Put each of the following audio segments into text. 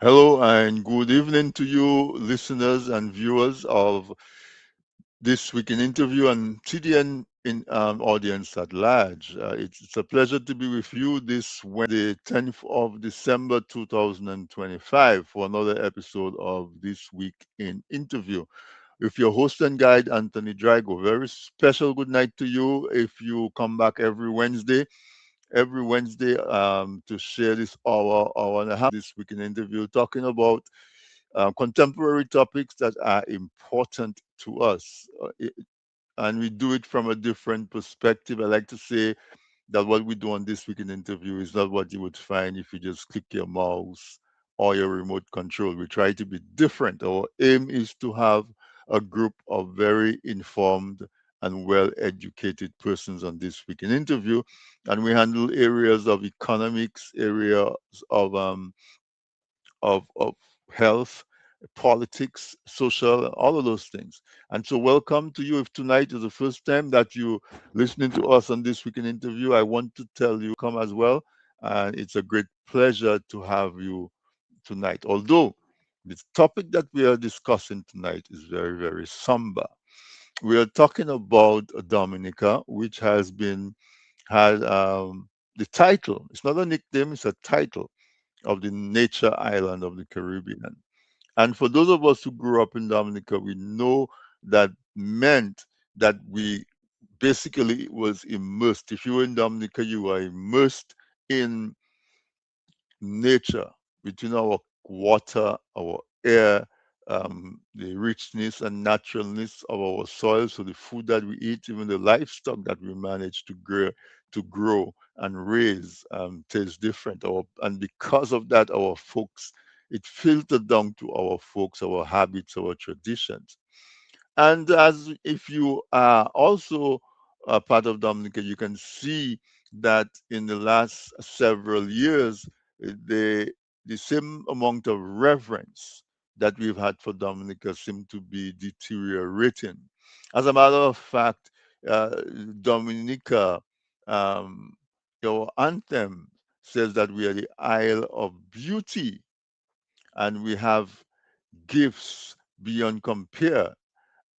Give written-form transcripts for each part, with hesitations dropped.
Hello and good evening to you, listeners and viewers of this week in interview and TDN audience at large. It's a pleasure to be with you this Wednesday, 10th of December 2025, for another episode of this week in interview. With your host and guide, Anthony Drago. Very special good night to you if you come back every Wednesday to share this hour and a half this week in interview, talking about contemporary topics that are important to us. And we do it from a different perspective. I like to say that what we do on this week in interview is not what you would find if you just click your mouse or your remote control. We try to be different. Our aim is to have a group of very informed and well educated persons on this week in interview. And we handle areas of economics, areas of of health, politics, social, all of those things. And so, welcome to you. If tonight is the first time that you listening to us on this weekend interview, I want to tell you come as well. And it's a great pleasure to have you tonight. Although the topic that we are discussing tonight is very, very somber. We are talking about Dominica, which has been had the title. It's not a nickname; it's a title of the nature island of the Caribbean. And for those of us who grew up in Dominica, we know that meant that we basically was immersed. If you were in Dominica, you were immersed in nature, between our water, our air, the richness and naturalness of our soil. So the food that we eat, even the livestock that we manage to grow and raise, tastes different. And because of that, our folks, it filtered down to our folks, our habits, our traditions. And as if you are also a part of Dominica, you can see that in the last several years, the the same amount of reverence that we've had for Dominica seem to be deteriorating. As a matter of fact, Dominica, um, our anthem says that we are the Isle of Beauty and we have gifts beyond compare.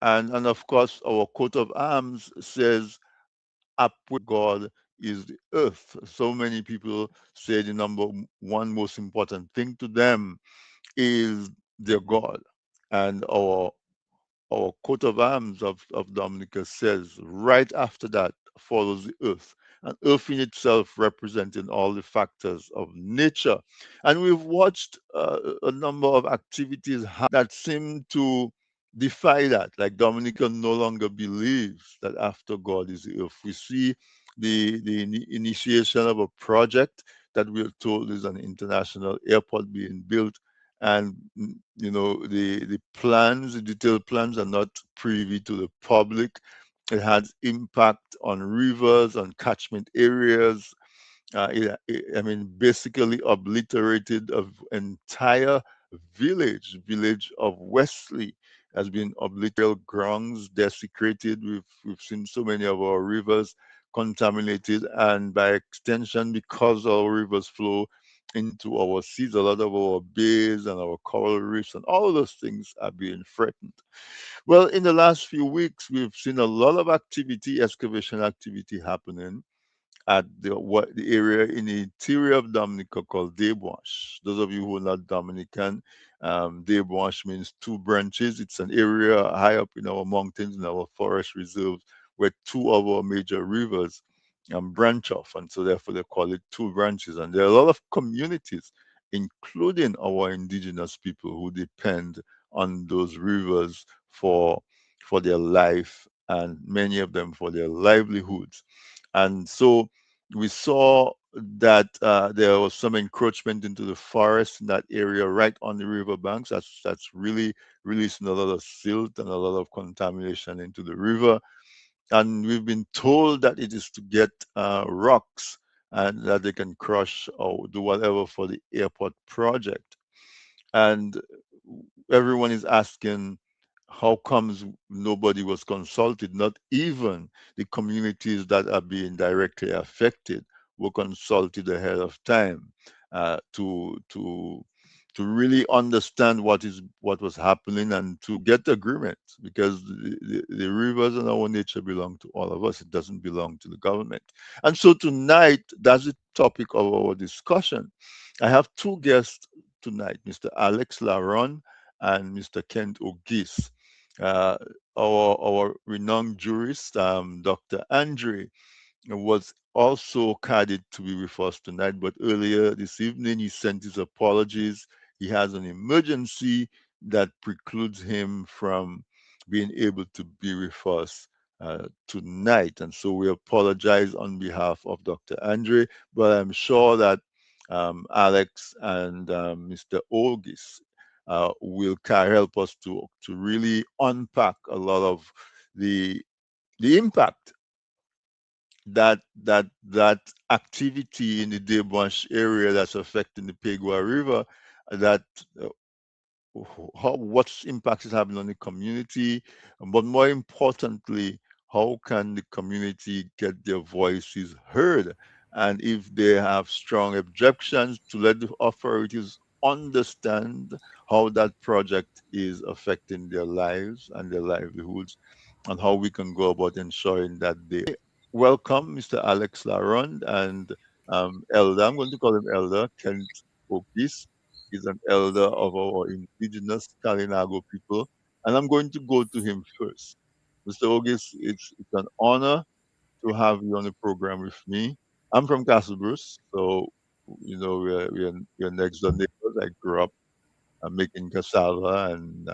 And of course, our coat of arms says, up where God is the earth. So many people say the number one most important thing to them is their God. And our coat of arms of Dominica says right after that follows the earth. And earth in itself representing all the factors of nature. And we've watched a number of activities that seem to defy that. Like Dominica no longer believes that after God is the earth. We see the initiation of a project that we're told is an international airport being built, and the plans, the detailed plans are not privy to the public. It has impact on rivers, on catchment areas. I mean, basically obliterated an entire village of Wesley has been obliterated, grounds desecrated. We've seen so many of our rivers contaminated, and by extension, because our rivers flow into our seas, a lot of our bays and our coral reefs and all of those things are being threatened. Well, in the last few weeks, we've seen a lot of activity, excavation activity happening at the area in the interior of Dominica called Desbranches. Those of you who are not Dominican, Desbranches means two branches. It's an area high up in our mountains, in our forest reserves, where two of our major rivers branch off, and so therefore they call it two branches. And there are a lot of communities, including our indigenous people, who depend on those rivers for their life, and many of them for their livelihoods. And so we saw that there was some encroachment into the forest in that area right on the riverbanks. That's really releasing a lot of silt and a lot of contamination into the river. And we've been told that it is to get rocks and that they can crush or do whatever for the airport project. And everyone is asking, how comes nobody was consulted? Not even the communities that are being directly affected were consulted ahead of time to really understand what was happening and to get agreement, because the rivers and our nature belong to all of us. It doesn't belong to the government. And so tonight, that's the topic of our discussion. I have two guests tonight, Mr. Alex Laron and Mr. Kent Ogis. Uh, our renowned jurist, Dr. Andre, was also carded to be with us tonight, but earlier this evening he sent his apologies. He has an emergency that precludes him from being able to be with us tonight. And so we apologize on behalf of Dr. Andre, but I'm sure that Alex and Mr. Olgis will help us to really unpack a lot of the impact that activity in the Debush area that's affecting the Pegua River, that uh, how what impact is having on the community, but more importantly, how can the community get their voices heard, and if they have strong objections, to let the authorities understand how that project is affecting their lives and their livelihoods, and how we can go about ensuring that they welcome Mr. Alex Laron and Elder. I'm going to call him Elder Kent Opis. He's an elder of our indigenous Kalinago people, and I'm going to go to him first. Mr. August, it's an honor to have you on the program with me. I'm from Castle Bruce, so we're next door neighbors. I grew up making cassava and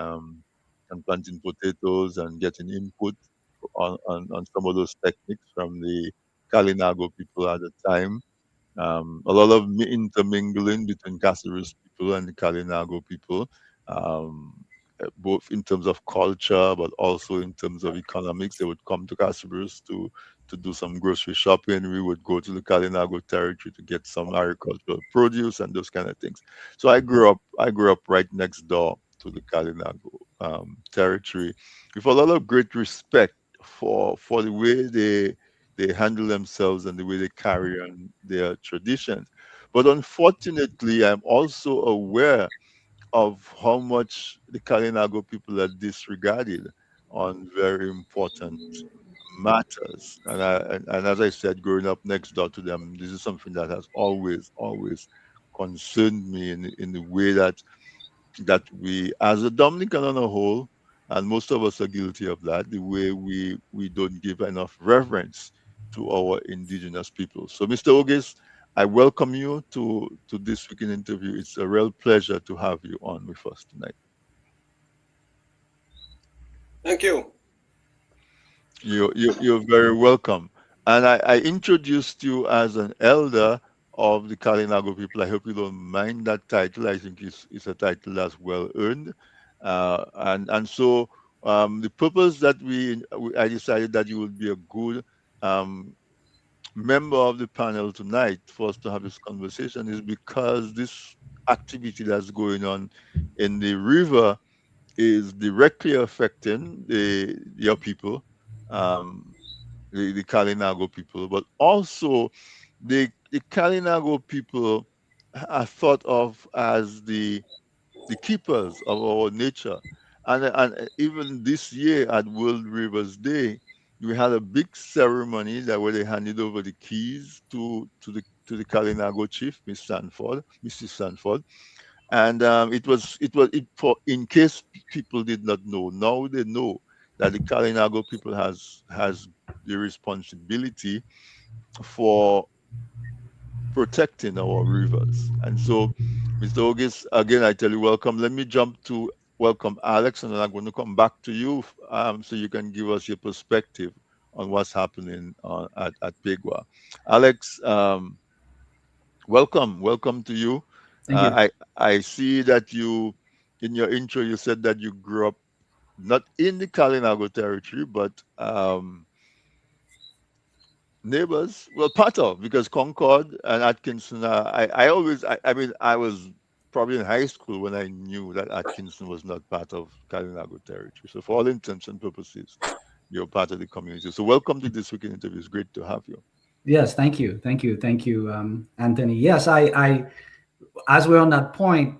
planting potatoes and getting input on some of those techniques from the Kalinago people at the time. A lot of intermingling between Casares people and the Kalinago people, um, both in terms of culture, but also in terms of economics. They would come to Casares to do some grocery shopping. We would go to the Kalinago territory to get some agricultural produce and those kind of things. So I grew up right next door to the Kalinago territory, with a lot of great respect for the way they handle themselves and the way they carry on their traditions. But unfortunately, I'm also aware of how much the Kalinago people are disregarded on very important matters. And as I said, growing up next door to them, this is something that has always concerned me in the way that we, as a Dominican on a whole, and most of us are guilty of that, the way we don't give enough reverence to our indigenous people. So, Mr. Ogis, I welcome you to this weekend interview. It's a real pleasure to have you on with us tonight. Thank you. You're very welcome. And I introduced you as an elder of the Kalinago people. I hope you don't mind that title. I think it's a title that's well earned. And so the purpose that I decided that you would be a good um, member of the panel tonight for us to have this conversation is because this activity that's going on in the river is directly affecting your people, um, the Kalinago people, but also the Kalinago people are thought of as the keepers of our nature. And even this year at World Rivers Day, we had a big ceremony that where they handed over the keys to the Kalinago chief, Mrs. Sanford, and it for in case people did not know. Now they know that the Kalinago people has the responsibility for protecting our rivers. And so, Mr. August, again, I tell you, welcome. Let me jump to welcome Alex, and then I'm going to come back to you so you can give us your perspective on what's happening at Pegua. Alex, welcome to you. Thank you. I see that in your intro, you said that you grew up not in the Kalinago territory, but neighbors, well, part of, because Concord and Atkinson, I mean, I was probably in high school when I knew that Atkinson was not part of Kalinago territory. So for all intents and purposes, you're part of the community. So welcome to this weekend interview. It's great to have you. Yes, thank you, Anthony. Yes, I as we're on that point,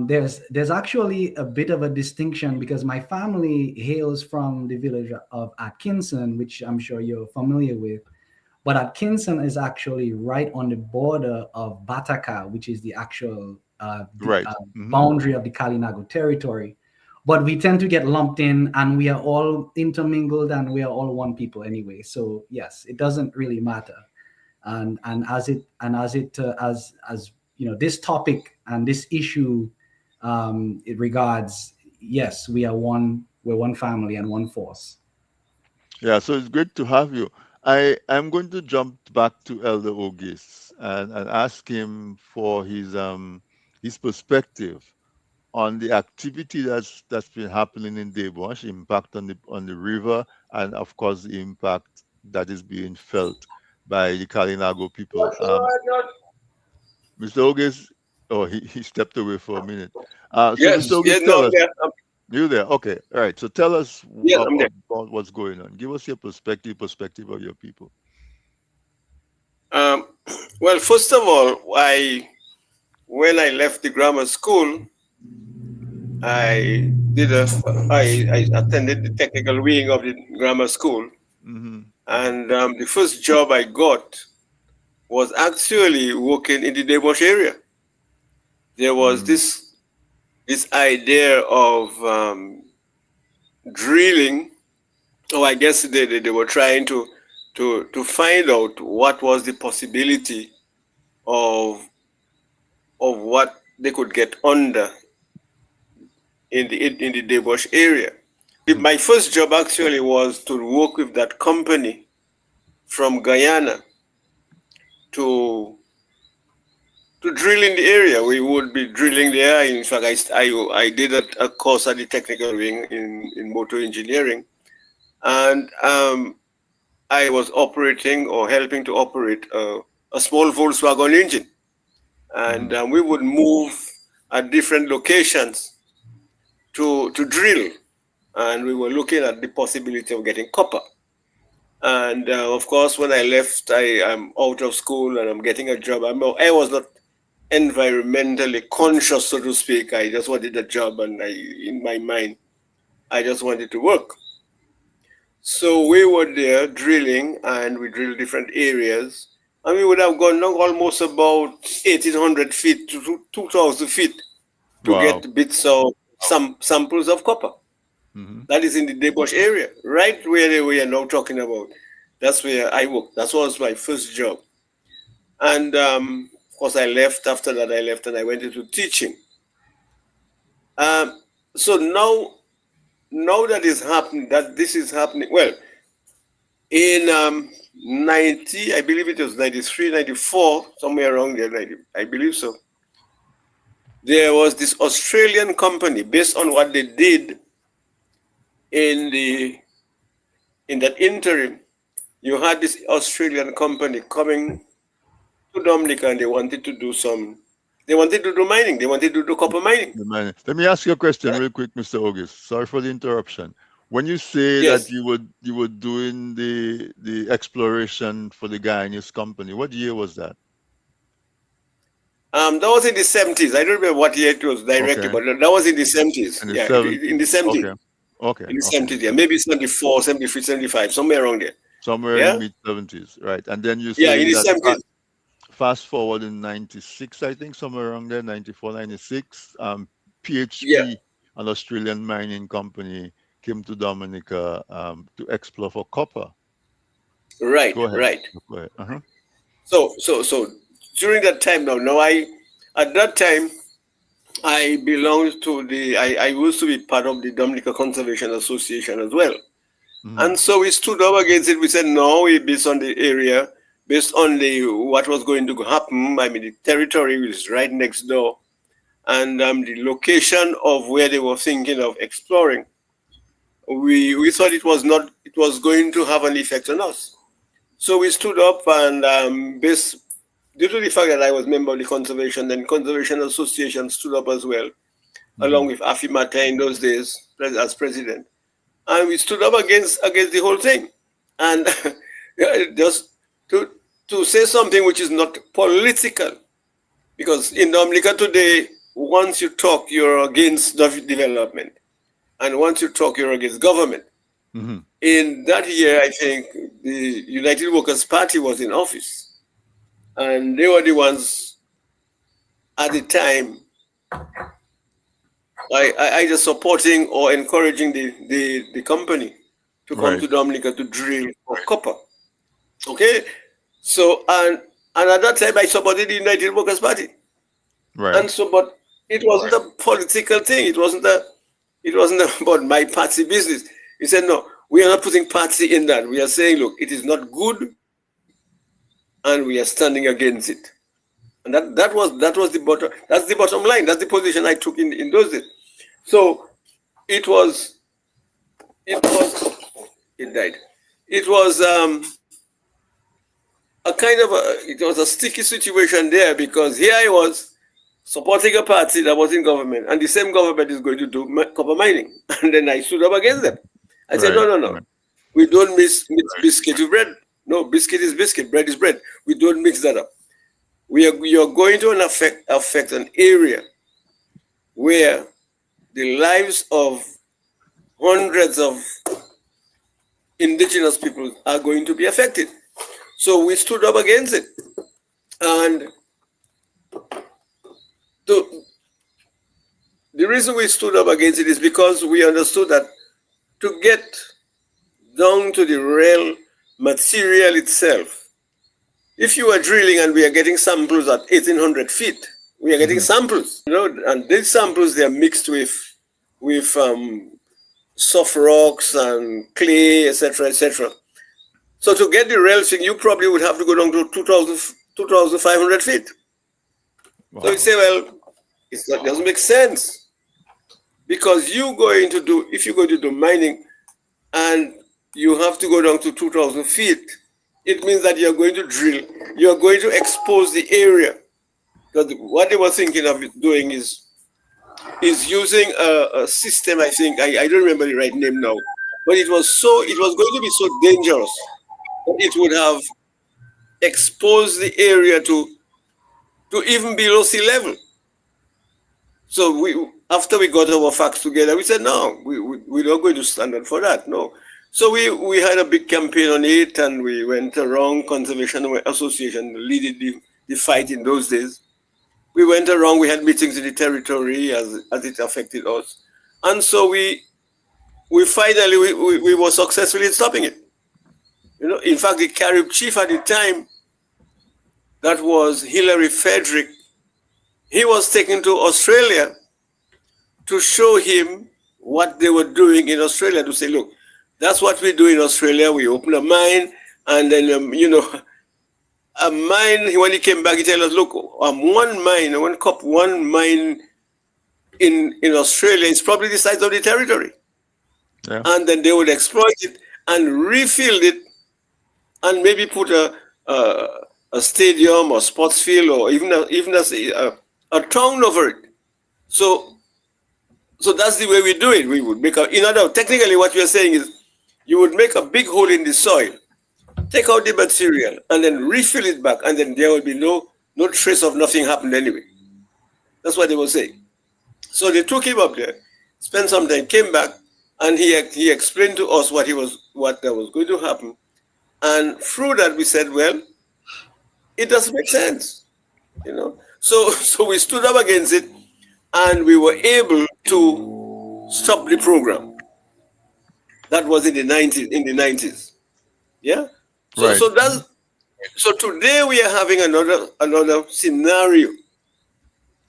there's actually a bit of a distinction because my family hails from the village of Atkinson, which I'm sure you're familiar with. But Atkinson is actually right on the border of Bataka, which is the actual Right. Hmm. boundary of the Kalinago territory. But we tend to get lumped in, and we are all intermingled, and we are all one people anyway. So yes, it doesn't really matter. And as you know, this topic and this issue, it regards, yes, we're one family and one force. Yeah, so it's great to have you. I'm going to jump back to Elder Ogis and ask him for his perspective on the activity that's been happening in Debosh, impact on the river, and of course the impact that is being felt by the Kalinago people. Mr. Ogis, oh, he stepped away for a minute. So Mr. Yes, Ogis, yes, no, tell I'm us, there. you there? Okay, all right. So tell us Yes, I'm there. about what's going on. Give us your perspective of your people. Um, well, first of all, when I left the grammar school, I did a I attended the technical wing of the grammar school, Hmm. and the first job I got was actually working in the Debosh area. There was Hmm. this idea of drilling. Oh, I guess they were trying to find out what was the possibility of what they could get under in the Debosh area. My first job actually was to work with that company from Guyana to drill in the area. We would be drilling there. In fact, I did a course at the technical wing in motor engineering, and I was operating or helping to operate a small Volkswagen engine, and Hmm. we would move at different locations to drill, and we were looking at the possibility of getting copper. And of course, when I left, I'm out of school and I'm getting a job. I was not environmentally conscious, so to speak. I just wanted a job, and in my mind, I just wanted to work. So we were there drilling, and we drilled different areas, and we would have gone down almost about 1,800 feet to 2,000 feet to Wow. get bits of some samples of copper. Hmm. That is in the Debosh area, right where we are now talking about. That's where I worked. That was my first job. And of course, I left. After that, I left and I went into teaching. Um, so now that is happening, that this is happening. Well, in 90, I believe it was 93, 94, somewhere around there, 90, I believe so. There was this Australian company based on what they did in the in that interim. You had this Australian company coming to Dominica, and they wanted to do mining. They wanted to do copper mining. Let me ask you a question Right? real quick, Mr. August. Sorry for the interruption. When you say that Yes. you were doing the exploration for the guy in his company, what year was that? That was in the 70s. I don't remember what year it was directly, Okay, but that was in the 70s. in the Yeah, in the 70s. 70s. Okay, okay, In the okay. 70s, yeah. Maybe 74, 73, 75, somewhere around there. Somewhere in Yeah? mid 70s, right? And then you're Yeah, in saying the that 70s. fast forward in 96, I think, somewhere around there, 94, 96, Yeah. PHP, an Australian mining company, came to Dominica to explore for copper. Right, Go ahead. right. Go ahead. Uh-huh. So during that time now I at that time I belonged to I used to be part of the Dominica Conservation Association as well. Hmm. And so we stood up against it. We said no, based on the area, based on the what was going to happen. I mean, the territory was right next door, and the location of where they were thinking of exploring. We thought it was going to have an effect on us. So we stood up and based due to the fact that I was member of the conservation, then conservation association stood up as well, Hmm. along with Afimata in those days as president, and we stood up against the whole thing, and just to say something which is not political, because in Dominica today, once you talk, you're against development. And once you talk, you're against government. Mm-hmm. In that year, I think the United Workers' Party was in office. And they were the ones at the time either supporting or encouraging the company to come Right. to Dominica to drill for copper. Okay? So, and at that time, I supported the United Workers' Party. Right. And so, but it wasn't a political thing. It wasn't about my party business. He said, no, we are not putting party in that. We are saying, look, it is not good, and we are standing against it. And that was the bottom. That's the bottom line. That's the position I took in those days. So it was it died. It was a kind of it was a sticky situation there, because here I was supporting a party that was in government, and the same government is going to do copper mining. And then I stood up against them. I said, no, Right. no, no. We don't mix biscuit with bread. No, biscuit is biscuit, bread is bread. We don't mix that up. You're going to affect an area where the lives of hundreds of indigenous people are going to be affected. So we stood up against it. And the reason we stood up against it is because we understood that to get down to the real material itself, if you are drilling and we are getting samples at 1800 feet, we are getting samples, and these samples, they are mixed with soft rocks and clay, etc., etc. So to get the real thing, you probably would have to go down to 2,500 feet. Wow. So you say, well, it doesn't make sense, because if you're going to do mining and you have to go down to 2,000 feet, it means that you're going to drill, you're going to expose the area. Because what they were thinking of doing is using a system, I think, I don't remember the right name now, but it was going to be so dangerous that it would have exposed the area to even below sea level. So after we got our facts together, we said, no, we're not going to stand up for that, no. So we had a big campaign on it, and we went around. Conservation Association leading the fight in those days. We went around, we had meetings in the territory as it affected us. And so we finally we were successful in stopping it. In fact, the Carib chief at the time, that was Hilary Frederick, he was taken to Australia to show him what they were doing in Australia, to say, look, that's what we do in Australia. We open a mine, and then, a mine, when he came back, he told us, look, one mine in Australia is probably the size of the territory. Yeah. And then they would exploit it and refill it, and maybe put a stadium or sports field, or even a town over it. So that's the way we do it. We would make technically what we are saying is, you would make a big hole in the soil, take out the material, and then refill it back, and then there will be no trace of nothing happened anyway. That's what they were saying. So they took him up there, spent some time, came back, and he explained to us what that was going to happen. And through that, we said, well, it doesn't make sense, So we stood up against it, and we were able to stop the program. That was in the 90s. Yeah. So Right. so today we are having another scenario,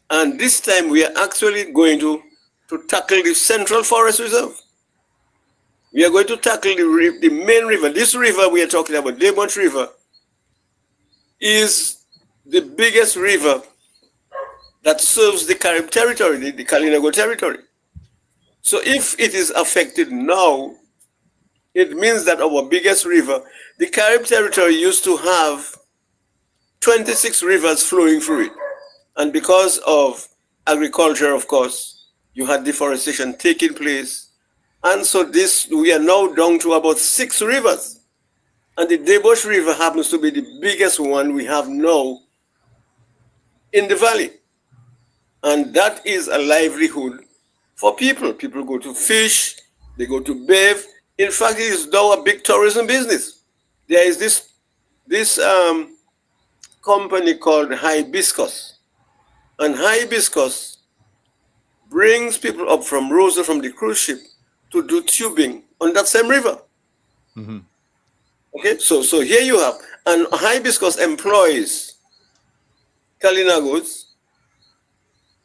and this time we are actually going to tackle the Central Forest Reserve. We are going to tackle the main river. This river we are talking about, Demont River, is the biggest river that serves the Carib territory, the Kalinago territory. So if it is affected now, it means that our biggest river, the Carib territory, used to have 26 rivers flowing through it. And because of agriculture, of course, you had deforestation taking place. And so we are now down to about 6 rivers. And the Deboche River happens to be the biggest one we have now in the valley. And that is a livelihood for people. People go to fish, they go to bathe. In fact, it is now a big tourism business. There is this company called Hibiscus, and Hibiscus brings people up from Rosa from the cruise ship to do tubing on that same river. Mm-hmm. Okay, so here you have, and Hibiscus employs Kalinagos.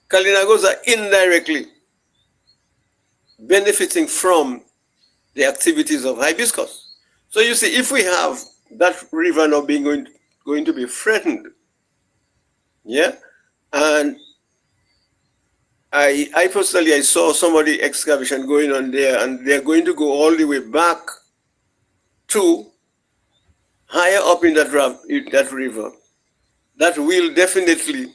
Kalinagos are indirectly benefiting from the activities of Hibiscus. So you see, if we have that river now being going to be threatened, yeah, and I personally I saw somebody excavation going on there, and they're going to go all the way back to higher up in that river. That will definitely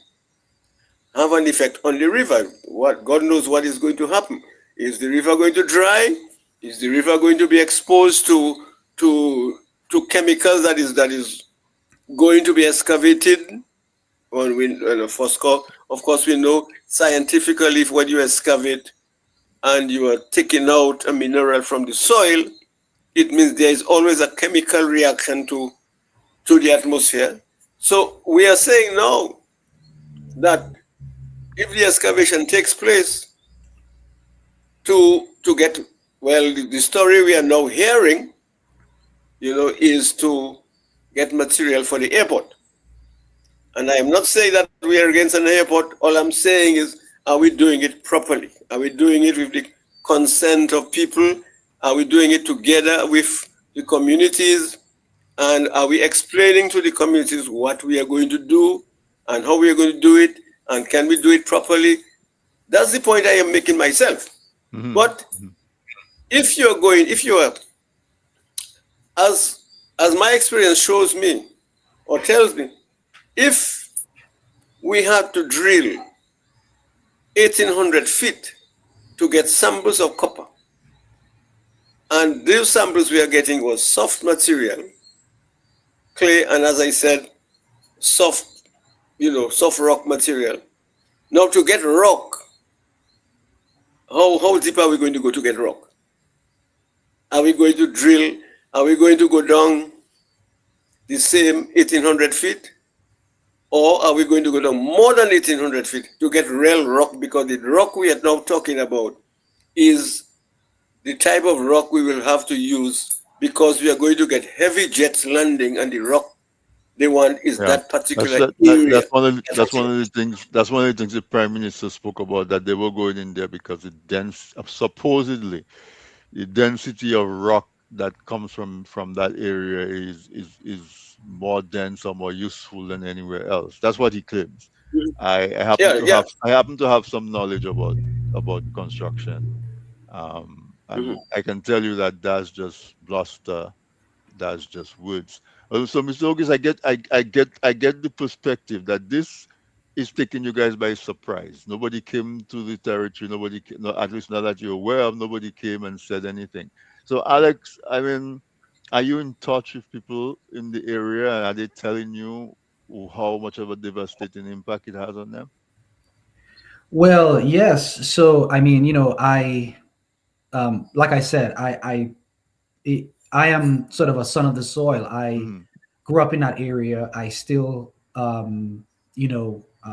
have an effect on the river. What God knows what is going to happen. Is the river going to dry? Is the river going to be exposed to to chemicals that is going to be excavated? When we and of course we know scientifically if when you excavate and you are taking out a mineral from the soil, it means there is always a chemical reaction to the atmosphere. So we are saying now that if the excavation takes place to get, well, the story we are now hearing, is to get material for the airport. And I am not saying that we are against an airport. All I'm saying is, are we doing it properly? Are we doing it with the consent of people? Are we doing it together with the communities? And are we explaining to the communities what we are going to do and how we are going to do it? And can we do it properly? That's the point I am making myself. Mm-hmm. But if you are, as my experience shows me or tells me, if we had to drill 1,800 feet to get samples of copper, and those samples we are getting was soft material, clay, and as I said, soft, soft rock material. Now to get rock, how deep are we going to go to get rock? Are we going to drill? Are we going to go down the same 1,800 feet? Or are we going to go down more than 1,800 feet to get real rock? Because the rock we are now talking about is the type of rock we will have to use because we are going to get heavy jets landing, and the rock they want is Yeah, that particular area. that's one of the things the prime minister spoke about, that they were going in there because supposedly the density of rock that comes from that area is more dense or more useful than anywhere else. That's what he claims. I happen Yeah, to yeah. have some knowledge about construction, and Mhm. I can tell you that that's just bluster, that's just words. So, Mr. August, I get the perspective that this is taking you guys by surprise. Nobody came to the territory. Nobody, no, at least not that you're aware of. Nobody came and said anything. So, Alex, I mean, are you in touch with people in the area? And are they telling you how much of a devastating impact it has on them? Well, yes. So, I mean, like I said, I am sort of a son of the soil. I Hmm. grew up in that area. I still,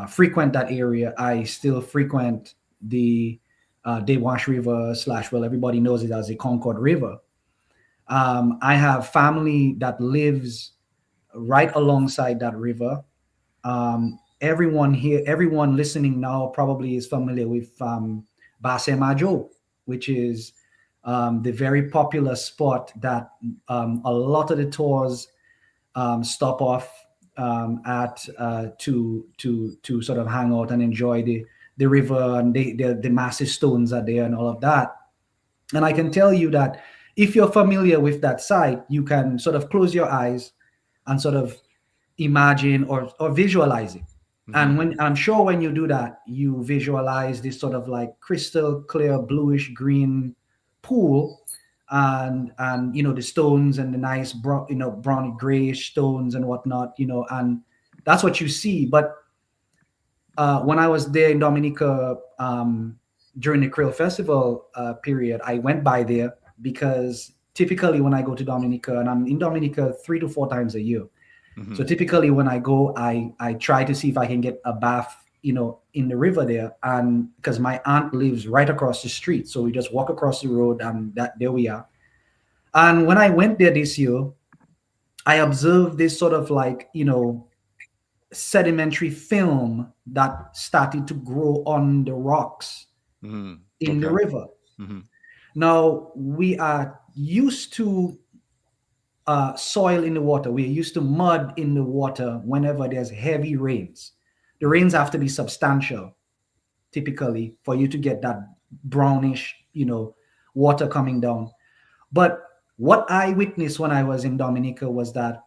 frequent that area. I still frequent the Dewash River slash, well, everybody knows it as the Concord River. I have family that lives right alongside that river. Everyone listening now probably is familiar with Basse Majo, which is the very popular spot that a lot of the tours stop off at to sort of hang out and enjoy the river, and the massive stones are there and all of that. And I can tell you that if you're familiar with that site, you can sort of close your eyes and sort of imagine or visualize it. Hmm. And when I'm sure when you do that, you visualize this sort of like crystal clear bluish green pool, and the stones and the nice browny grayish stones and whatnot, and that's what you see. But when I was there in Dominica during the Krill Festival period, I went by there because typically when I go to Dominica, and I'm in Dominica 3 to 4 times a year. So Hmm. typically when I go, I try to see if I can get a bath, in the river there, and because my aunt lives right across the street, so we just walk across the road, and that there we are. And when I went there this year, I observed this sort of like sedimentary film that started to grow on the rocks Hmm. in the Okay. river. Hmm. Now we are used to soil in the water. We're used to mud in the water whenever there's heavy rains. The Hmm. rains have to be substantial, typically, for you to get that brownish, water coming down. But what I witnessed when I was in Dominica was that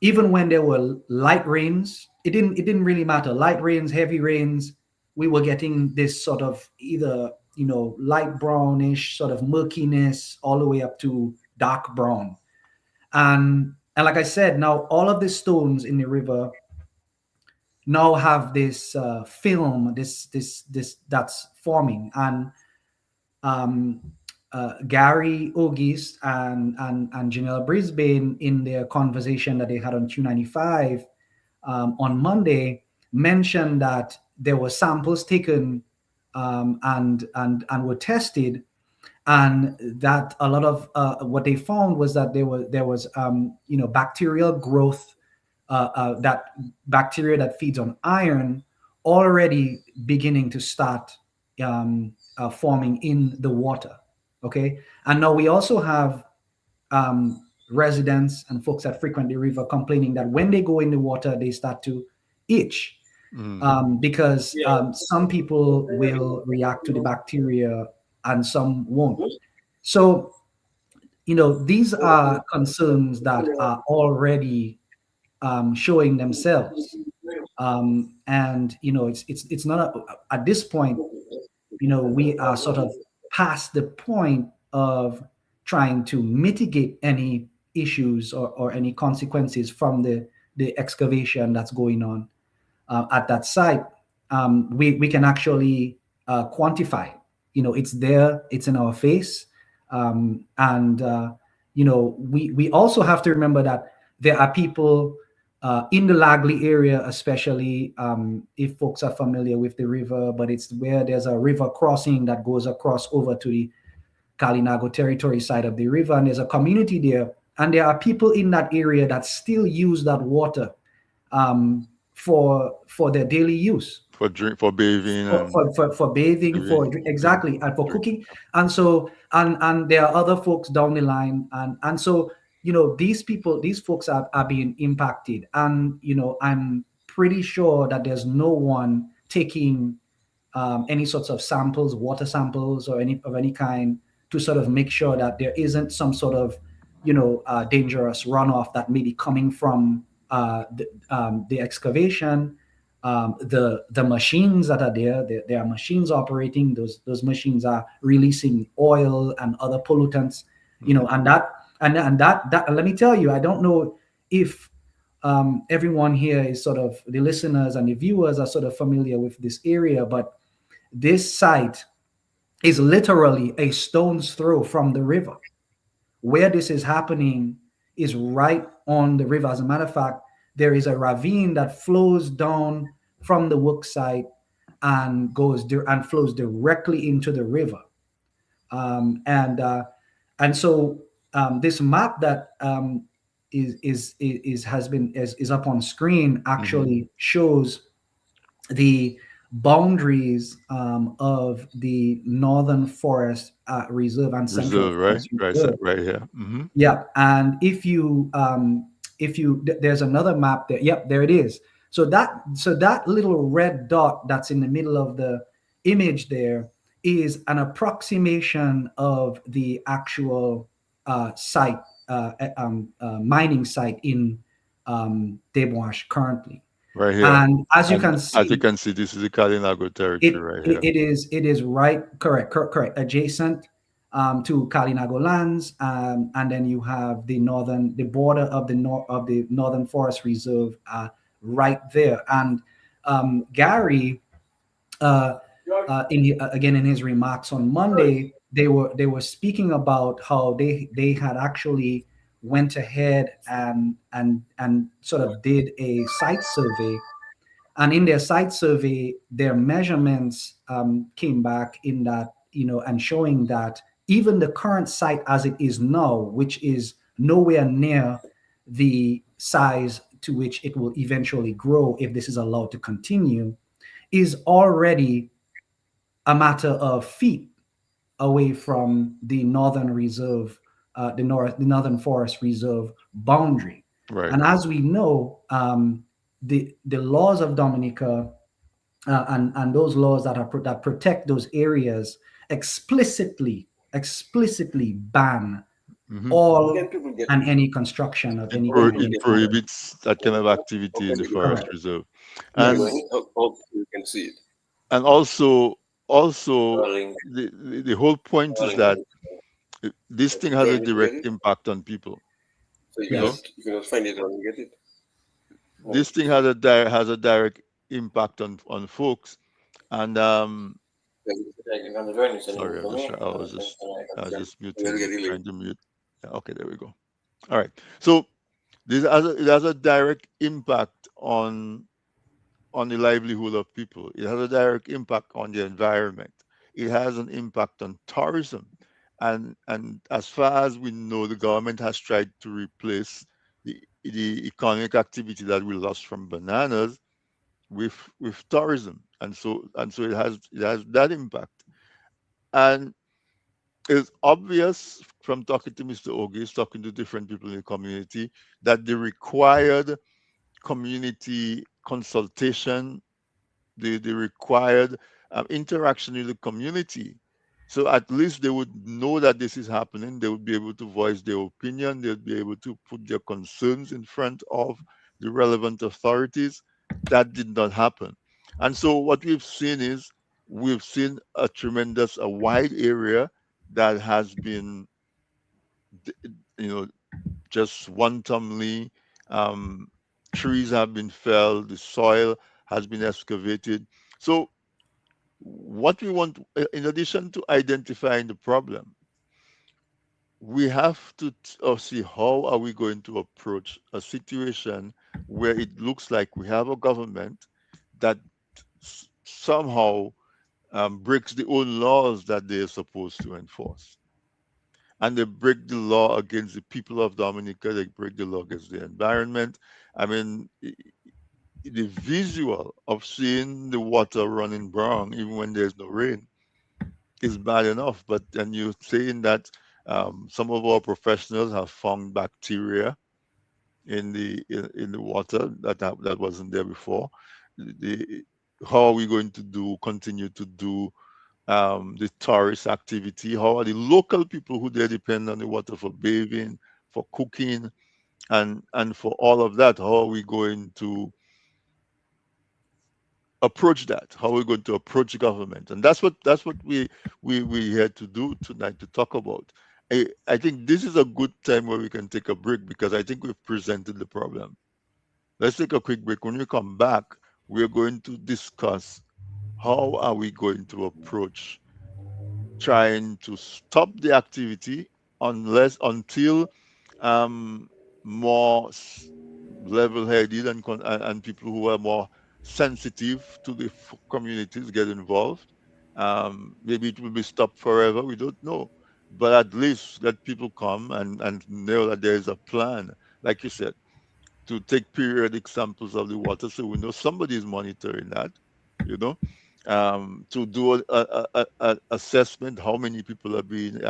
even when there were light rains, it didn't really matter. Light rains, heavy rains, we were getting this sort of either light brownish sort of murkiness all the way up to dark brown. And like I said, now all of the stones in the river now have this film, this that's forming. And um, Gary Ogis and Janelle Brisbane, in their conversation that they had on Q95 on Monday, mentioned that there were samples taken and were tested, and that a lot of what they found was that there was bacterial growth, that bacteria that feeds on iron already beginning to start forming in the water. Okay, and now we also have residents and folks that frequent the river complaining that when they go in the water, they start to itch, Hmm. because some people will react to the bacteria and some won't. So, these are concerns that are already showing themselves. And, it's not at this point, we are sort of past the point of trying to mitigate any issues or any consequences from the excavation that's going on at that site. We can actually quantify. It's there, it's in our face. And we also have to remember that there are people in the Lagley area, especially if folks are familiar with the river, but it's where there's a river crossing that goes across over to the Kalinago territory side of the river, and there's a community there, and there are people in that area that still use that water for their daily use, For drink, for bathing and for bathing, for drinking, exactly, and for drink. cooking. And so, and there are other folks down the line, and so, these people, these folks are being impacted. And I'm pretty sure that there's no one taking any sorts of samples, water samples, or any kind, to sort of make sure that there isn't some sort of dangerous runoff that may be coming from the excavation. The machines that are there are machines operating. Those machines are releasing oil and other pollutants, Hmm. and that let me tell you, I don't know if everyone here is sort of, the listeners and the viewers are sort of familiar with this area, but this site is literally a stone's throw from the river. Where this is happening is right on the river. As a matter of fact, there is a ravine that flows down from the work site and and flows directly into the river. And so this map that is has been is up on screen Hmm. actually shows the boundaries of the Northern Forest Reserve and Central Reserve, right? Forest Right, Reserve. right here. Hmm. Yeah, and there's another map there. Yep, there it is. So that little red dot that's in the middle of the image there is an approximation of the actual site, mining site in Debwash currently. Right here. And as you And can as you see, can see, this is the Kalinago it territory right it, here. it is right, correct, adjacent to Kalinago lands, and then you have the border of the Northern Forest Reserve right there. And Gary, uh, again in his remarks on Monday, they were speaking about how they had actually went ahead and sort of did a site survey, and in their site survey, their measurements came back in that, and showing that even the current site as it is now, which is nowhere near the size to which it will eventually grow if this is allowed to continue, is already a matter of feet away from the northern reserve, the northern forest reserve boundary. Right. And as we know, the laws of Dominica, and those laws that protect those areas explicitly ban Hmm. all and any construction of any kind It in that area. prohibits that kind of activity in the forest Correct. reserve, and Yes. You can see it. and also the whole point is that this thing has a Drawing to get direct it. impact on people. So You know, Yes. you cannot find it and get it. No. this thing has a direct impact on folks, and sorry, I was just muting, Really. trying to mute. Yeah, okay, there we go. All right, so it has a direct impact on the livelihood of people. It has a direct impact on the environment. It has an impact on tourism. And as far as we know, the government has tried to replace the economic activity that we lost from bananas with tourism. And so it has that impact. And it's obvious from talking to Mr. Ogis, talking to different people in the community, that the required community consultation, the required interaction with the community. So at least they would know that this is happening. They would be able to voice their opinion. They'll be able to put their concerns in front of the relevant authorities. That did not happen. And so what we've seen a wide area that has been, you know, just wantonly. Um, Trees have been felled, the soil has been excavated. So, what we want, in addition to identifying the problem, we have to see how are we going to approach a situation where it looks like we have a government that somehow breaks the own laws that they are supposed to enforce, and they break the law against the people of Dominica. They break the law against the environment. I mean, the visual of seeing the water running brown even when there's no rain is bad enough. But then you're saying that some of our professionals have found bacteria in the water that wasn't there before. The, how are we going to continue to do the tourist activity? How are the local people who they depend on the water for bathing, for cooking, and for all of that? How are we going to approach that? How are we going to approach government? And that's what we had to do tonight to talk about. I think this is a good time where we can take a break because I think we've presented the problem. Let's take a quick break. When we come back, we're going to discuss how are we going to approach trying to stop the activity until um, more level-headed and people who are more sensitive to the communities get involved. Maybe it will be stopped forever. We don't know, but at least let people come and know that there is a plan. Like you said, to take periodic samples of the water so we know somebody is monitoring that, you know, to do a assessment how many people are being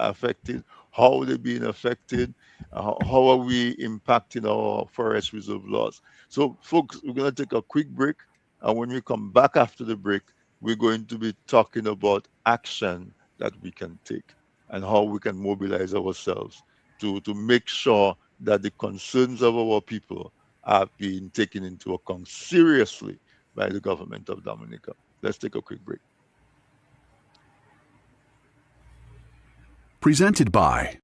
affected, how they're being affected, how are we impacting our forest reserve laws. So, folks, we're going to take a quick break. And when we come back after the break, we're going to be talking about action that we can take and how we can mobilize ourselves to make sure that the concerns of our people are being taken into account seriously by the government of Dominica. Let's take a quick break. Presented by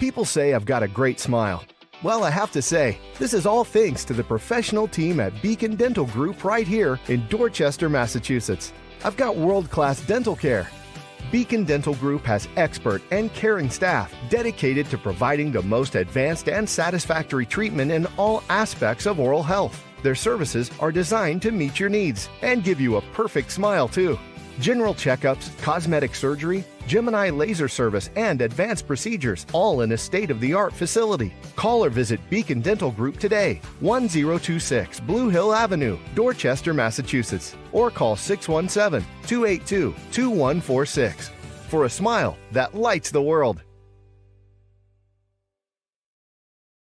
People say I've got a great smile. Well, I have to say, this is all thanks to the professional team at Beacon Dental Group right here in Dorchester, Massachusetts. I've got world-class dental care. Beacon Dental Group has expert and caring staff dedicated to providing the most advanced and satisfactory treatment in all aspects of oral health. Their services are designed to meet your needs and give you a perfect smile, too. General checkups, cosmetic surgery, Gemini laser service, and advanced procedures, all in a state-of-the-art facility. Call or visit Beacon Dental Group today, 1026 Blue Hill Avenue, Dorchester, Massachusetts, or call 617-282-2146 for a smile that lights the world.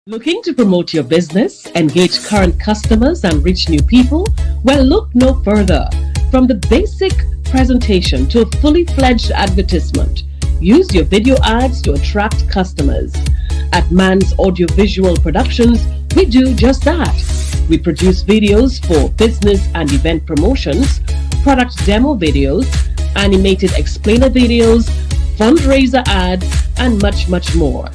Looking to promote your business, engage current customers, and reach new people? Well, look no further. From the basic presentation to a fully fledged advertisement, use your video ads to attract customers. At Man's Audiovisual Productions, we do just that. We produce videos for business and event promotions, product demo videos, animated explainer videos, fundraiser ads, and much, much more.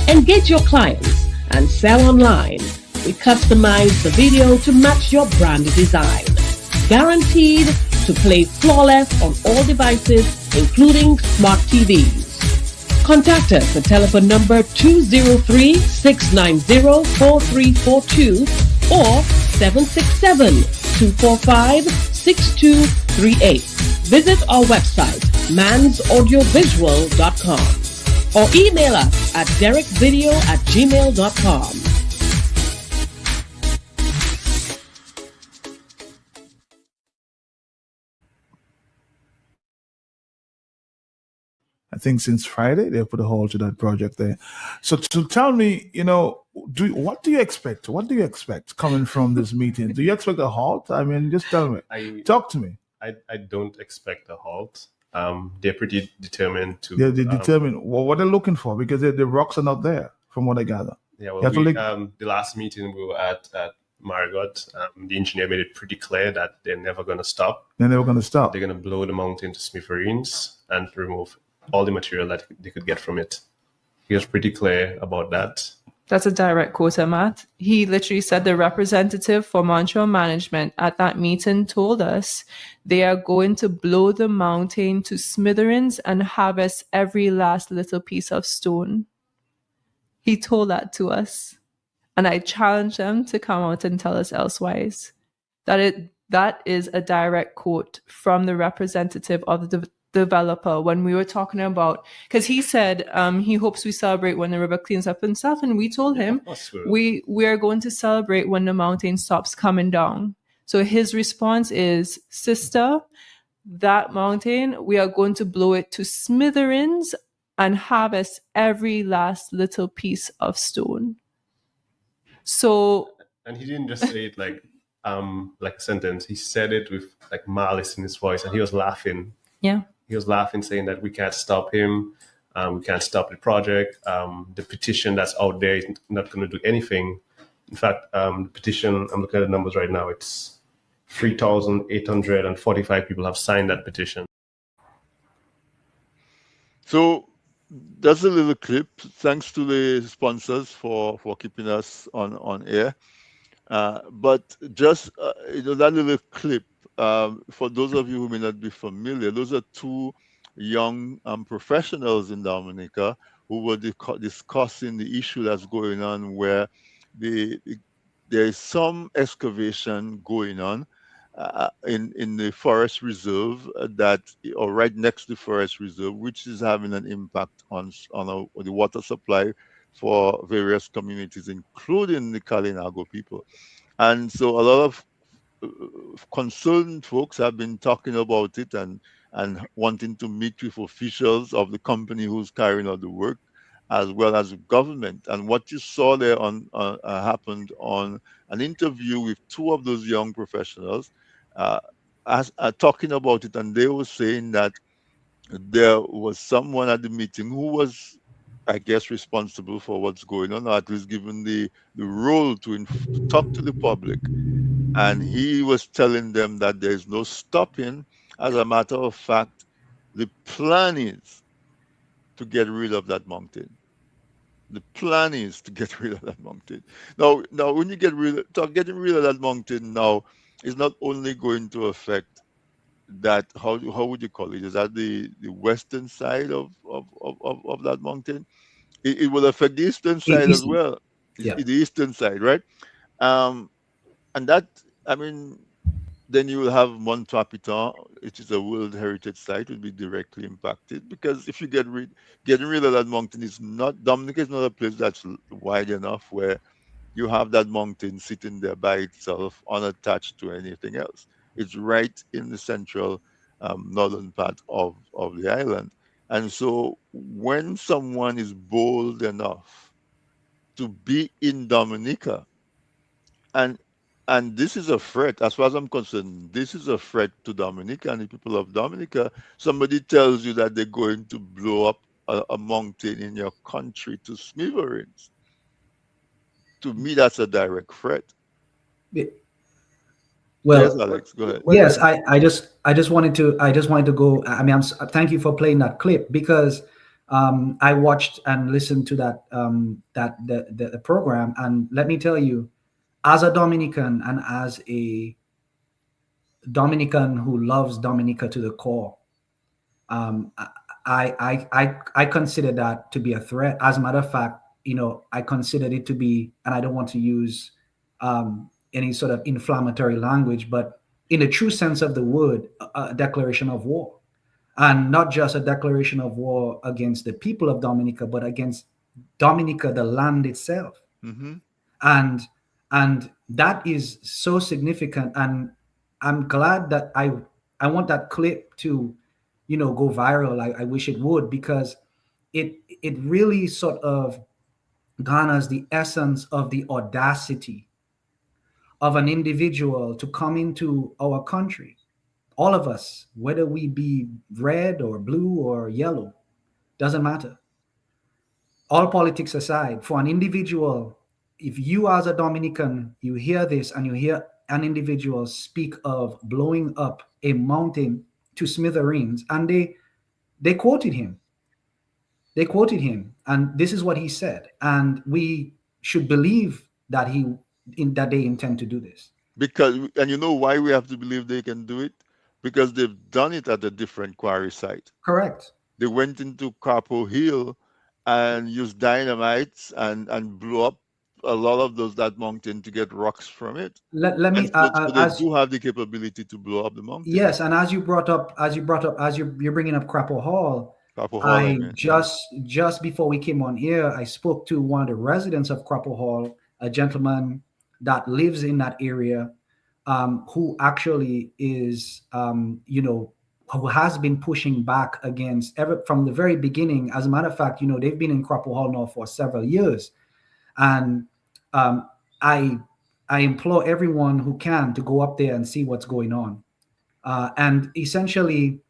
Engage your clients and sell online. We customize the video to match your brand design. Guaranteed to play flawless on all devices, including smart TVs. Contact us at telephone number 203-690-4342 or 767-245-6238. Visit our website, mansaudiovisual.com, or email us at derekvideo@gmail.com. I think since Friday they put a halt to that project there. So tell me, what do you expect? What do you expect coming from this meeting? Do you expect a halt? I mean, just tell me. Talk to me. I don't expect a halt. They're pretty determined to. They're determined. What they're looking for, because the rocks are not there, from what I gather. Yeah, well, the last meeting we were at Marigot, the engineer made it pretty clear that they're never going to stop. They're never going to stop. They're going to blow the mountain to smithereens and remove all the material that they could get from it. He was pretty clear about that. That's a direct quote, Matt. He literally said the representative for Montreal management at that meeting told us they are going to blow the mountain to smithereens and harvest every last little piece of stone. He told that to us. And I challenge them to come out and tell us elsewise. That is a direct quote from the representative of the developer when we were talking about, because he said he hopes we celebrate when the river cleans up himself, and we told him we are going to celebrate when the mountain stops coming down. So his response is, sister, that mountain, we are going to blow it to smithereens and harvest every last little piece of stone. So, and he didn't just say it like a sentence. He said it with like malice in his voice, and he was laughing. Yeah. He was laughing, saying that we can't stop him. We can't stop the project. The petition that's out there is not going to do anything. In fact, the petition, I'm looking at the numbers right now, it's 3,845 people have signed that petition. So that's a little clip. Thanks to the sponsors for keeping us on air. But just that little clip, for those of you who may not be familiar, those are two young professionals in Dominica who were discussing the issue that's going on, where there is some excavation going on in the forest reserve or right next to the forest reserve, which is having an impact on the water supply for various communities, including the Kalinago people. And so a lot of concerned folks have been talking about it and wanting to meet with officials of the company who's carrying out the work, as well as the government. And what you saw there happened on an interview with two of those young professionals talking about it, and they were saying that there was someone at the meeting who was, I guess, responsible for what's going on, or at least given the role to talk to the public. And he was telling them that there is no stopping. As a matter of fact, the plan is to get rid of that mountain. The plan is to get rid of that mountain. Now, when you getting rid of that mountain now, is not only going to affect that. How would you call it? Is that the western side of that mountain? It will affect the eastern side as Eastern. well. Yeah. The eastern side, right? Um, and that, I mean, then you will have Mont Trapitan, which is a World Heritage Site, will be directly impacted because if you getting rid of that mountain, is not Dominica is not a place that's wide enough where you have that mountain sitting there by itself, unattached to anything else. It's right in the central northern part of the island, and so when someone is bold enough to be in Dominica, and this is a threat, as far as I'm concerned. This is a threat to Dominica and the people of Dominica. Somebody tells you that they're going to blow up a mountain in your country to smithereens. To me, that's a direct threat. Yes, Well, Alex, go ahead. yes, I just wanted to go. I mean, thank you for playing that clip because I watched and listened to that the program, and let me tell you, as a Dominican and as a Dominican who loves Dominica to the core, um, I consider that to be a threat. As a matter of fact, I considered it to be, and I don't want to use any sort of inflammatory language, but in the true sense of the word, a declaration of war, and not just a declaration of war against the people of Dominica, but against Dominica, the land itself. Hmm. And that is so significant, and I'm glad that I want that clip to go viral. I wish it would, because it really sort of garners the essence of the audacity of an individual to come into our country, all of us, whether we be red or blue or yellow, doesn't matter. All politics aside, for an individual, if you as a Dominican, you hear this and you hear an individual speak of blowing up a mountain to smithereens, and they quoted him. They quoted him, and this is what he said. And we should believe that that they intend to do this. Because, and you know why we have to believe they can do it? Because they've done it at a different quarry site. Correct. They went into Carpo Hill and used dynamites and blew up a lot of that mountain to get rocks from it. Let And me so they do have the capability to blow up the mountain. yes, and as you're bringing up Crapo Hall, Carpo Hall, I I mean, yeah. just before we came on here, I spoke to one of the residents of Crapo Hall, a gentleman that lives in that area, who actually is, who has been pushing back against ever from the very beginning. As a matter of fact, they've been in Crapo Hall now for several years, and um, I I implore everyone who can to go up there and see what's going on. And essentially,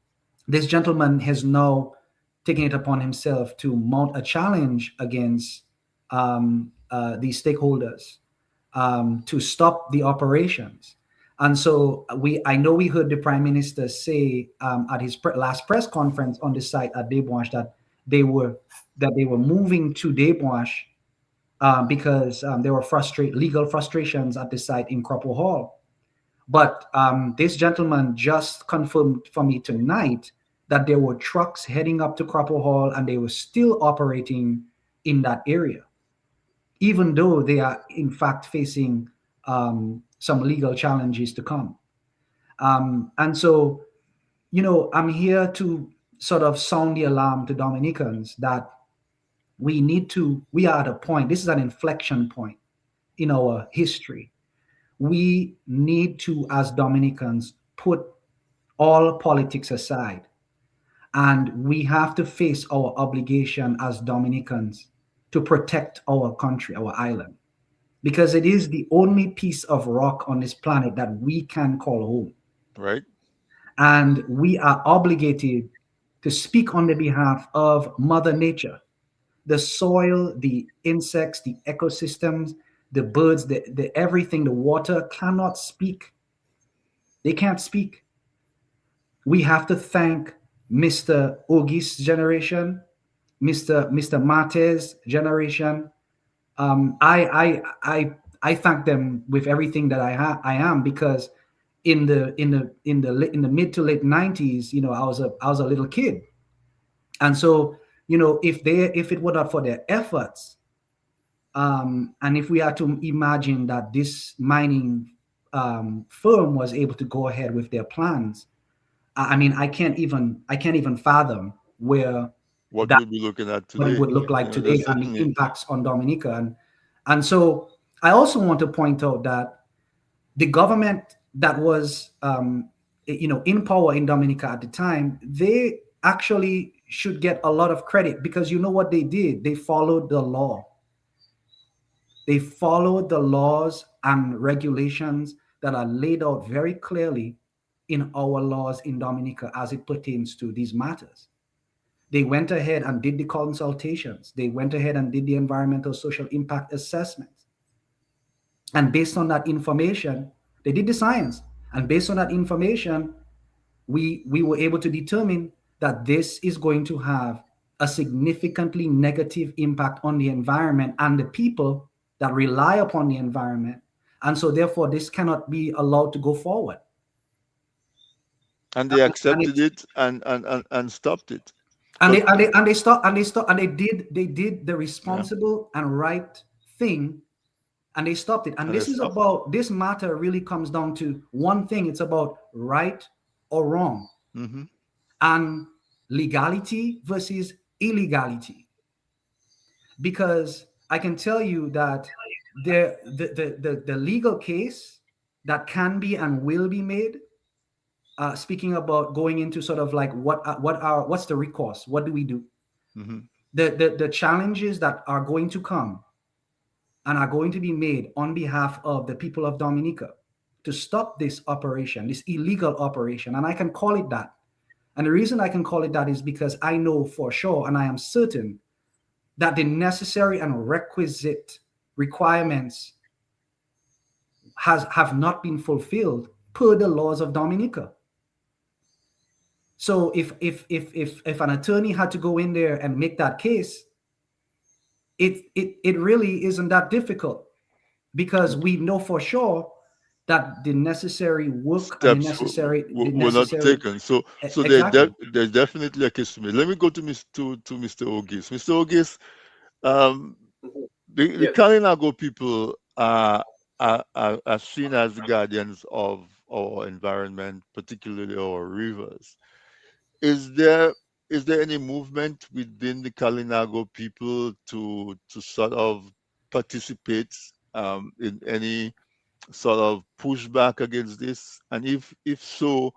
this gentleman has now taken it upon himself to mount a challenge against these stakeholders to stop the operations. And so I know we heard the prime minister say at his last press conference on the site at Debouche they were they were moving to Debouche because there were legal frustrations at the site in Cropper Hall. But this gentleman just confirmed for me tonight that there were trucks heading up to Cropper Hall and they were still operating in that area, even though they are in fact facing some legal challenges to come. And so, I'm here to sort of sound the alarm to Dominicans that we are at a point, this is an inflection point in our history. We need to, as Dominicans, put all politics aside, and we have to face our obligation as Dominicans to protect our country, our island, because it is the only piece of rock on this planet that we can call home. Right? And we are obligated to speak on the behalf of Mother Nature, the soil, the insects, the ecosystems, the birds, the everything, the water cannot speak. They can't speak. We have to thank Mr. Ogis' generation Mr. Mate's generation. I thank them with everything that I am, because in the mid to late 90s, I was a little kid, and so if it were not for their efforts, and if we are to imagine that this mining firm was able to go ahead with their plans, I mean, I can't even fathom where What that we'll be looking at what it today. would look like There's today, and the certainly. impacts on Dominica. And so I also want to point out that the government that was in power in Dominica at the time, they actually should get a lot of credit, because you know what they did? They followed the law. They followed the laws and regulations that are laid out very clearly in our laws in Dominica as it pertains to these matters. They went ahead and did the consultations. They went ahead and did the environmental social impact assessments. And based on that information, they did the science. And based on that information, we were able to determine that this is going to have a significantly negative impact on the environment and the people that rely upon the environment. And so therefore, this cannot be allowed to go forward. And they And accepted it and stopped it. And But they stopped, and they did the responsible and right thing, and they stopped it. And and they this is stopped. about, this matter really comes down to one thing. It's about right or wrong, Mm-hmm. and legality versus illegality. Because I can tell you that the legal case that can be and will be made, speaking about going into sort of like what's the recourse, what do we do, Mm-hmm. the challenges that are going to come and are going to be made on behalf of the people of Dominica to stop this operation, this illegal operation. And I can call it that. And the reason I can call it that is because I know for sure, and I am certain, that the necessary and requisite requirements have not been fulfilled per the laws of Dominica. So if an attorney had to go in there and make that case, it really isn't that difficult, because we know for sure that the necessary work and Steps the were not necessary taken. So exactly. there's definitely a case to me. Let me go to Mr. Ogis. Mr. Ogis, um, the Yes. Kalinago people are seen as the guardians of our environment, particularly our rivers. Is there is there any movement within the Kalinago people to sort of participate in any sort of pushback against this? And if so,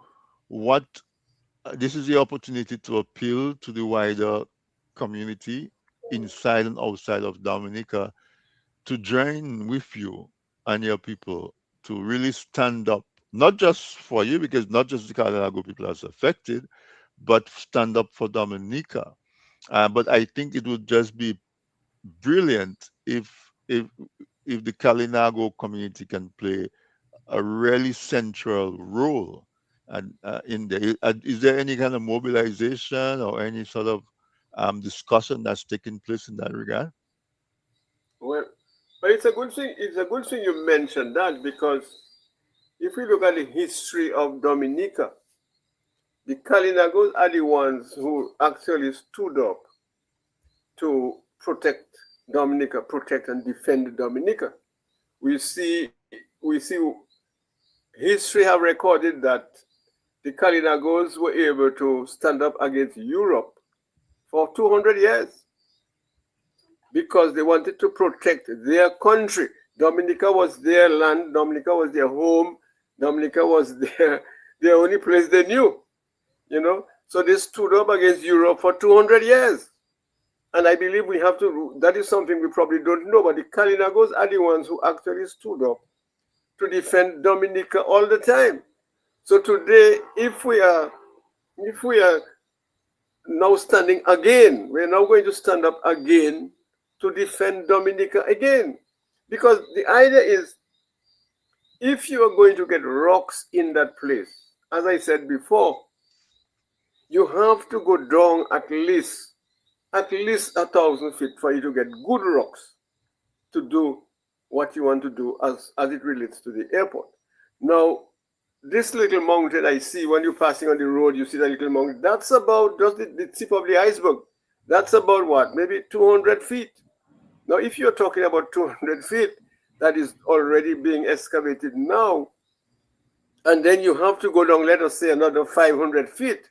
what this is the opportunity to appeal to the wider community inside and outside of Dominica to join with you and your people to really stand up, not just for you, because not just the Kalinago people are affected, but stand up for Dominica. But I think it would just be brilliant if the Kalinago community can play a really central role and in there. Is there any kind of mobilization or any sort of discussion that's taking place in that regard? Well, but it's a good thing. It's a good thing you mentioned that, because if we look at the history of Dominica, the Kalinagos are the ones who actually stood up to protect Dominica, protect and defend Dominica. We see, we see, history have recorded that the Kalinagos were able to stand up against Europe for 200 years because they wanted to protect their country. Dominica was their land, Dominica was their home, Dominica was their only place they knew, you know. So they stood up against Europe for 200 years. And I believe we have to, that is something we probably don't know, but the Kalinagos are the ones who actually stood up to defend Dominica all the time. So today, if we are now standing again, we're now going to stand up again to defend Dominica again. Because the idea is, if you are going to get rocks in that place, as I said before, you have to go down at least at least 1,000 feet for you to get good rocks to do what you want to do as it relates to the airport. Now, this little mountain I see when you're passing on the road, you see that little mountain. That's about just the tip of the iceberg. That's about what? Maybe 200 feet. Now, if you're talking about 200 feet, that is already being excavated now, and then you have to go down, let us say, another 500 feet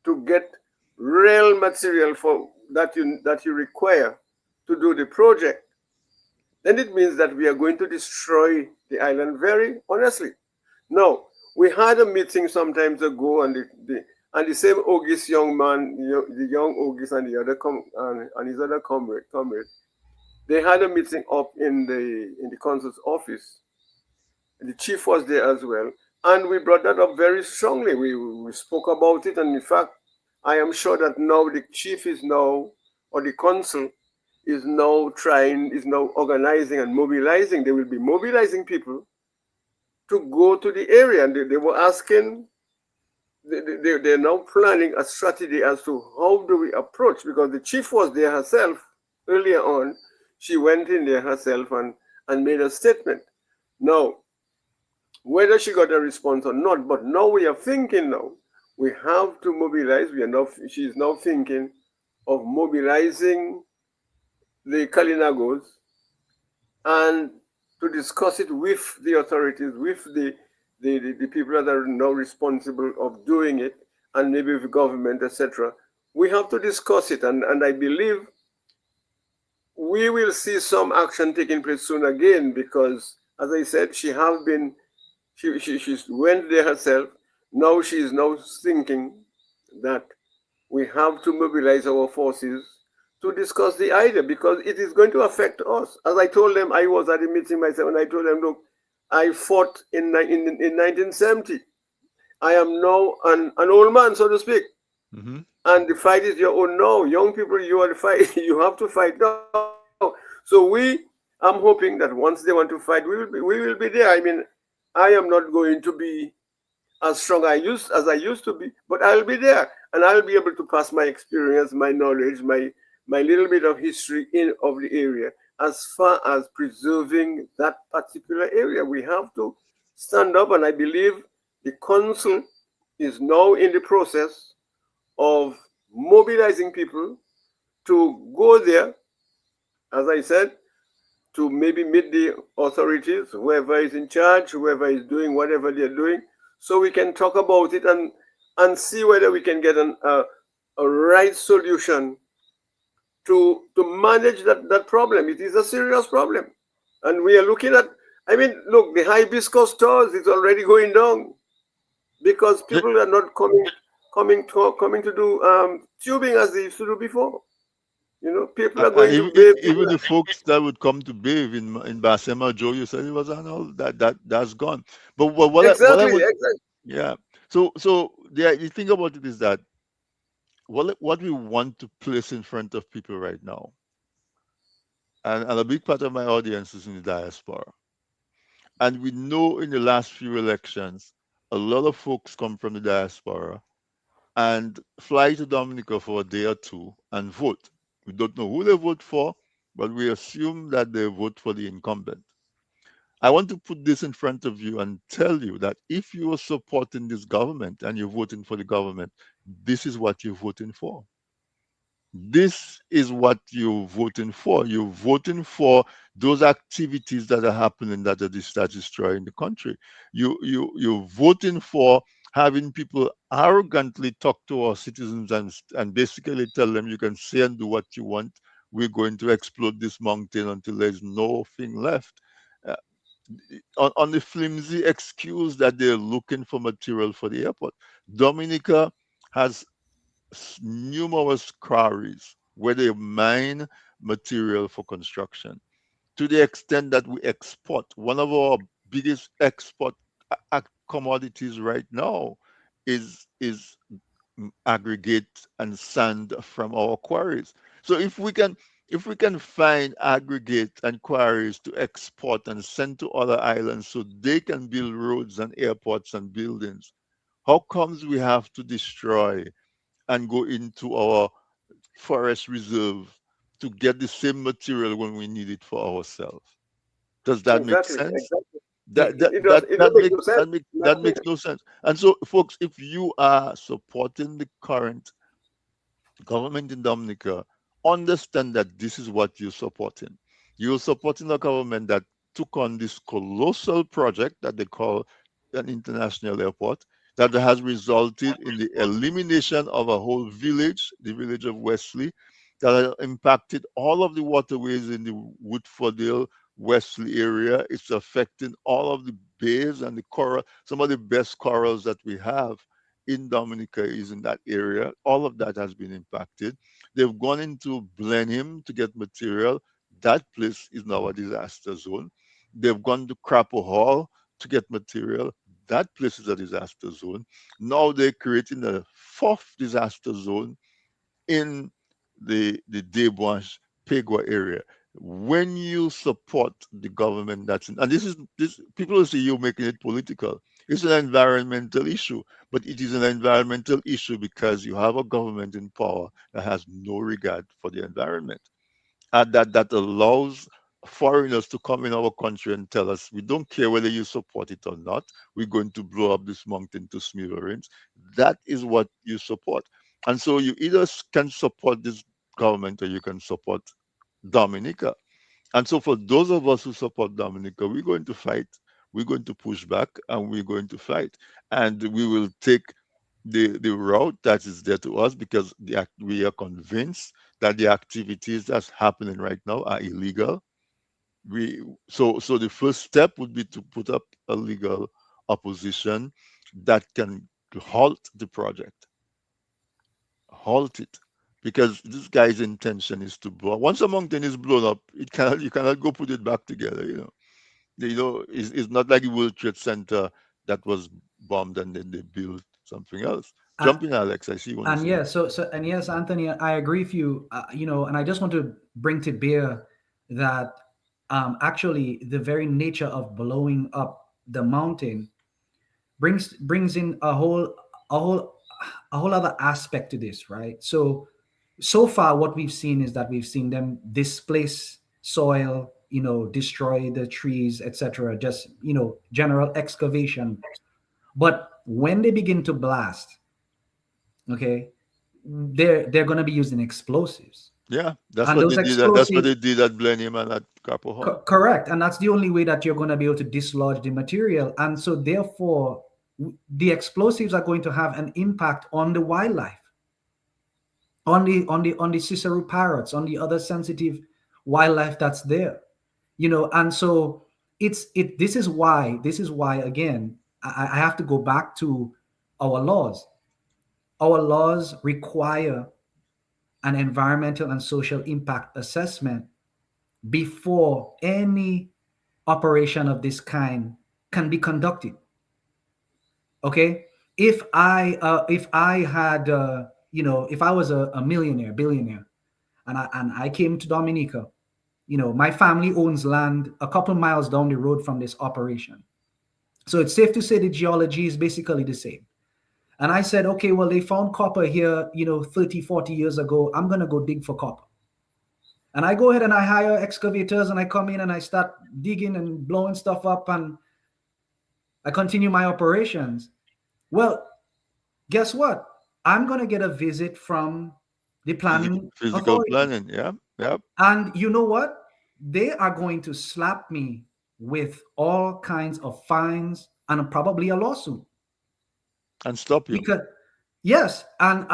to get real material for that you require to do the project, then it means that we are going to destroy the island very honestly. Now, we had a meeting some times ago, and the same August young man, the young August and the other and his other comrade, they had a meeting up in the consul's office. The chief was there as well, and we brought that up very strongly. We spoke about it, and in fact, I am sure that now the chief is now, or the consul is now organizing and mobilizing. They will be mobilizing people to go to the area, and they were asking, they're now planning a strategy as to how do we approach, because the chief was there herself earlier on. She went in there herself and made a statement. Now, whether she got a response or not, but now we are thinking now, we have to mobilize. She is now thinking of mobilizing the Kalinagos and to discuss it with the authorities, with the people that are now responsible of doing it, and maybe with government, etc. We have to discuss it, and I believe we will see some action taking place soon again, because, as I said, she went there herself. Now she is now thinking that we have to mobilize our forces to discuss the idea, because it is going to affect us. As I told them, I was at a meeting myself, and I told them, look, I fought in 1970. I am now an old man, so to speak. Mm-hmm. And the fight is your own now. Young people, you are the fight. You have to fight now. So I'm hoping that once they want to fight, we will be there. I mean, I am not going to be as strong as I used to be, but I'll be there, and I'll be able to pass my experience, my knowledge, my little bit of history of the area, as far as preserving that particular area. We have to stand up, and I believe the council is now in the process of mobilizing people to go there, as I said, to maybe meet the authorities, whoever is in charge, whoever is doing whatever they're doing, so we can talk about it and see whether we can get a right solution to manage that problem. It is a serious problem. And we are looking at, I mean, look, the hibiscus stores is already going down because people are not coming to do tubing as they used to do before. You know, people are And going to bathe. even the folks that would come to bathe in Basema, Joe, you said it was on all that's gone. But what I Exactly, would, exactly. yeah. So the thing about it is that what we want to place in front of people right now, and a big part of my audience is in the diaspora, and we know in the last few elections, a lot of folks come from the diaspora and fly to Dominica for a day or two and vote. We don't know who they vote for, but we assume that they vote for the incumbent. I want to put this in front of you and tell you that if you are supporting this government and you're voting for the government, this is what you're voting for. This is what you're voting for. You're voting for those activities that are happening that are destroying the country. You're voting for having people arrogantly talk to our citizens and basically tell them you can say and do what you want. We're going to explode this mountain until there's nothing left. Uh, on the flimsy excuse that they're looking for material for the airport. Dominica has numerous quarries where they mine material for construction to the extent that we export. One of our biggest export commodities right now is aggregate and sand from our quarries. So if we can find aggregate and quarries to export and send to other islands so they can build roads and airports and buildings, how comes we have to destroy and go into our forest reserve to get the same material when we need it for ourselves. Does that make Exactly, sense? exactly. Yeah, It don't make no sense. That makes no sense. And so, folks, if you are supporting the current government in Dominica, understand that this is what you're supporting. You're supporting a government that took on this colossal project that they call an international airport that has resulted in the elimination of a whole village, the village of Wesley, that has impacted all of the waterways in the Woodfordale, Wesley area. It's affecting all of the bays and the coral, some of the best corals that we have in Dominica is in that area. All of that has been impacted. They've gone into Blenheim to get material. That place is now a disaster zone. They've gone to Crapo Hall to get material. That place is a disaster zone. Now they're creating a fourth disaster zone in the Debouche Pegua area. When you support the government that's in, and this people will say you're making it political. It's an environmental issue, but it is an environmental issue because you have a government in power that has no regard for the environment, and that allows foreigners to come in our country and tell us we don't care whether you support it or not. We're going to blow up this mountain to smithereens. That is what you support, and so you either can support this government or you can support Dominica. And so, for those of us who support Dominica, we're going to fight, we're going to push back, and we're going to fight. And we will take the route that is there to us because we are convinced that the activities that's happening right now are illegal. So the first step would be to put up a legal opposition that can halt the project, halt it, because this guy's intention is to blow. Once a mountain is blown up, it cannot you cannot go put it back together. It's not like the World Trade Center that was bombed and then they built something else. uh, Jump in, Alex. I see you want to and say. yeah, so and yes, Anthony, I agree with you. And I just want to bring to bear that actually the very nature of blowing up the mountain brings in a whole a whole other aspect to this, right? So far what we've seen is that we've seen them displace soil, destroy the trees, etc., just general excavation. But when they begin to blast, okay, they're going to be using explosives, Yeah, that's and what those they did. That's what explosives. they did at Blenheim and at Capel Hall. Correct. And that's the only way that you're going to be able to dislodge the material. And so, therefore, the explosives are going to have an impact on the wildlife, on the Cicero parrots, on the other sensitive wildlife that's there. And so this is why again I have to go back to our laws. Our laws require an environmental and social impact assessment before any operation of this kind can be conducted. Okay, if I had if I was a millionaire, billionaire, and I came to Dominica, my family owns land a couple miles down the road from this operation, so it's safe to say the geology is basically the same. And I said, okay, well, they found copper here 30, 40 years ago. I'm going to go dig for copper. And I go ahead and I hire excavators and I come in and I start digging and blowing stuff up and I continue my operations. Well, guess what? I'm going to get a visit from the planning Physical authority. planning. Yeah, yeah. And you know what? They are going to slap me with all kinds of fines and probably a lawsuit. And stop you. Because yes, and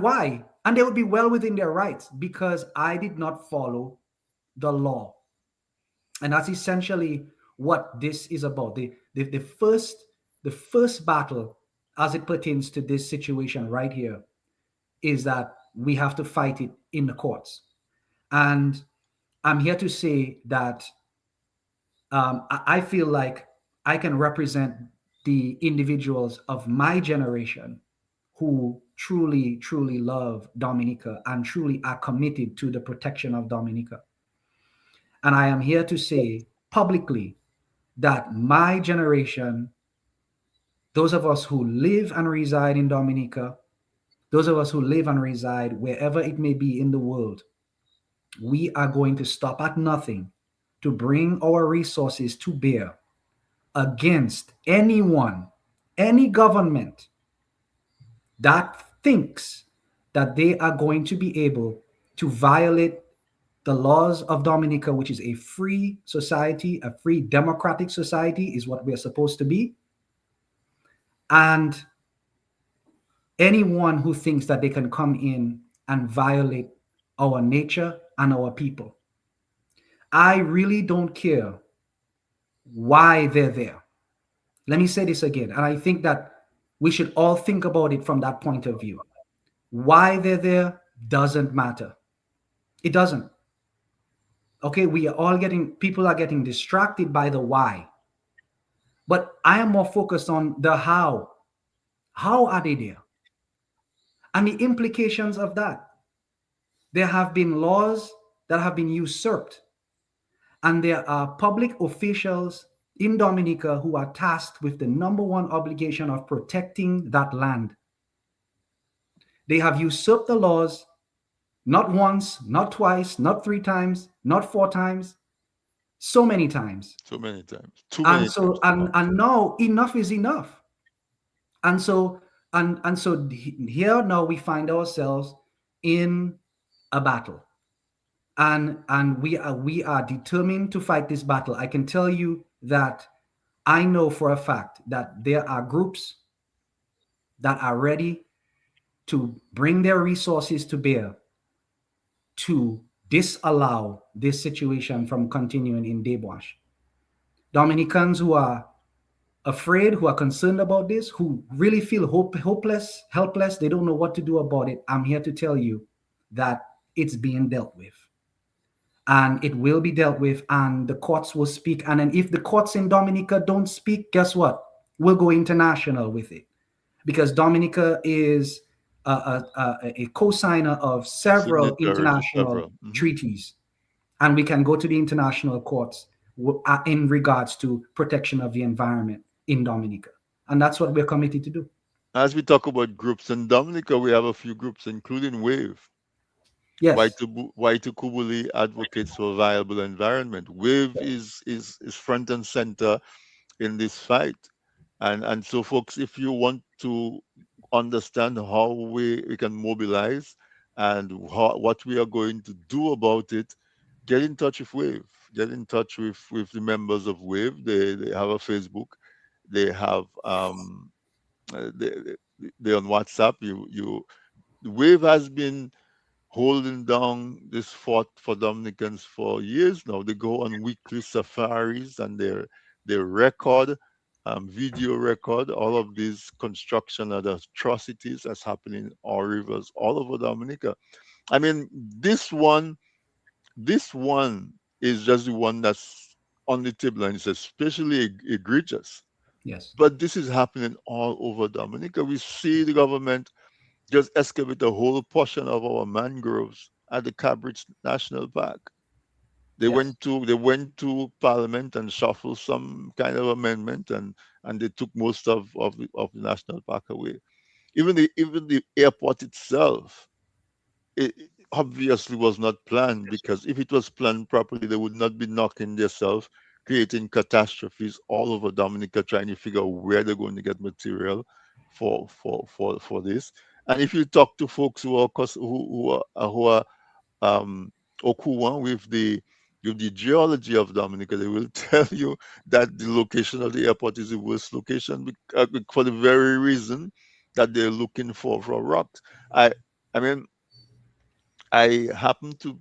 why? And they would be well within their rights because I did not follow the law. And that's essentially what this is about. The first battle as it pertains to this situation right here is that we have to fight it in the courts. And I'm here to say that I feel like I can represent the individuals of my generation who truly, truly love Dominica and truly are committed to the protection of Dominica. And I am here to say publicly that my generation, those of us who live and reside in Dominica, those of us who live and reside wherever it may be in the world, we are going to stop at nothing to bring our resources to bear against anyone, any government that thinks that they are going to be able to violate the laws of Dominica, which is a free society, a free democratic society, is what we are supposed to be. And anyone who thinks that they can come in and violate our nature and our people. I really don't care why they're there. Let me say this again. And I think that we should all think about it from that point of view. Why they're there doesn't matter. It doesn't. Okay, people are getting distracted by the why. But I am more focused on the how. How are they there? And the implications of that. There have been laws that have been usurped. And there are public officials in Dominica who are tasked with the number one obligation of protecting that land. They have usurped the laws, not once, not twice, not three times, not four times, so many times. So many times. Too And many so, times. To count. and now enough is enough. And so, and so here now we find ourselves in a battle. And we are determined to fight this battle. I can tell you that I know for a fact that there are groups that are ready to bring their resources to bear to disallow this situation from continuing in Debwash. Dominicans who are afraid, who are concerned about this, who really feel hopeless, helpless, they don't know what to do about it. I'm here to tell you that it's being dealt with. And it will be dealt with, and the courts will speak. And then if the courts in Dominica don't speak, guess what? We'll go international with it. Because Dominica is a co-signer of several Signatory to international several. Mhm. treaties. And we can go to the international courts in regards to protection of the environment in Dominica. And that's what we're committed to do. As we talk about groups in Dominica, we have a few groups, including WAVE. Yes. Kubuli advocates for a viable environment. WAVE is front and center in this fight. And so, folks, if you want to understand how we can mobilize and what we are going to do about it, get in touch with WAVE. Get in touch with the members of WAVE. They have a Facebook. They have they on WhatsApp. WAVE has been holding down this fort for Dominicans for years now. They go on weekly safaris and they record, video record all of these construction and atrocities that's happening in our rivers all over Dominica. I mean, this one is just the one that's on the table and it's especially egregious. Yes. But this is happening all over Dominica. We see the government just excavate a whole portion of our mangroves at the Cabridge National Park. Yes. They went to Parliament and shuffled some kind of amendment, and they took most of the national park away. Even the airport itself, it obviously was not planned, because if it was planned properly, they would not be knocking themselves, creating catastrophes all over Dominica, trying to figure out where they're going to get material for this. And if you talk to folks who are Okuwan with the geology of Dominica, they will tell you that the location of the airport is the worst location, for the very reason that they're looking for rocks. I mean, I happen to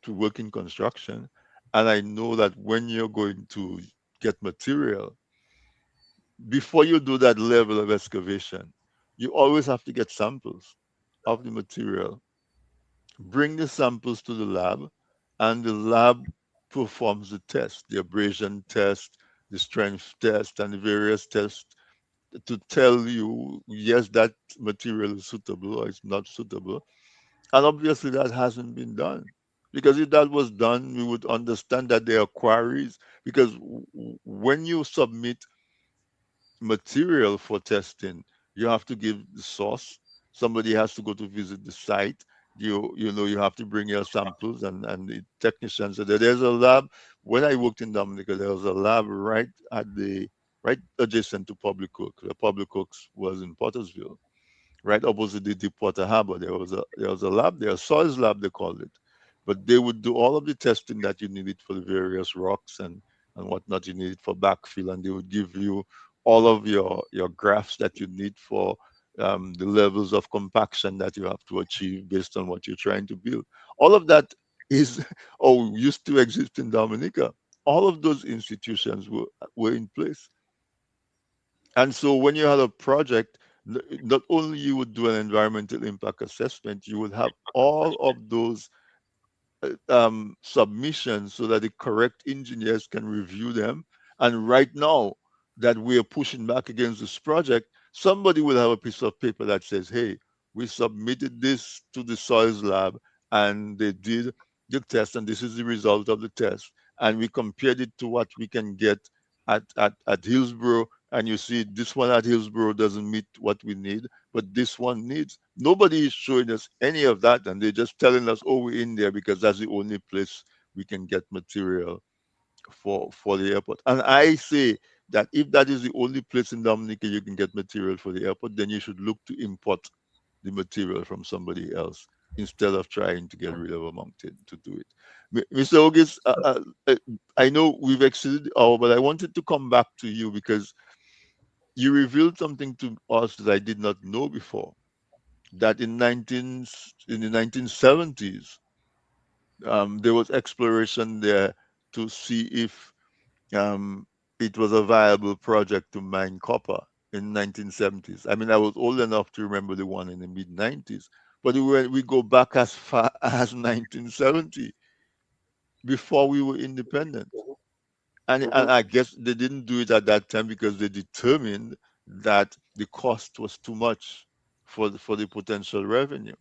work in construction, and I know that when you're going to get material, before you do that level of excavation, you always have to get samples of the material. Bring the samples to the lab, and the lab performs the test, the abrasion test, the strength test, and the various tests to tell you, yes, that material is suitable or it's not suitable. And obviously, that hasn't been done. Because if that was done, we would understand that there are quarries. Because when you submit material for testing, you have to give the source, somebody has to go to visit the site. You have to bring your samples, and the technicians. So there's a lab. When I worked in Dominica, there was a lab right adjacent to Public Works. The Public Works was in Pottersville, right opposite the Deepwater Harbor. There was a lab there, a soils lab they called it, but they would do all of the testing that you needed for the various rocks and whatnot you needed for backfill, and they would give you all of your graphs that you need for the levels of compaction that you have to achieve based on what you're trying to build. All of that is or used to exist in Dominica. All of those institutions were in place. And so when you had a project, not only you would do an environmental impact assessment, you would have all of those submissions so that the correct engineers can review them. And right now that we are pushing back against this project, somebody will have a piece of paper that says, hey, we submitted this to the soils lab and they did the test, and this is the result of the test. And we compared it to what we can get at Hillsborough, and you see this one at Hillsborough doesn't meet what we need, but this one needs. Nobody is showing us any of that, and they're just telling us, oh, we're in there because that's the only place we can get material for the airport. And I say that if that is the only place in Dominica you can get material for the airport, then you should look to import the material from somebody else instead of trying to get rid of a mountain to do it. Mr. August, I know we've exceeded the hour, but I wanted to come back to you because you revealed something to us that I did not know before. That in the 1970s, there was exploration there to see if um, it was a viable project to mine copper in 1970s. I mean, I was old enough to remember the one in the mid 90s, but we go back as far as 1970 before we were independent. And I guess they didn't do it at that time because they determined that the cost was too much for the potential revenue.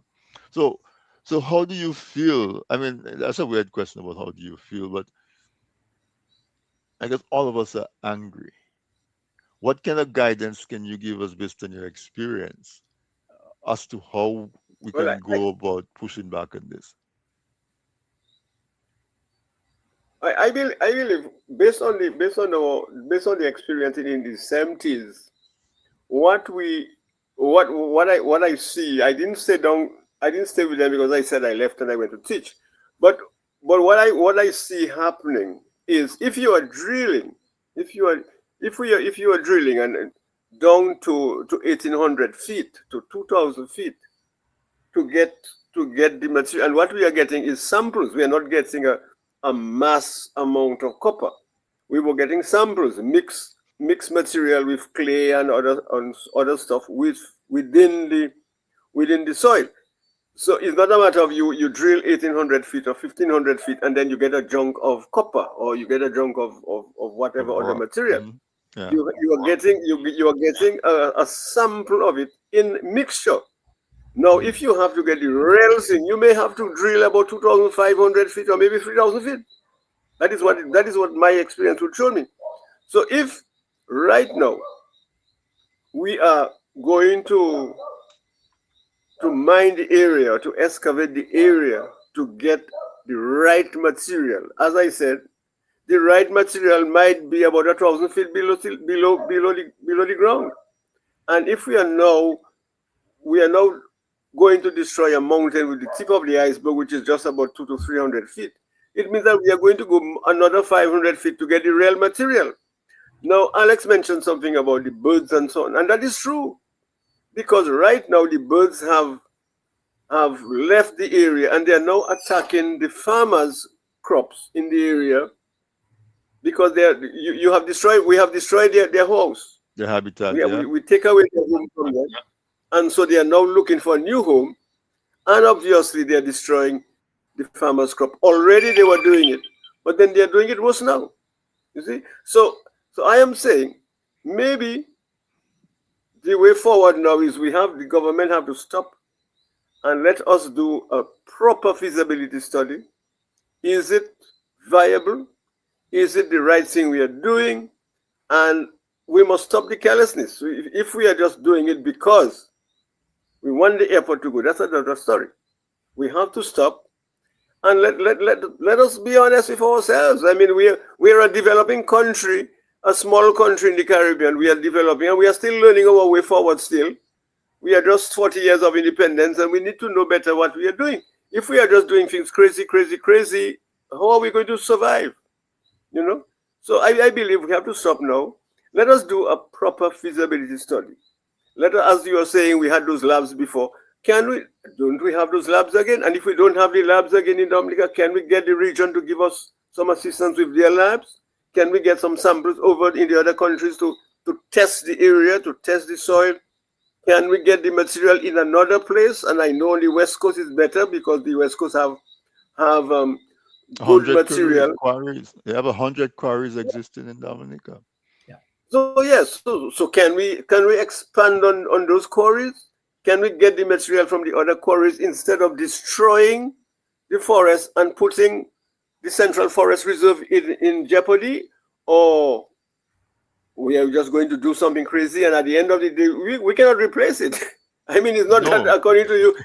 So so how do you feel? I mean, that's a weird question about how do you feel, but I guess all of us are angry. What kind of guidance can you give us based on your experience as to how we Well, can go about pushing back on this? I believe based on the experience in the 70s, what we what I see, I didn't stay with them because I said I left and I went to teach. But what I see happening is if you are drilling, if you are drilling and down to 1800 feet to 2000 feet to get the material, and what we are getting is samples. We are not getting a mass amount of copper. We were getting samples, mixed material with clay and other stuff within the soil. So it's not a matter of you drill 1800 feet or 1500 feet and then you get a chunk of copper or you get a chunk of whatever other Rock. material. Yeah. You are getting a sample of it in mixture. Now, if you have to get the rails in, you may have to drill about 2,500 feet or maybe 3,000 feet. That is what my experience would show me. So if right now we are going to mine the area, to excavate the area to get the right material, as I said, the right material might be about 1,000 feet below the ground. And if we are now going to destroy a mountain with the tip of the iceberg, which is just about 200 to 300 feet, it means that we are going to go another 500 feet to get the real material. Now, Alex mentioned something about the birds and so on, and that is true, because right now the birds have left the area and they are now attacking the farmers' crops in the area because we have destroyed their house. The habitat, We take away their home from them. And so they are now looking for a new home. And obviously they are destroying the farmer's crop. Already they were doing it, but then they are doing it worse now. You see? So I am saying maybe the way forward now is the government have to stop and let us do a proper feasibility study. Is it viable? Is it the right thing we are doing? And we must stop the carelessness. If we are just doing it because We want the airport to go. That's another story. We have to stop and let us be honest with ourselves. I mean, we are a developing country, a small country in the Caribbean. We are developing and we are still learning our way forward still. We are just 40 years of independence and we need to know better what we are doing. If we are just doing things crazy, crazy, crazy, how are we going to survive? You know? So I believe we have to stop now. Let us do a proper feasibility study. Let us, as you were saying, we had those labs before. Can we, don't we have those labs again? And if we don't have the labs again in Dominica, can we get the region to give us some assistance with their labs? Can we get some samples over in the other countries to test the area, to test the soil? Can we get the material in another place? And I know the West Coast is better because the West Coast have good 100 material. quarries. They have 100 quarries existing in Dominica. Yeah. So yes, so can we expand on those quarries? Can we get the material from the other quarries instead of destroying the forest and putting the Central Forest Reserve in jeopardy? Or we are just going to do something crazy and at the end of the day we cannot replace it. I mean, it's not that No, according to you,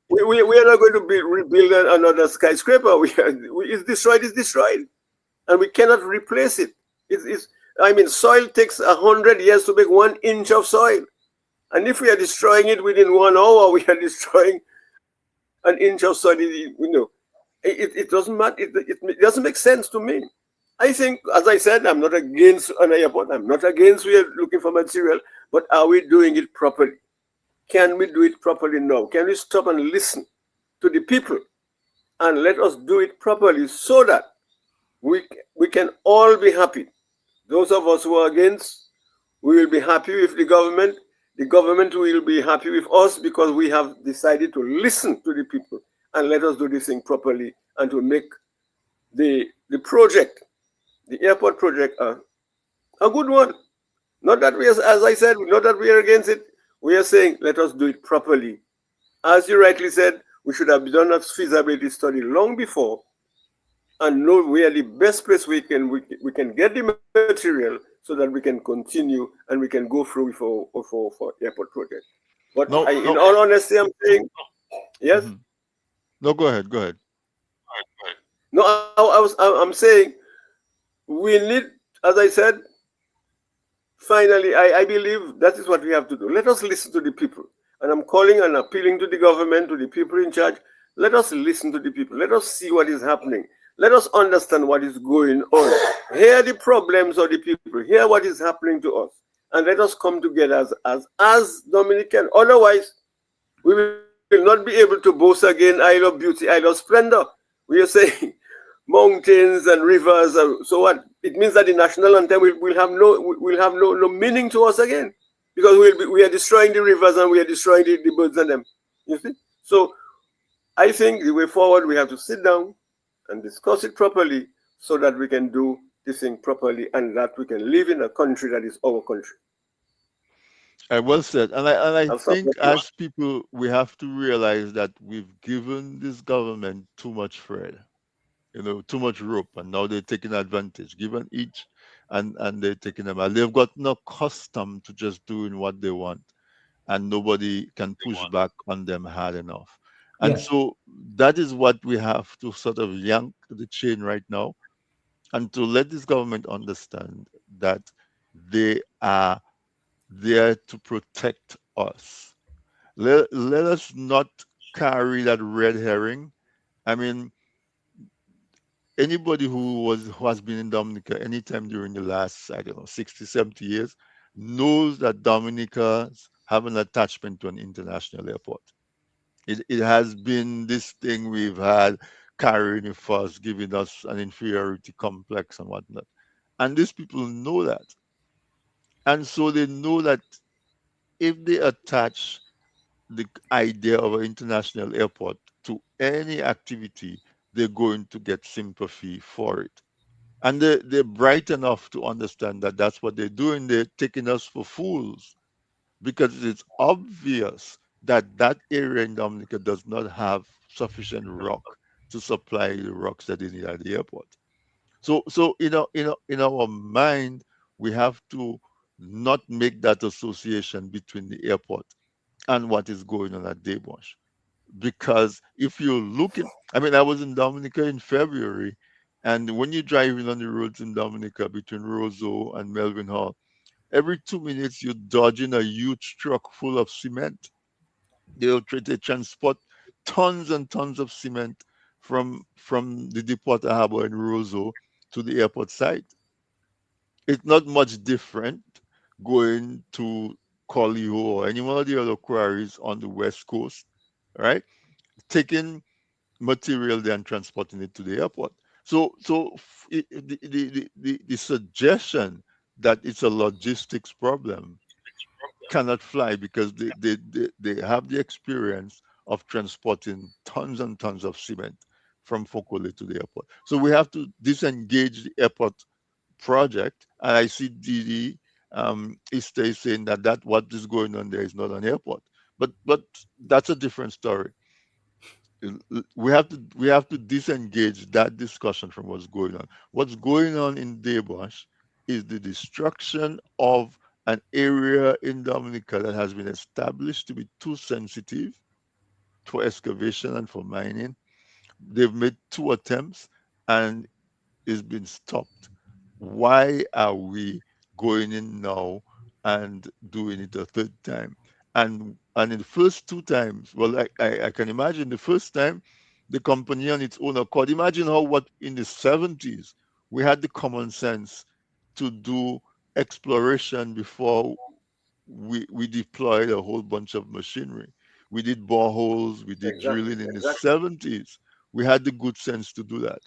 we are not going to rebuild another skyscraper. It's destroyed, it's destroyed. And we cannot replace it. It's I mean, soil takes 100 years to make 1 inch of soil. And if we are destroying it within 1 hour, we are destroying an inch of soil. It doesn't matter. It doesn't make sense to me. I think, as I said, I'm not against an airport. I'm not against we are looking for material, but are we doing it properly? Can we do it properly now? Can we stop and listen to the people and let us do it properly so that we, we can all be happy? Those of us who are against, we will be happy with the government. The government will be happy with us because we have decided to listen to the people and let us do this thing properly and to make the project, the airport project, a good one. Not that we are, as I said, not that we are against it. We are saying let us do it properly. As you rightly said, we should have done a feasibility study long before and know where the best place we can get the material so that we can continue and we can go through for airport project. But no, in no. all honesty, I'm saying yes. Mhm. No, go ahead, go ahead. No, I'm saying we need, as I said, finally, I believe that is what we have to do. Let us listen to the people. And I'm calling and appealing to the government, to the people in charge. Let us listen to the people. Let us see what is happening. Let us understand what is going on. Hear the problems of the people. Hear what is happening to us. And let us come together as Dominican. Otherwise, we will not be able to boast again Isle of Beauty, Isle of Splendor. We are saying mountains and rivers. So what? It means that the national anthem will have no meaning to us again because we are destroying the rivers and we are destroying the birds and them. You see? So I think the way forward we have to sit down and discuss it properly so that we can do this thing properly and that we can live in a country that is our country. Well said. And I I'll stop think there. as people, we have to realize that we've given this government too much thread, too much rope, and now they're taking advantage, given each, and they're taking them. And they've gotten accustomed to just doing what they want, and nobody can push back on them hard enough. And Yeah. so that is what we have to sort of yank the chain right now, and to let this government understand that they are there to protect us. Let us not carry that red herring. I mean, anybody who has been in Dominica anytime during the last, I don't know, 60, 70 years knows that Dominica have an attachment to an international airport. It has been this thing we've had carrying with us, giving us an inferiority complex and whatnot. And these people know that. And so they know that if they attach the idea of an international airport to any activity, they're going to get sympathy for it. And they're bright enough to understand that that's what they're doing. They're taking us for fools because it's obvious that that area in Dominica does not have sufficient rock to supply the rocks that they need at the airport. So in our mind, we have to not make that association between the airport and what is going on at Daybush. Because if you look at, I mean, I was in Dominica in February, and when you're driving on the roads in Dominica between Roseau and Melvin Hall, every 2 minutes you're dodging a huge truck full of cement. They transport tons and tons of cement from the Deepwater Harbor in Roseau to the airport site. It's not much different going to Colio or any one of the other quarries on the west coast, right? Taking material there and transporting it to the airport. The suggestion that it's a logistics problem cannot fly because they have the experience of transporting tons and tons of cement from Fokole to the airport. So we have to disengage the airport project. And I see Didi Iste saying that what is going on there is not an airport. But that's a different story. We have to disengage that discussion from what's going on. What's going on in Daybush is the destruction of an area in Dominica that has been established to be too sensitive for excavation and for mining. They've made 2 attempts and it's been stopped. Why are we going in now and doing it a third time? And in the first 2 times, well, I can imagine the first time the company on its own accord. Imagine how what in the 70s we had the common sense to do exploration before we deployed a whole bunch of machinery. We did boreholes, we did Exactly. drilling in the Exactly. 70s. We had the good sense to do that.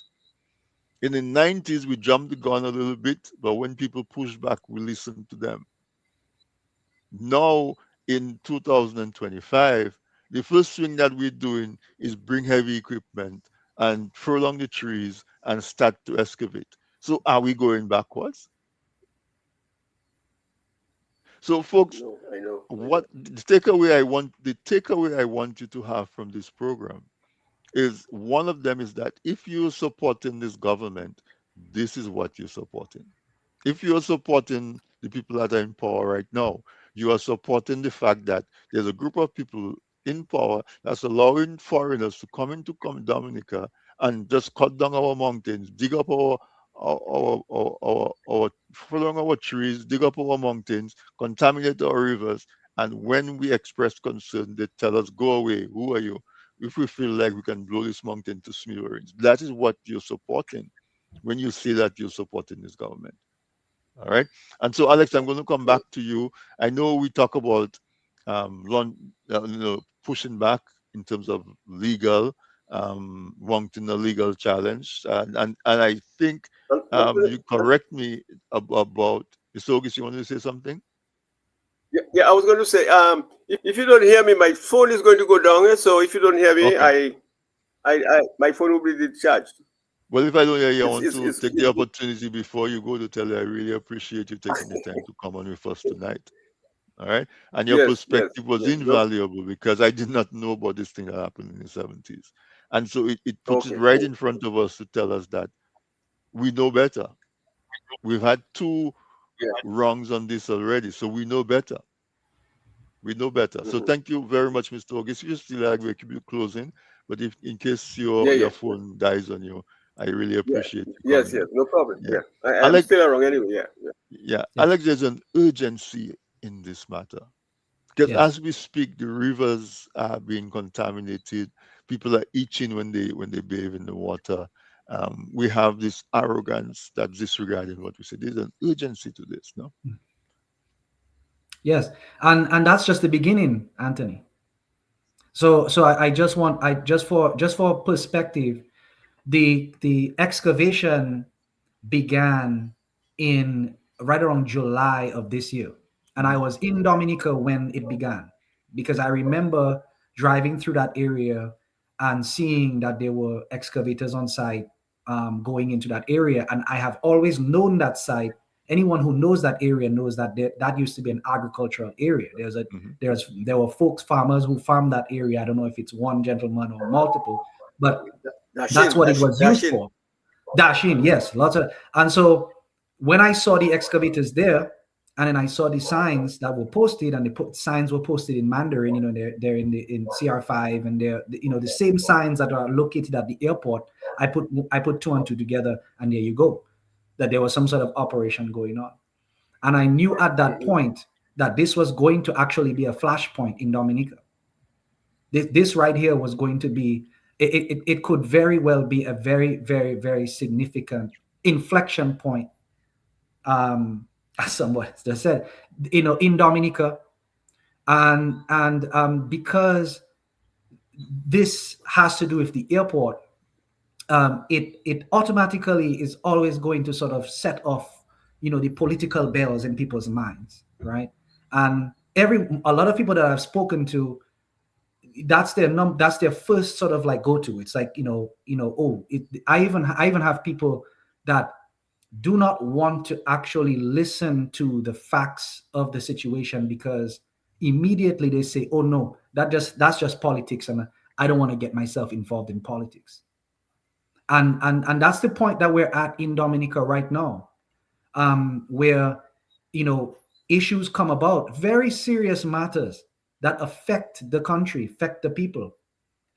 In the 90s, we jumped the gun a little bit, but when people pushed back, we listened to them. Now, in 2025, the first thing that we're doing is bring heavy equipment and throw along the trees and start to excavate. So, are we going backwards? So, folks, No, I know. what the takeaway I want you to have from this program is one of them is that if you're supporting this government, this is what you're supporting. If you're supporting the people that are in power right now, you are supporting the fact that there's a group of people in power that's allowing foreigners to come into Dominica and just cut down our mountains, dig up our along our trees, dig up our mountains, contaminate our rivers, and when we express concern, they tell us, "Go away. Who are you?" If we feel like we can blow this mountain to smithereens, that is what you're supporting when you say that you're supporting this government. All right. And so, Alex, I'm going to come back to you. I know we talk about pushing back in terms of legal, wanting a legal challenge. And I think you correct me about Mr. August, you want to say something? Yeah, I was going to say, if you don't hear me, my phone is going to go down. So if you don't hear me, Okay. my phone will be discharged. Well, if I don't hear you, I It's, want it's, to it's, take the opportunity before you go to tell you I really appreciate you taking the time to come on with us tonight. All right. And your yes, yes, perspective was yes. No, invaluable because I did not know about this thing that happened in the 70s. And so it puts it okay. right in front of us to tell us that we know better. We've had two Yeah. wrongs on this already, so we know better. We know better. So Mhm. thank you very much, Mr. August. If you still like, we'll keep you closing. But if in case Yeah, your yeah, phone dies on you, I really yeah. appreciate you Yes, coming yes. in. No problem. Yeah. Yeah. I'm Alex, still around anyway. Yeah, yeah. yeah, Yes. Alex, there's an urgency in this matter. Because Yes. as we speak, the rivers are being contaminated. People are itching when they bathe in the water. We have this arrogance that's disregarding what we say. There's an urgency to this, no? Yes. And that's just the beginning, Anthony. So I just want I just for perspective, the excavation began in right around July of this year. And I Mhm, was in Dominica when it began because I remember driving through that area and seeing that there were excavators on site going into that area. And I have always known that site. Anyone who knows that area knows that that used to be an agricultural area. mhm, There were folks, farmers who farmed that area. I don't know if it's one gentleman or multiple, but that's what it was Dash used in. for. Dash in, yes, lots of. And so when I saw the excavators there, And then I saw the signs that were posted, and signs were posted in Mandarin. They're in CR5, and they're the same signs that are located at the airport. I put two and two together, and there you go, that there was some sort of operation going on. And I knew at that point that this was going to actually be a flashpoint in Dominica. This right here was going to be, it could very well be a very, very, very significant inflection point. As someone just said, in Dominica, and because this has to do with the airport, it automatically is always going to sort of set off, the political bells in people's minds, right? And a lot of people that I've spoken to, that's their first sort of like go-to. It's like, I even have people that do not want to actually listen to the facts of the situation, because immediately they say, oh no, that's just politics, and I don't want to get myself involved in politics. And that's the point that we're at in Dominica right now, where issues come about, very serious matters that affect the country, affect the people,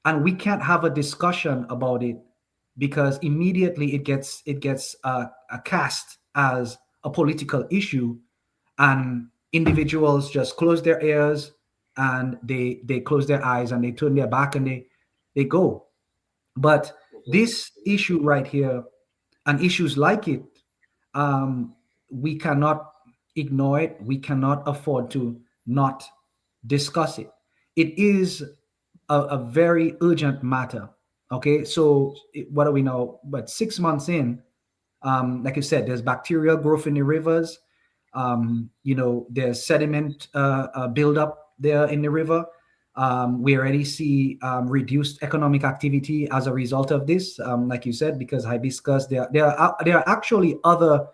and we can't have a discussion about it, because immediately it gets cast as a political issue, and individuals just close their ears, and they close their eyes, and they turn their back, and they go. But this issue right here, and issues like it, we cannot ignore it. We cannot afford to not discuss it. It is a very urgent matter. Okay, so what do we know? But 6 months in, like you said, there's bacterial growth in the rivers. There's sediment buildup there in the river. We already see reduced economic activity as a result of this, like you said, because hibiscus. There are actually other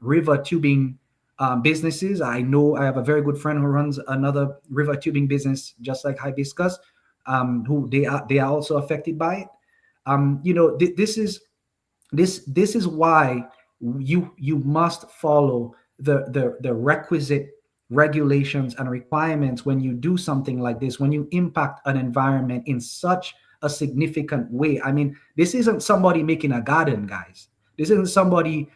river tubing businesses. I know I have a very good friend who runs another river tubing business, just like hibiscus, who they are also affected by it. This is why you must follow the requisite regulations and requirements when you do something like this, when you impact an environment in such a significant way. I mean, this isn't somebody making a garden, guys. This isn't somebody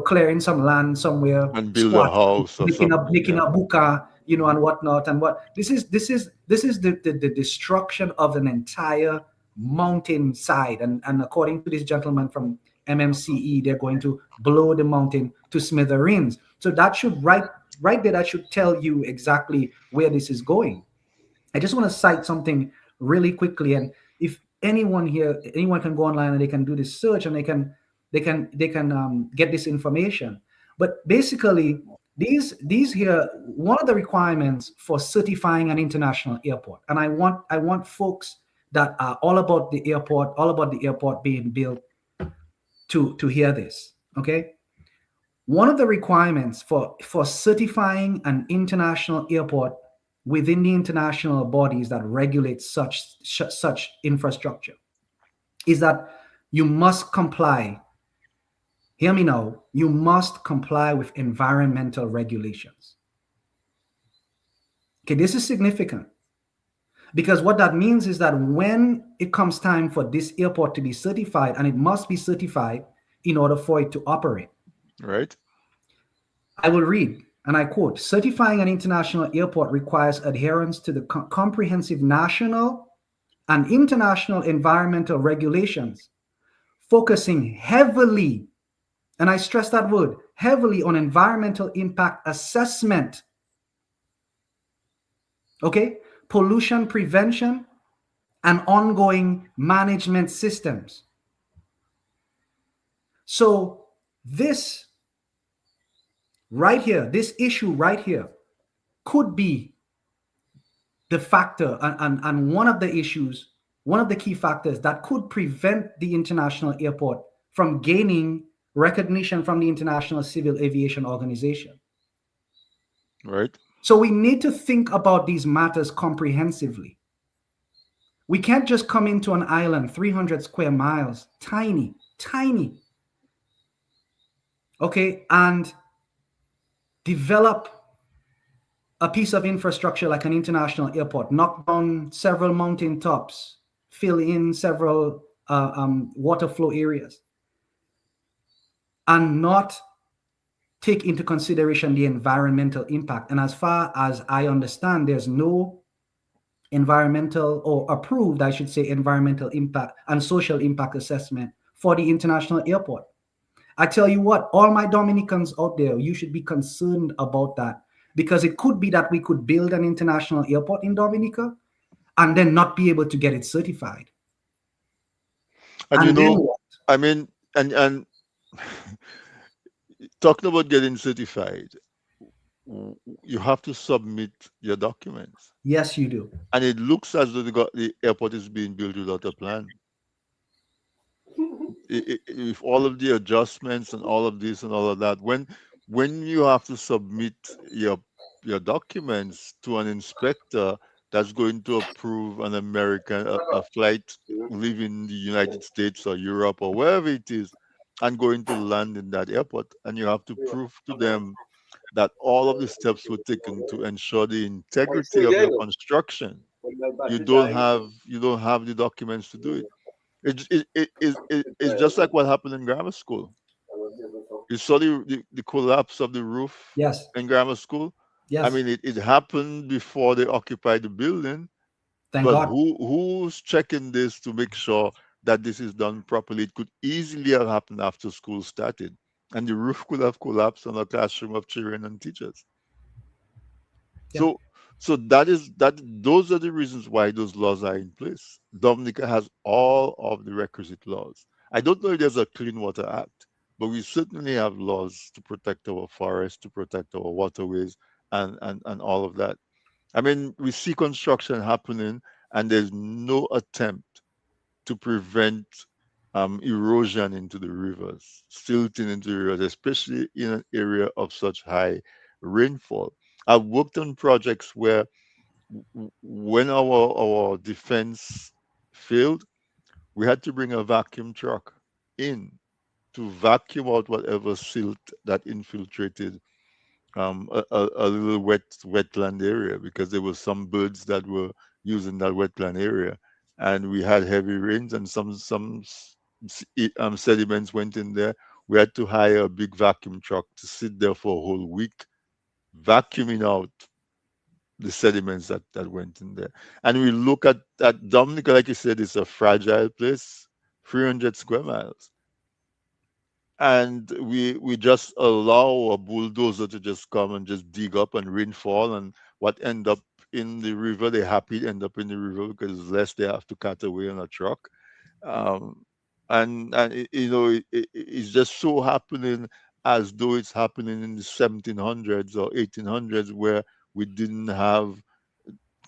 clearing some land somewhere and build a house or making something. a buka, and whatnot. And what this is the destruction of an entire mountain side. And according to this gentleman from MMCE, they're going to blow the mountain to smithereens. So that should right there, that should tell you exactly where this is going. I just want to cite something really quickly, and if anyone can go online and they can do this search, and they can get this information. But basically, these here, one of the requirements for certifying an international airport, and I want folks that are all about the airport being built to hear this. Okay, one of the requirements for certifying an international airport within the international bodies that regulate such infrastructure is that you must comply. Hear me now. You must comply with environmental regulations. Okay, this is significant, because what that means is that when it comes time for this airport to be certified, and it must be certified in order for it to operate. Right. I will read, and I quote, certifying an international airport requires adherence to the comprehensive national and international environmental regulations, focusing heavily, and I stress that word, heavily, on environmental impact assessment. Okay? Pollution prevention and ongoing management systems. So this right here, this issue right here, could be the factor and one of the issues, one of the key factors that could prevent the international airport from gaining recognition from the International Civil Aviation Organization. Right. So we need to think about these matters comprehensively. We can't just come into an island, 300 square miles, tiny. Okay, and develop a piece of infrastructure like an international airport, knock down several mountain tops, fill in several water flow areas, and not take into consideration the environmental impact. And as far as I understand, there's no environmental, or approved, I should say, environmental impact and social impact assessment for the international airport. I tell you what, all my Dominicans out there, you should be concerned about that, because it could be that we could build an international airport in Dominica and then not be able to get it certified. And And then what? I mean, and talking about getting certified, you have to submit your documents, Yes, you do. and it looks as though the airport is being built without a plan. With all of the adjustments and all of this and all of that, when you have to submit your documents to an inspector that's going to approve an American a flight leaving the United States or Europe or wherever it is, and going to land in that airport, and you have to prove to them that all of the steps were taken to ensure the integrity of your construction. You don't have the documents to do it. It's just like what happened in grammar school. You saw the collapse of the roof Yes, in grammar school. I yes. mean, it happened before they occupied the building, Thank but God. who's checking this to make sure that this is done properly? It could easily have happened after school started, and the roof could have collapsed on a classroom of children and teachers. Yeah. So that those are the reasons why those laws are in place. Dominica has all of the requisite laws. I don't know if there's a Clean Water Act, but we certainly have laws to protect our forests, to protect our waterways, and all of that. I mean, we see construction happening, and there's no attempt to prevent erosion into the rivers, silting into the rivers, especially in an area of such high rainfall. I've worked on projects where when our defense failed, we had to bring a vacuum truck in to vacuum out whatever silt that infiltrated a little wetland area, because there were some birds that were using that wetland area, and we had heavy rains, and some sediments went in there. We had to hire a big vacuum truck to sit there for a whole week vacuuming out the sediments that went in there. And we look at Dominica, like you said, it's a fragile place, 300 square miles, and we just allow a bulldozer to just come and just dig up, and rainfall, and what end up in the river, they're happy to end up in the river because it's less they have to cut away on a truck. um, and it's just so happening as though it's happening in the 1700s or 1800s, where we didn't have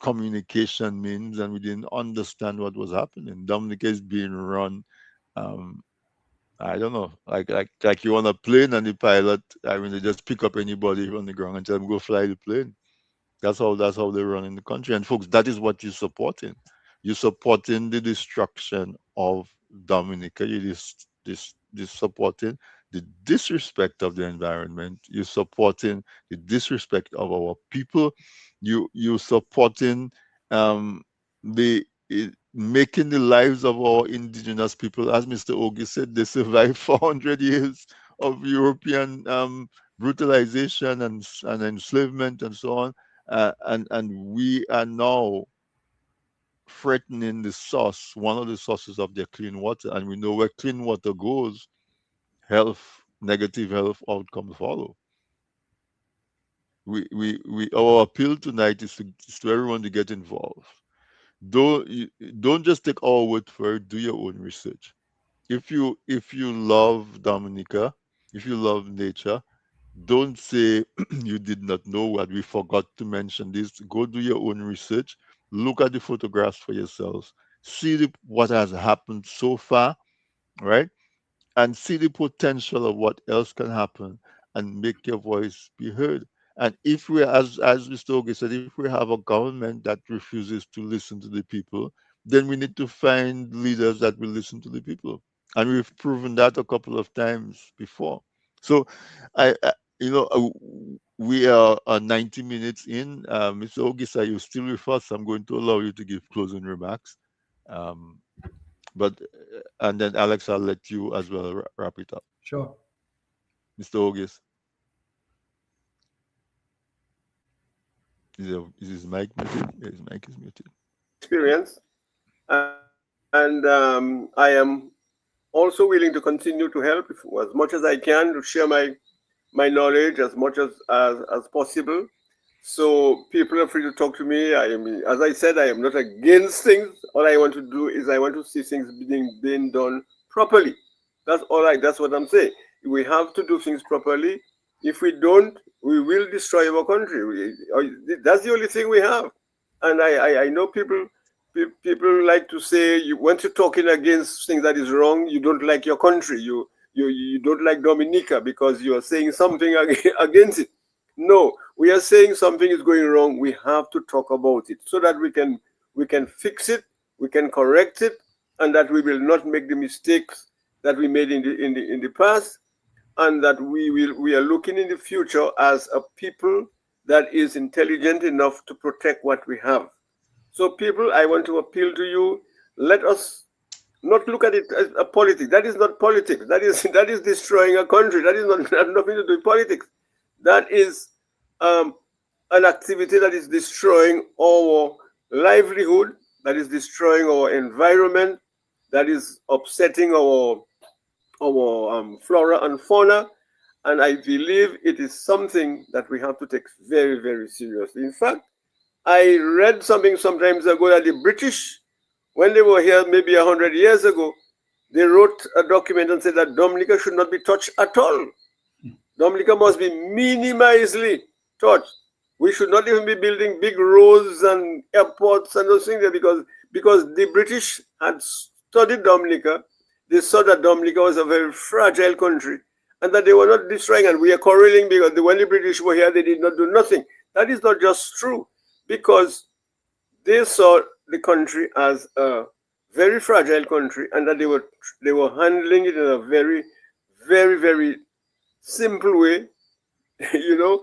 communication means, and we didn't understand what was happening. Dominica is being run, um, I don't know, like you on a plane, and the pilot, I mean, they just pick up anybody on the ground and tell them go fly the plane. That's how they run in the country. And folks, that is what you're supporting. You're supporting the destruction of Dominica. You're supporting the disrespect of the environment. You're supporting the disrespect of our people. You're supporting the making the lives of our indigenous people, as Mr. Ogi said, they survived 400 years of European brutalization and enslavement and so on, and we are now threatening the source, one of the sources of their clean water, and we know where clean water goes, negative health outcomes follow. Our appeal tonight is to everyone to get involved. Don't just take our word for it. Do your own research. If you love Dominica, if you love nature, don't say you did not know what we forgot to mention this. Go do your own research. Look at the photographs for yourselves. See what has happened so far, right? And see the potential of what else can happen, and make your voice be heard. And if we, as Mr. Ogi said, if we have a government that refuses to listen to the people, then we need to find leaders that will listen to the people. And we've proven that a couple of times before. So, I you know, we are 90 minutes in. Mr. August, are you still with us? I'm going to allow you to give closing remarks. Um, but and then Alex, I'll let you as well wrap it up. Sure. Mr. August, is his mic muted? Yeah, his mic is muted. Experience, and I am also willing to continue to help as much as I can to share my knowledge as much as possible. So people are free to talk to me. I am, as I said, I am not against things. All I want to do is I want to see things being done properly. That's all. That's what I'm saying. We have to do things properly. If we don't, we will destroy our country. That's the only thing we have. And I know people like to say you once you're talking against things that is wrong, you don't like your country. You don't like Dominica because you are saying something against it. No, we are saying something is going wrong. We have to talk about it so that we can fix it, we can correct it, and that we will not make the mistakes that we made in the past, and that we are looking in the future as a people that is intelligent enough to protect what we have. So, people, I want to appeal to you. Let us not look at it as a politics. That is not politics. That is that is destroying a country. That is not have nothing to do with politics. That is um, an activity that is destroying our livelihood. That is destroying our environment. That is upsetting our flora and fauna. And I believe it is something that we have to take very, very seriously. In fact, I read something sometimes ago that the British, when they were here maybe 100 years ago, they wrote a document and said that Dominica should not be touched at all. Dominica must be minimally touched. We should not even be building big roads and airports and those things there because the British had studied Dominica. They saw that Dominica was a very fragile country and that they were not destroying. And we are quarreling because when the British were here, they did not do nothing. That is not just true because they saw the country as a very fragile country and that they were handling it in a very, very, very simple way, you know,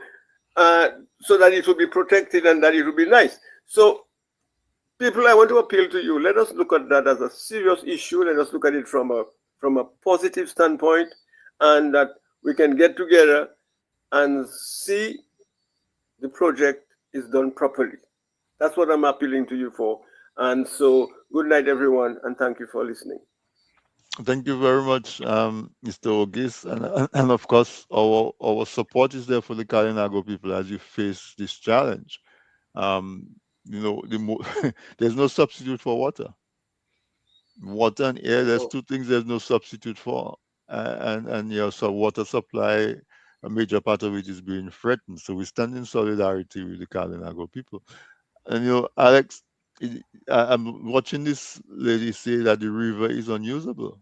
so that it will be protected and that it will be nice. So, people, I want to appeal to you. Let us look at that as a serious issue. Let us look at it from a positive standpoint, and that we can get together and see the project is done properly. That's what I'm appealing to you for. And so, good night, everyone, and thank you for listening. Thank you very much, Mr. Ogis, and of course, our support is there for the Kalinago people as you face this challenge. Um, you know, there's no substitute for water. Water and air, there's two things there's no substitute for, and your water supply, a major part of it is being threatened. So we stand in solidarity with the Kalinago people. And Alex, I'm watching this lady say that the river is unusable.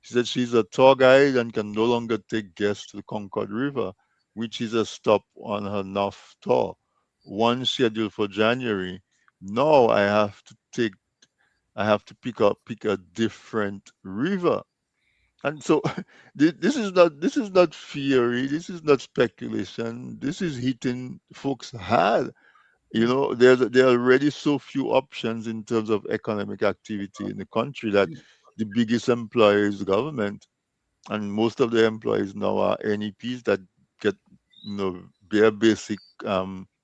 She said she's a tour guide and can no longer take guests to the Concord River, which is a stop on her North tour. One scheduled for January. Now I have to pick a different river. And so this is not theory, this is not speculation. This is hitting folks hard. There are already so few options in terms of economic activity in the country that the biggest employer is the government, and most of the employees now are NEPs that get bare basic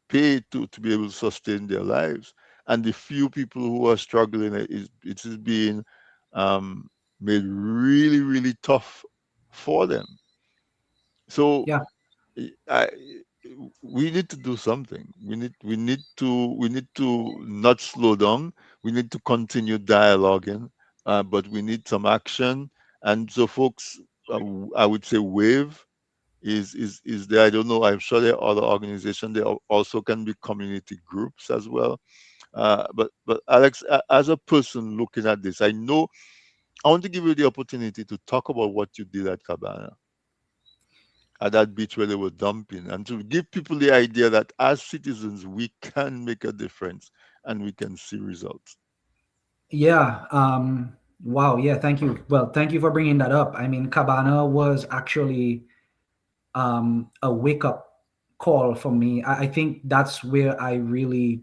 pay to be able to sustain their lives. And the few people who are struggling, it is being made really, really tough for them. So Yeah. I, we need to do something. We need to not slow down. We need to continue dialoguing, but we need some action. And so, folks, I would say WAVE is there. I don't know. I'm sure there are other organizations. There also can be community groups as well. But Alex, as a person looking at this, I want to give you the opportunity to talk about what you did at Cabana, at that beach where they were dumping, and to give people the idea that as citizens we can make a difference and we can see results. Yeah. Wow. Yeah. Thank you. Well, thank you for bringing that up. I mean, Cabana was actually a wake up call for me. I think that's where I really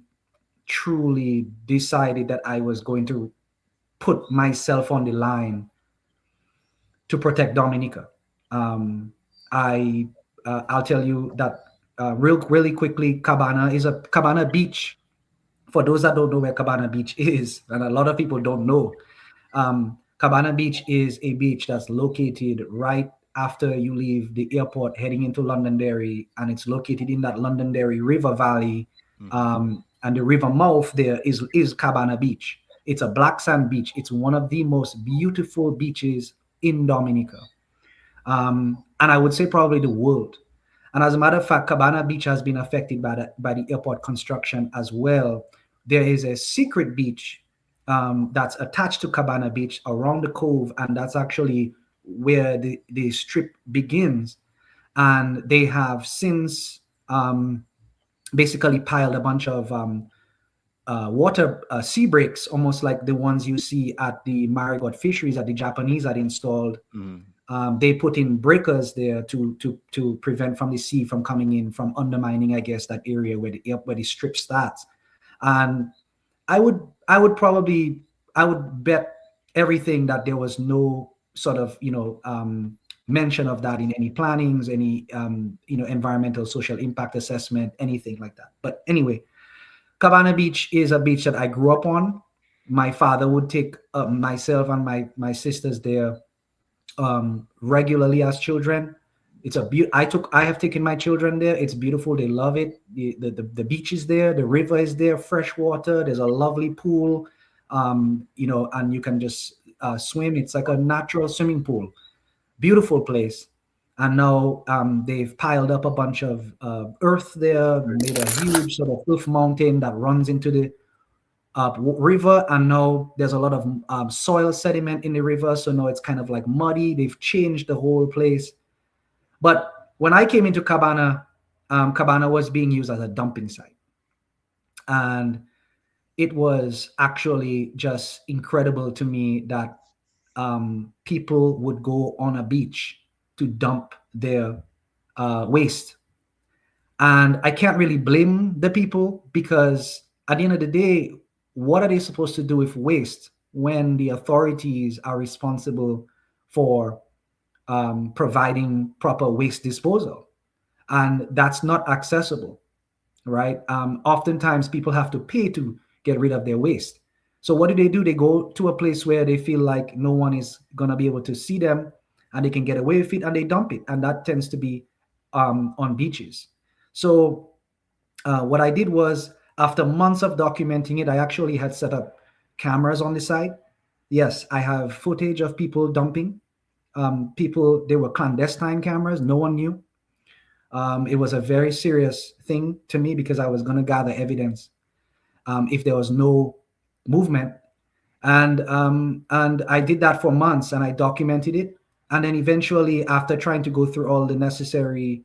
truly decided that I was going to put myself on the line to protect Dominica. Um, I'll tell you that really quickly. Cabana Beach. For those that don't know where Cabana Beach is, and a lot of people don't know, Cabana Beach is a beach that's located right after you leave the airport heading into Londonderry, and it's located in that Londonderry River Valley. And the river mouth there is Cabana Beach. It's a black sand beach. It's one of the most beautiful beaches in Dominica. And I would say probably the world. And as a matter of fact, Cabana Beach has been affected by the airport construction as well. There is a secret beach that's attached to Cabana Beach around the cove, and that's actually where the strip begins. And they have since basically piled a bunch of water sea breaks, almost like the ones you see at the Marigot fisheries that the Japanese had installed. They put in breakers there to prevent from the sea from coming in, from undermining, I guess, that area where the strip starts. And I would bet everything that there was no sort of mention of that in any plannings, any environmental social impact assessment, anything like that. But anyway, Cabana Beach is a beach that I grew up on. My father would take myself and my sisters there regularly as children. It's a I have taken my children there. It's beautiful. They love it. The beach is there. The river is there. Fresh water. There's a lovely pool. And you can just swim. It's like a natural swimming pool. Beautiful place. And now they've piled up a bunch of earth there, made a huge sort of cliff mountain that runs into the river, and now there's a lot of soil sediment in the river, so now it's kind of like muddy. They've changed the whole place. But when I came into Cabana, Cabana was being used as a dumping site, and it was actually just incredible to me that people would go on a beach to dump their waste. And I can't really blame the people, because at the end of the day, what are they supposed to do with waste when the authorities are responsible for providing proper waste disposal? And that's not accessible, right? Oftentimes people have to pay to get rid of their waste. So what do? They go to a place where they feel like no one is going to be able to see them and they can get away with it, and they dump it. And that tends to be on beaches. So what I did was, after months of documenting it, I actually had set up cameras on the site. Yes, I have footage of people dumping. They were clandestine cameras. No one knew. It was a very serious thing to me, because I was going to gather evidence if there was no movement. And I did that for months, and I documented it. And then eventually, after trying to go through all the necessary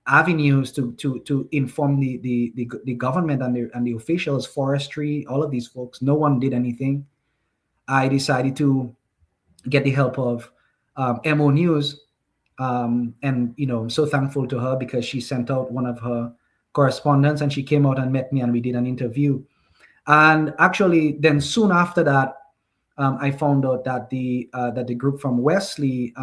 avenues to inform the government and the officials, forestry, all of these folks, no one did anything. I decided to get the help of MO News, and I'm so thankful to her, because she sent out one of her correspondents, and she came out and met me, and we did an interview. And actually, then soon after that, I found out that the group from Wesley,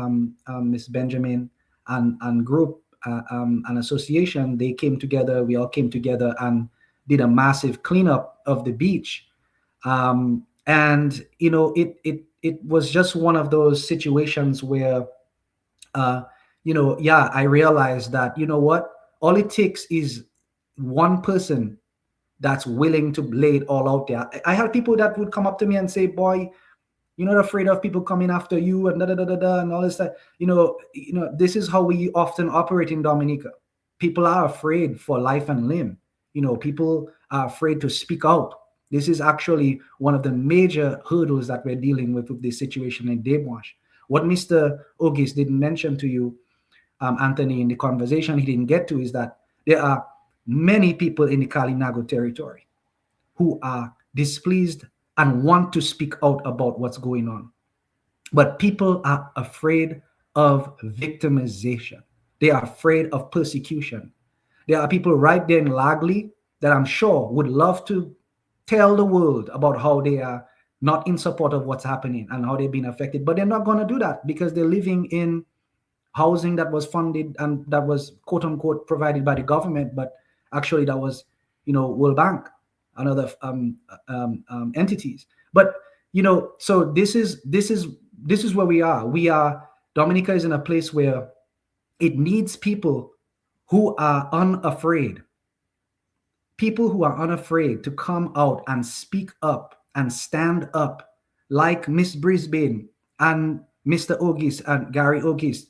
Miss Benjamin and group, an association, they came together. We all came together and did a massive cleanup of the beach. And it was just one of those situations where, I realized that, what, all it takes is one person that's willing to lay it all out there. I had people that would come up to me and say, "Boy, you're not afraid of people coming after you and da da da da da and all this stuff." This is how we often operate in Dominica. People are afraid for life and limb. People are afraid to speak out. This is actually one of the major hurdles that we're dealing with this situation in Debwash. What Mr. Ogis didn't mention to you, Anthony, in the conversation he didn't get to, is that there are many people in the Kalinago territory who are displeased and want to speak out about what's going on. But people are afraid of victimization. They are afraid of persecution. There are people right there in Lagli that I'm sure would love to tell the world about how they are not in support of what's happening and how they've been affected, but they're not going to do that because they're living in housing that was funded and that was quote unquote provided by the government, but actually that was, World Bank and other entities. But so this is where we are. Dominica is in a place where it needs people who are unafraid. People who are unafraid to come out and speak up and stand up, like Miss Brisbane and Mr. Ogis and Gary Ogis,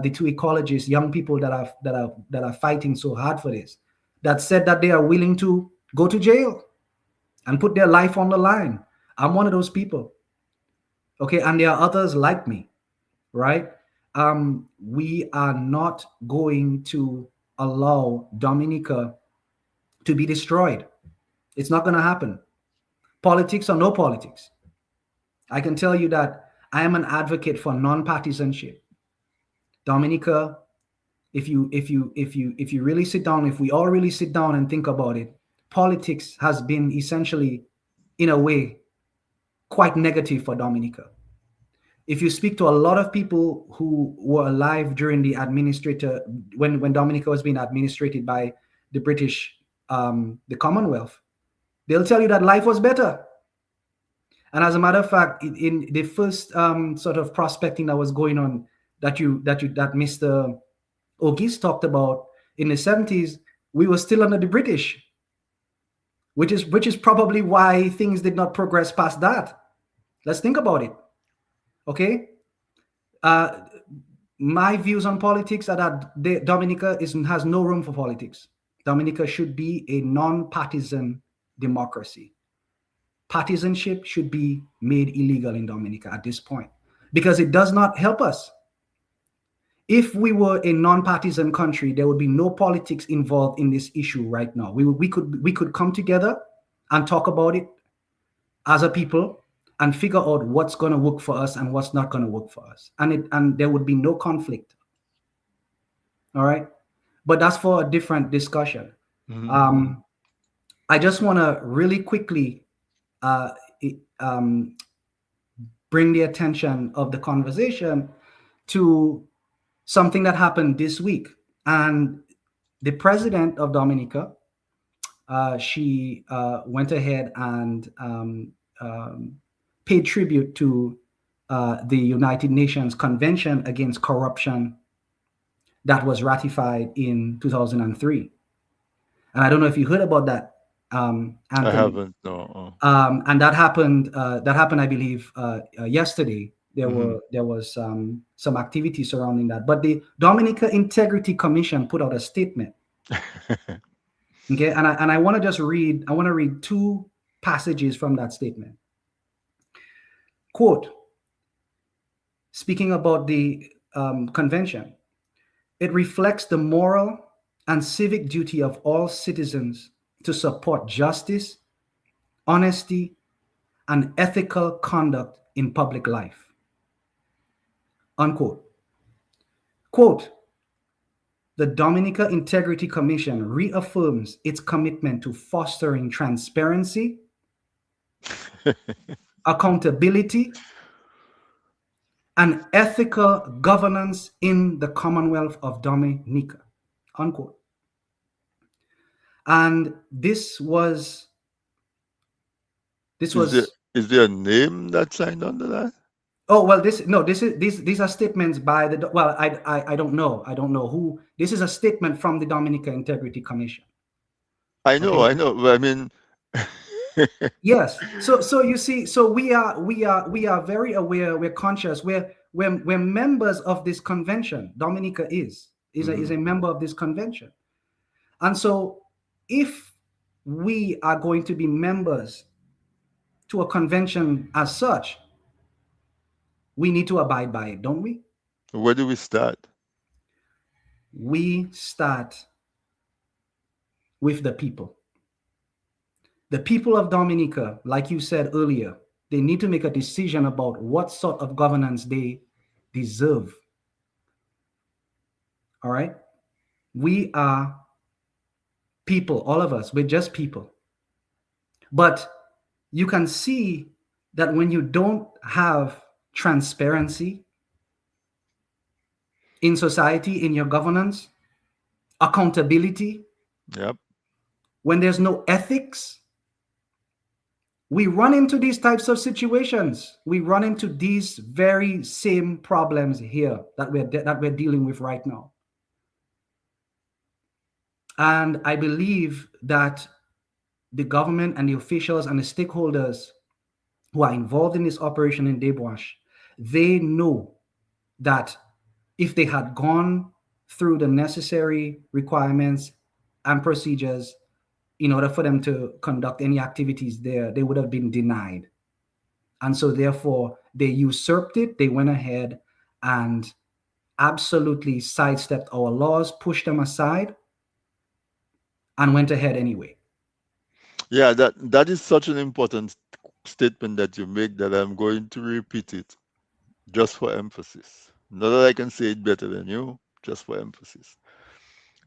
the two ecologists, young people that are fighting so hard for this, that said that they are willing to go to jail and put their life on the line. I'm one of those people. Okay, and there are others like me, right? We are not going to allow Dominica to be destroyed. It's not going to happen. Politics or no politics. I can tell you that I am an advocate for non-partisanship. Dominica, if you really sit down, if we all really sit down and think about it, politics has been essentially, in a way, quite negative for Dominica. If you speak to a lot of people who were alive during the when Dominica was being administrated by the British, the Commonwealth, they'll tell you that life was better. And as a matter of fact, in the first sort of prospecting that was going on, that Mr. Ogis talked about in the 70s, we were still under the British, which is probably why things did not progress past that. Let's think about it. Okay, my views on politics are that Dominica has no room for politics. Dominica should be a non-partisan democracy. Partisanship should be made illegal in Dominica at this point because it does not help us. If we were a non-partisan country, there would be no politics involved in this issue right now. We could come together and talk about it as a people and figure out what's going to work for us and what's not going to work for us. And there would be no conflict. All right. But that's for a different discussion. Mm-hmm. I just want to really quickly bring the attention of the conversation to something that happened this week. And the president of Dominica, she went ahead and paid tribute to the United Nations Convention Against Corruption that was ratified in 2003. And I don't know if you heard about that, Anthony. I haven't, no. And that happened, I believe, yesterday. There was some activity surrounding that. But the Dominica Integrity Commission put out a statement. Okay, and I want to just read. I want to read two passages from that statement. Quote, speaking about the convention, it reflects the moral and civic duty of all citizens to support justice, honesty, and ethical conduct in public life. Unquote. Quote, the Dominica Integrity Commission reaffirms its commitment to fostering transparency, accountability, and ethical governance in the Commonwealth of Dominica. Unquote. And this was. Is there a name that's signed under that? Oh well, these are statements by the. Well, I don't know who. This is a statement from the Dominica Integrity Commission. I know. I mean. Yes. So you see, so we are very aware. We're conscious. We're members of this convention. Dominica is a member of this convention, and so if we are going to be members to a convention as such, we need to abide by it, don't we? Where do we start? We start with the people. The people of Dominica, like you said earlier, they need to make a decision about what sort of governance they deserve. All right. We are people, all of us, we're just people. But you can see that when you don't have transparency in society, in your governance, accountability, Yep. when there's no ethics, we run into these types of situations. We run into these very same problems here that we're dealing with right now. And I believe that the government and the officials and the stakeholders who are involved in this operation in Debwash, they know that if they had gone through the necessary requirements and procedures in order for them to conduct any activities there, they would have been denied. And so therefore they usurped it. They went ahead and absolutely sidestepped our laws, pushed them aside, and went ahead anyway. Yeah, that is such an important statement that you make that I'm going to repeat it just for emphasis. Not that I can say it better than you, just for emphasis.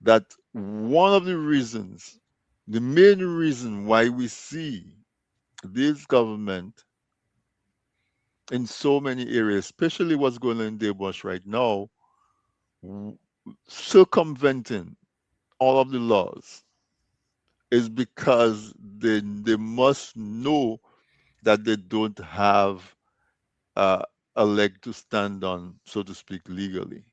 That one of the reasons, the main reason why we see this government in so many areas, especially what's going on in Debwash right now, w- circumventing all of the laws is because they must know that they don't have uh, a leg to stand on, so to speak, legally.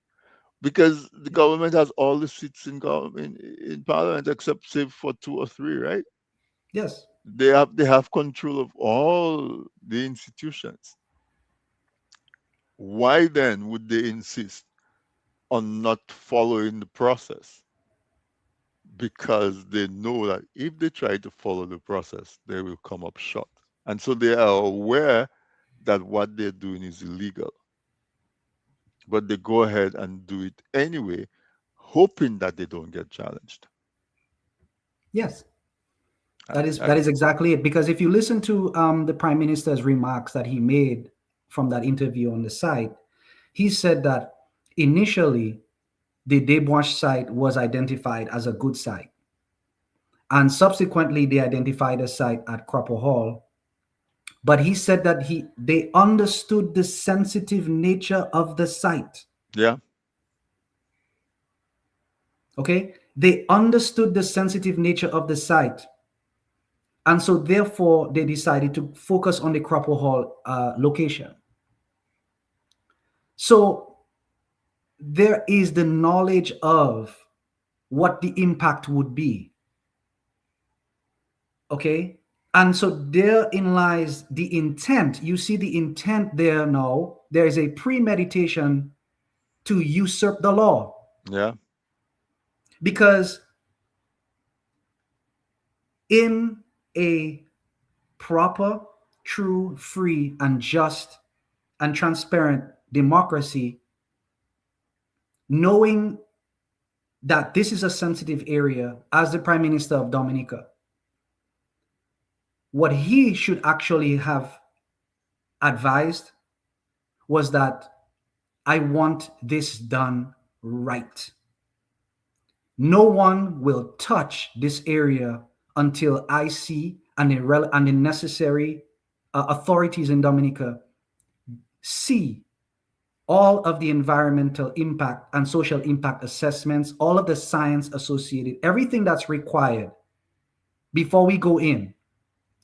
Because the government has all the seats in government in parliament except save for two or three, right? Yes. They have control of all the institutions. Why then would they insist on not following the process? Because they know that if they try to follow the process, they will come up short. And so they are aware that what they're doing is illegal. But they go ahead and do it anyway, hoping that they don't get challenged. Yes. I, That is exactly it. Because if you listen to the Prime Minister's remarks that he made from that interview on the site, he said that initially the Debwash site was identified as a good site. And subsequently, they identified a site at Cropper Hall. But he said that they understood the sensitive nature of the site. yeah, Okay? They understood the sensitive nature of the site. And so therefore, they decided to focus on the Cropper Hall location. So there is the knowledge of what the impact would be. Okay? And so therein lies the intent. You see the intent there now. There is a premeditation to usurp the law. yeah, Because in a proper, true, free, and just and transparent democracy, knowing that this is a sensitive area, as the Prime Minister of Dominica, what he should actually have advised was that I want this done right. No one will touch this area until I see and the necessary authorities in Dominica see all of the environmental impact and social impact assessments, all of the science associated, everything that's required before we go in.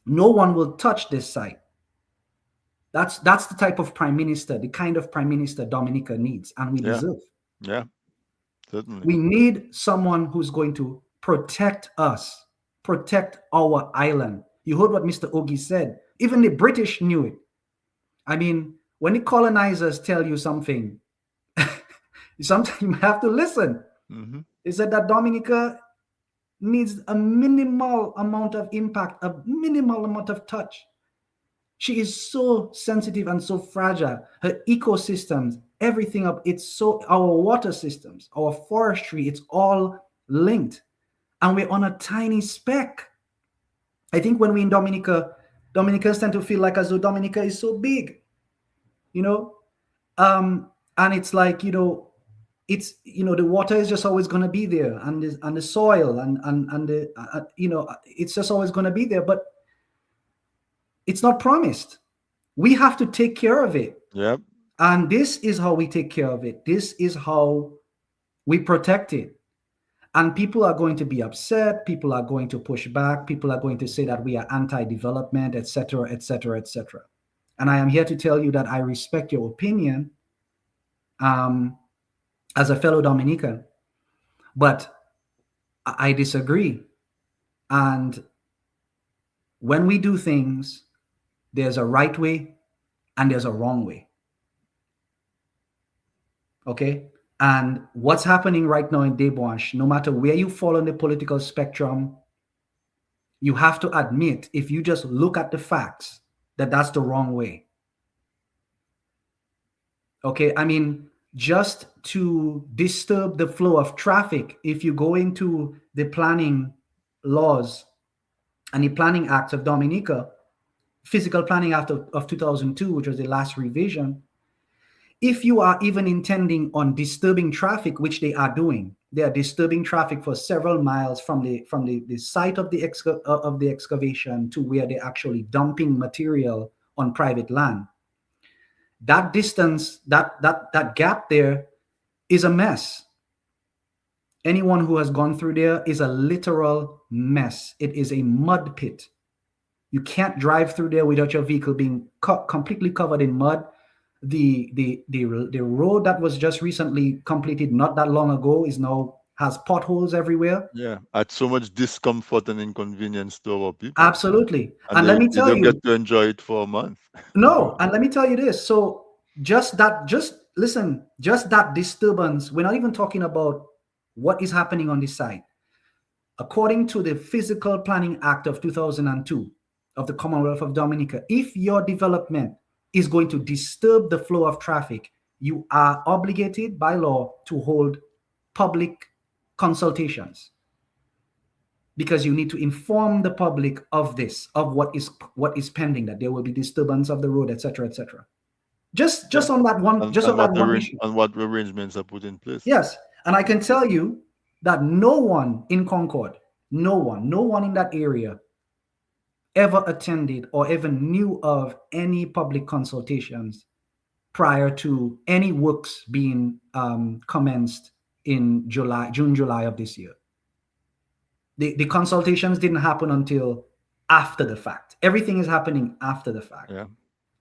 No one will touch this site. That's the type of prime minister, the kind of prime minister Dominica needs and we deserve. yeah, certainly. We need someone who's going to protect us, protect our island. You heard what Mr. Ogi said. Even the British knew it. I mean, when the colonizers tell you something, sometimes you have to listen. Mm-hmm. They said that Dominica needs a minimal amount of impact, a minimal amount of touch. She is so sensitive and so fragile. Her ecosystems, everything up, it's so, our water systems, our forestry, it's all linked. And we're on a tiny speck. I think when we're in Dominica, Dominicans tend to feel like as though Dominica is so big, you know? And it's like, you know, it's, the water is just always going to be there, and the soil, and the it's just always going to be there, but it's not promised. We have to take care of it. Yep. And this is how we take care of it. This is how we protect it. And people are going to be upset. People are going to push back. People are going to say that we are anti-development, etc., etc., etc. And I am here to tell you that I respect your opinion, as a fellow Dominican, but I disagree. And when we do things, there's a right way and there's a wrong way. Okay? And what's happening right now in Debouche, no matter where you fall on the political spectrum, you have to admit, if you just look at the facts, that that's the wrong way. Okay? I mean, just to disturb the flow of traffic, if you go into the planning laws and the Planning Act of Dominica, Physical Planning Act of 2002, which was the last revision, if you are even intending on disturbing traffic, which they are doing, they are disturbing traffic for several miles from the site of the excavation to where they're actually dumping material on private land. That distance, that gap there is a mess. Anyone who has gone through there is a literal mess. It is a mud pit. You can't drive through there without your vehicle being completely covered in mud. The road that was just recently completed not that long ago has potholes everywhere. Yeah. At so much discomfort and inconvenience to our people. Absolutely. And And let me they tell don't you, get to enjoy it for a month. no, and let me tell you this. So just that disturbance, we're not even talking about what is happening on this site. According to the Physical Planning Act of 2002 of the Commonwealth of Dominica, if your development is going to disturb the flow of traffic, you are obligated by law to hold public consultations, because you need to inform the public of this, of what is pending, that there will be disturbance of the road, etc., etc. Just on that one, issue. And what arrangements are put in place. Yes, and I can tell you that no one in Concord, no one in that area ever attended or ever knew of any public consultations prior to any works being commenced in June, July of this year. The consultations didn't happen until after the fact. Everything is happening after the fact. Yeah.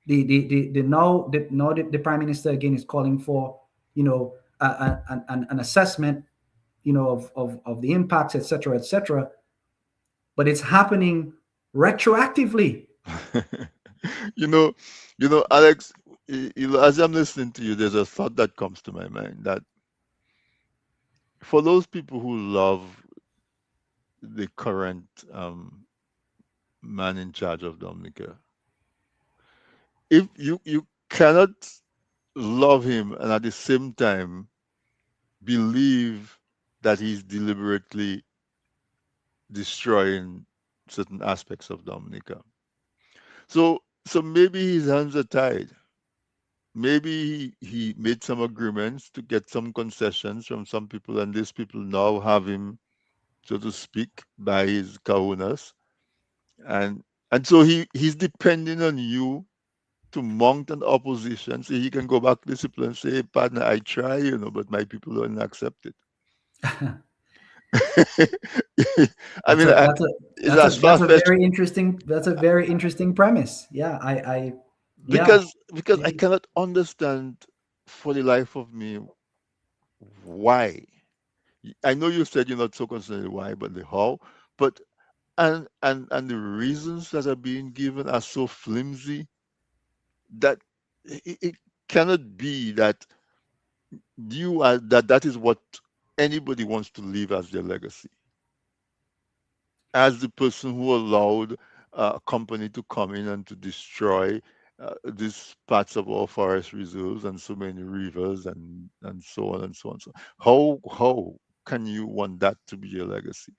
The Prime Minister again is calling for, an assessment, of the impacts, etc., etc. But it's happening retroactively. Alex, as I'm listening to you, there's a thought that comes to my mind, that for those people who love the current man in charge of Dominica, if you cannot love him and at the same time believe that he's deliberately destroying certain aspects of Dominica. So maybe his hands are tied. Maybe he made some agreements to get some concessions from some people, and these people now have him, so to speak, by his kahunas. And so he's depending on you to mount an opposition so he can go back to the people and say, partner, I try, but my people don't accept it. That's a very interesting premise. Yeah, because I cannot understand for the life of me why. I know you said you're not so concerned why, but the how. But and the reasons that are being given are so flimsy that it cannot be that that is what anybody wants to leave as their legacy. As the person who allowed a company to come in and to destroy these parts of our forest reserves and so many rivers and so on and so on. So how can you want that to be your legacy?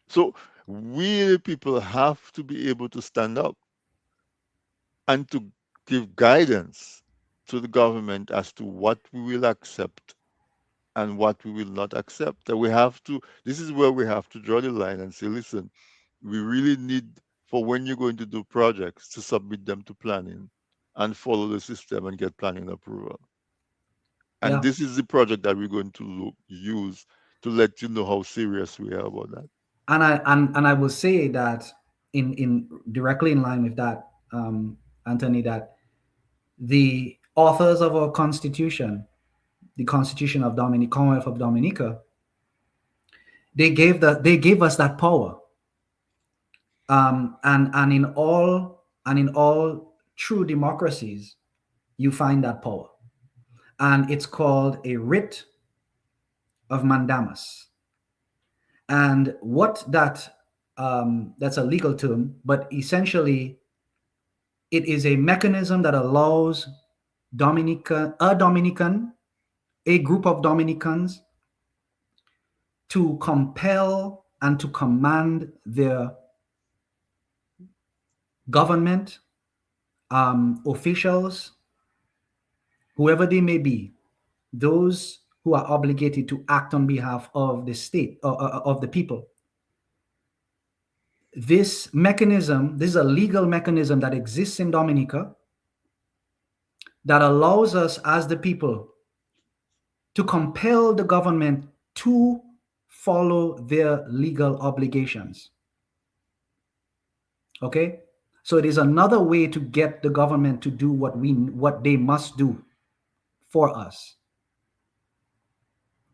So we the people have to be able to stand up and to give guidance to the government as to what we will accept and what we will not accept. And we have to, this is where we have to draw the line and say, listen, we really need, for when you're going to do projects, to submit them to planning and follow the system and get planning approval. And Yeah. this is the project that we're going to use to let you know how serious we are about that. And I will say that in directly in line with that, Anthony, that the authors of our constitution, the Constitution of Commonwealth of Dominica, they gave us that power. And in all true democracies, you find that power, and it's called a writ of mandamus. And what that's a legal term, but essentially it is a mechanism that allows a group of Dominicans to compel and to command their government officials, whoever they may be, those who are obligated to act on behalf of the state, of the people. This mechanism, this is a legal mechanism that exists in Dominica that allows us as the people to compel the government to follow their legal obligations. Okay? So it is another way to get the government to do what they must do for us.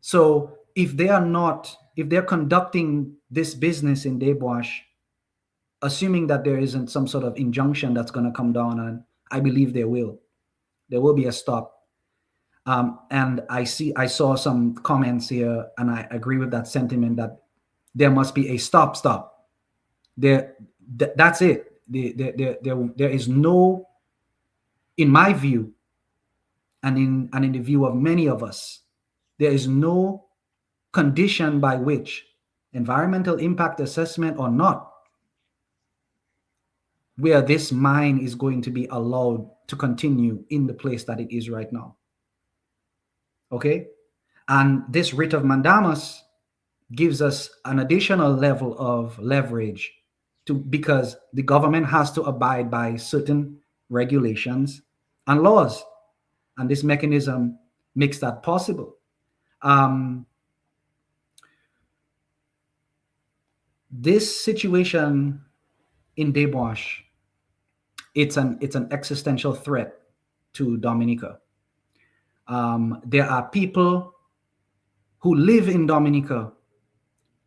So if they're conducting this business in Desbois, assuming that there isn't some sort of injunction that's going to come down, and I believe there will be a stop. And I saw some comments here, and I agree with that sentiment that there must be a stop. That's it. There is no, in my view, and in the view of many of us, there is no condition by which, environmental impact assessment or not, where this mine is going to be allowed to continue in the place that it is right now. Okay? And this writ of mandamus gives us an additional level of leverage because the government has to abide by certain regulations and laws. And this mechanism makes that possible. This situation in Desbois, it's an existential threat to Dominica. There are people who live in Dominica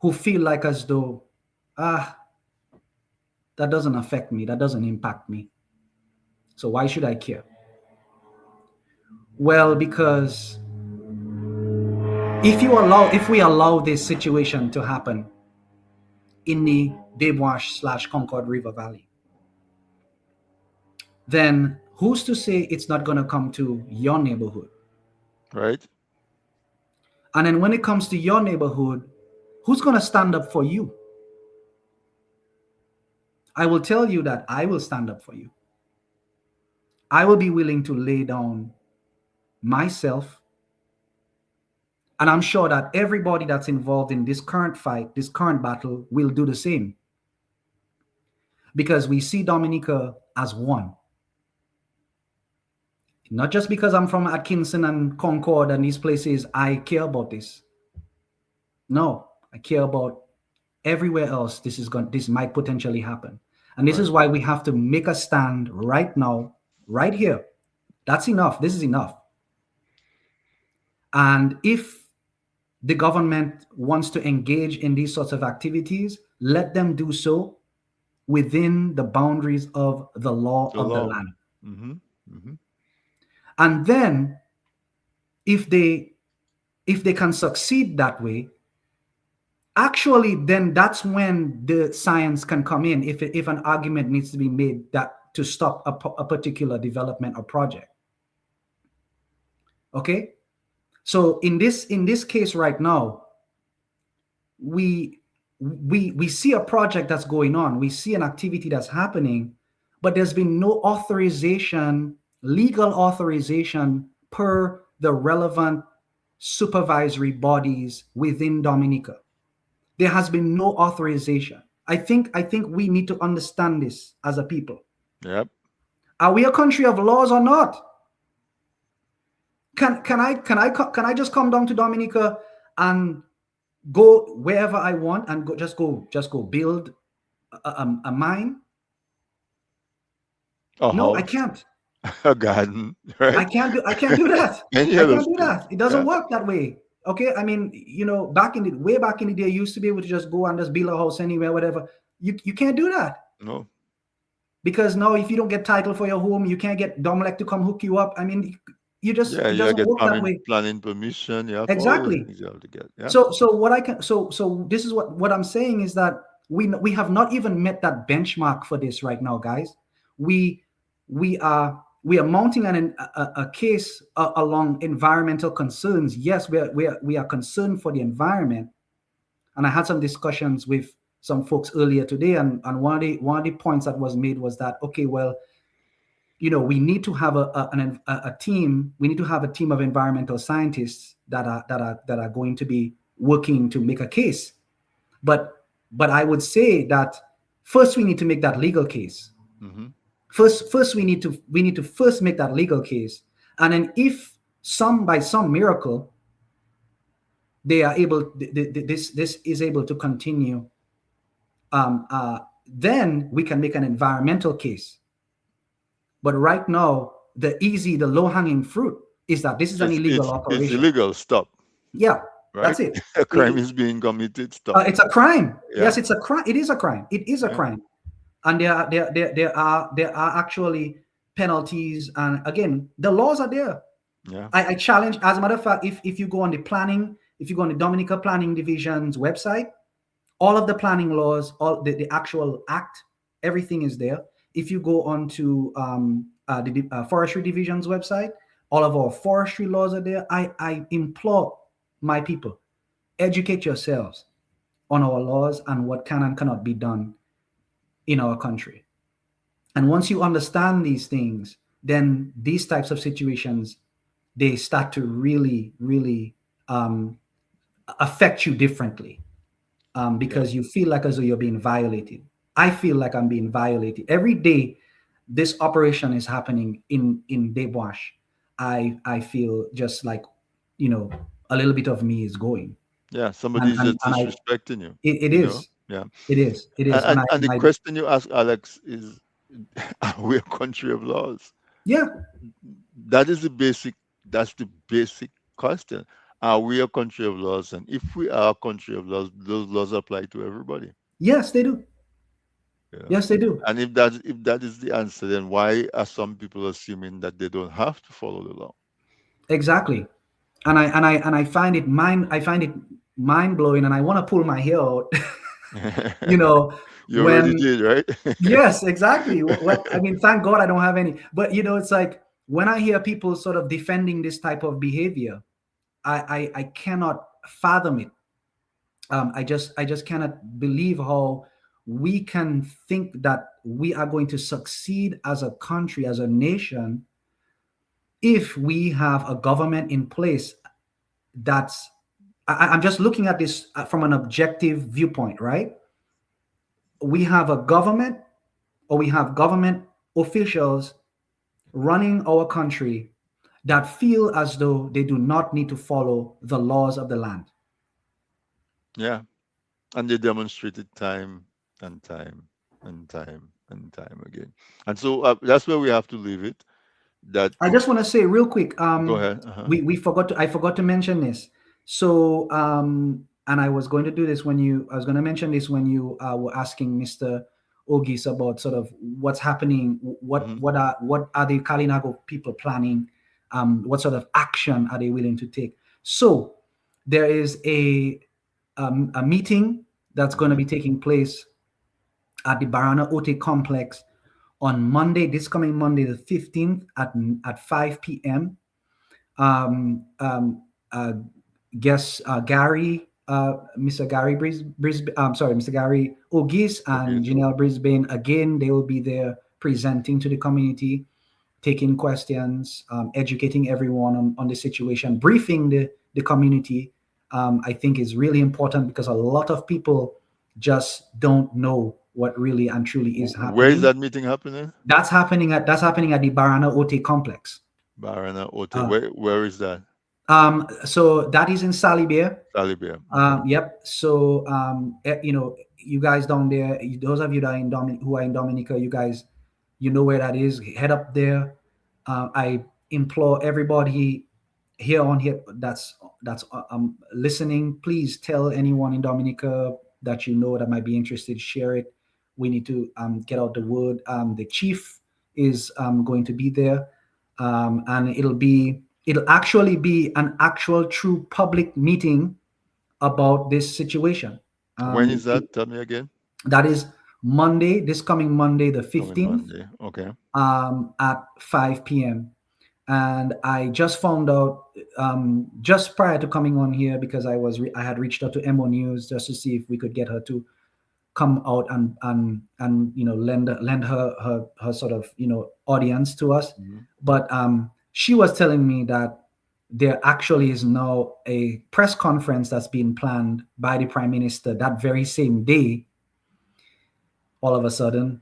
who feel like as though, that doesn't affect me, that doesn't impact me. So why should I care? Well, because if we allow this situation to happen in the Desbois / Concord River Valley, then who's to say it's not going to come to your neighborhood? Right. And then when it comes to your neighborhood, who's going to stand up for you? I will tell you that I will stand up for you. I will be willing to lay down myself. And I'm sure that everybody that's involved in this current fight, this current battle, will do the same. Because we see Dominica as one. Not just because I'm from Atkinson and Concord and these places, I care about this. No, I care about everywhere else this might potentially happen. And this is why we have to make a stand right now, right here. That's enough. This is enough. And if the government wants to engage in these sorts of activities, let them do so within the boundaries of the law of the land. Mm-hmm. Mm-hmm. And then if they can succeed that way, actually, then that's when the science can come in. If an argument needs to be made that to stop a particular development or project. Okay, so in this case right now, we see a project that's going on. We see an activity that's happening, but there's been no authorization legal authorization per the relevant supervisory bodies within Dominica. There has been no authorization. I think we need to understand this as a people. Yep. Are we a country of laws or not? Can I just come down to Dominica and go wherever I want and just go build a mine? No, I can't. A garden, right? I can't do that. I can't do that. It doesn't work that way. Okay. I mean, way back in the day, you used to be able to just go and just build a house anywhere, whatever. You can't do that. No. Because now if you don't get title for your home, you can't get Domlec to come hook you up. I mean, it doesn't work that way. Planning permission, exactly. You have to get. Yeah. So this is what I'm saying is that we have not even met that benchmark for this right now, guys. We are mounting a case along environmental concerns. Yes, we are concerned for the environment, and I had some discussions with some folks earlier today, and one of the points that was made was that, okay, well, we need to have a team. We need to have a team of environmental scientists that are going to be working to make a case. But I would say that first we need to make that legal case. Mm-hmm. First we need to first make that legal case, and then if by some miracle they are able, this is able to continue, then we can make an environmental case. But right now, the low-hanging fruit is that this is an illegal operation. It's illegal. Stop. Yeah, right? That's it. A crime is being committed. Stop. It's a crime. Yeah. Yes, it's a crime. It is a crime. It is a crime. And there are actually penalties. And again, the laws are there. Yeah. I challenge. As a matter of fact, if you go on the Dominica Planning Division's website, all of the planning laws, all the actual act, everything is there. If you go on to the Forestry Division's website, all of our forestry laws are there. I implore my people, educate yourselves on our laws and what can and cannot be done in our country. And once you understand these things, then these types of situations, they start to really, really affect you differently, because you feel like as though you're being violated. I feel like I'm being violated. Every day this operation is happening in Debwash, I feel just like, a little bit of me is going. Yeah, somebody's just disrespecting you. It is. Yeah. It is. And the question you ask, Alex, is, are we a country of laws? Yeah. That's the basic question. Are we a country of laws? And if we are a country of laws, those laws apply to everybody. Yes, they do. Yeah. Yes, they do. And if that is the answer, then why are some people assuming that they don't have to follow the law? Exactly. And I find it mind blowing, and I want to pull my hair out. You already did, right? Yes, exactly. I mean, thank God I don't have any. But it's like when I hear people sort of defending this type of behavior, I cannot fathom it. I just cannot believe how we can think that we are going to succeed as a country, as a nation, if we have a government in place that's, I'm just looking at this from an objective viewpoint, right? We have a government, or we have government officials running our country that feel as though they do not need to follow the laws of the land. Yeah. And they demonstrated time and time and time and time again. And so that's where we have to leave it. That I just want to say real quick. Go ahead. I forgot to mention this. So and I was going to do this when you mention this when you were asking Mr. Ogis about sort of what's happening, what are the Kalinago people planning, what sort of action are they willing to take. So there is a meeting that's going to be taking place at the Barana Ote complex on Monday, this coming Monday, the 15th at 5 p.m. Mr. Gary Mr. Gary Ogis and Janelle Brisbane, again, they will be there presenting to the community taking questions, educating everyone on the situation, briefing the community. I think is really important because a lot of people just don't know what really and truly is Where is happening. that meeting happening? That's happening at the Barana Ote complex. Barana Ote. Uh, Where is that? so that is in Salibia. Salibia. Okay. Yep. So, you guys down there, those of you that are who are in Dominica, you guys, you know where that is. Head up there. I implore everybody here that's listening. Please tell anyone in Dominica that you know that might be interested. Share it. We need to get out the word. The chief is going to be there, and it'll actually be an actual true public meeting about this situation. When is that? Tell me again. That is Monday, this coming Monday, the Coming 15th, Monday. Okay. at 5 p.m. And I just found out just prior to coming on here because I had reached out to Mo News just to see if we could get her to come out and lend her sort of audience to us. Mhm. But she was telling me that there actually is now a press conference that's being planned by the prime minister that very same day, all of a sudden.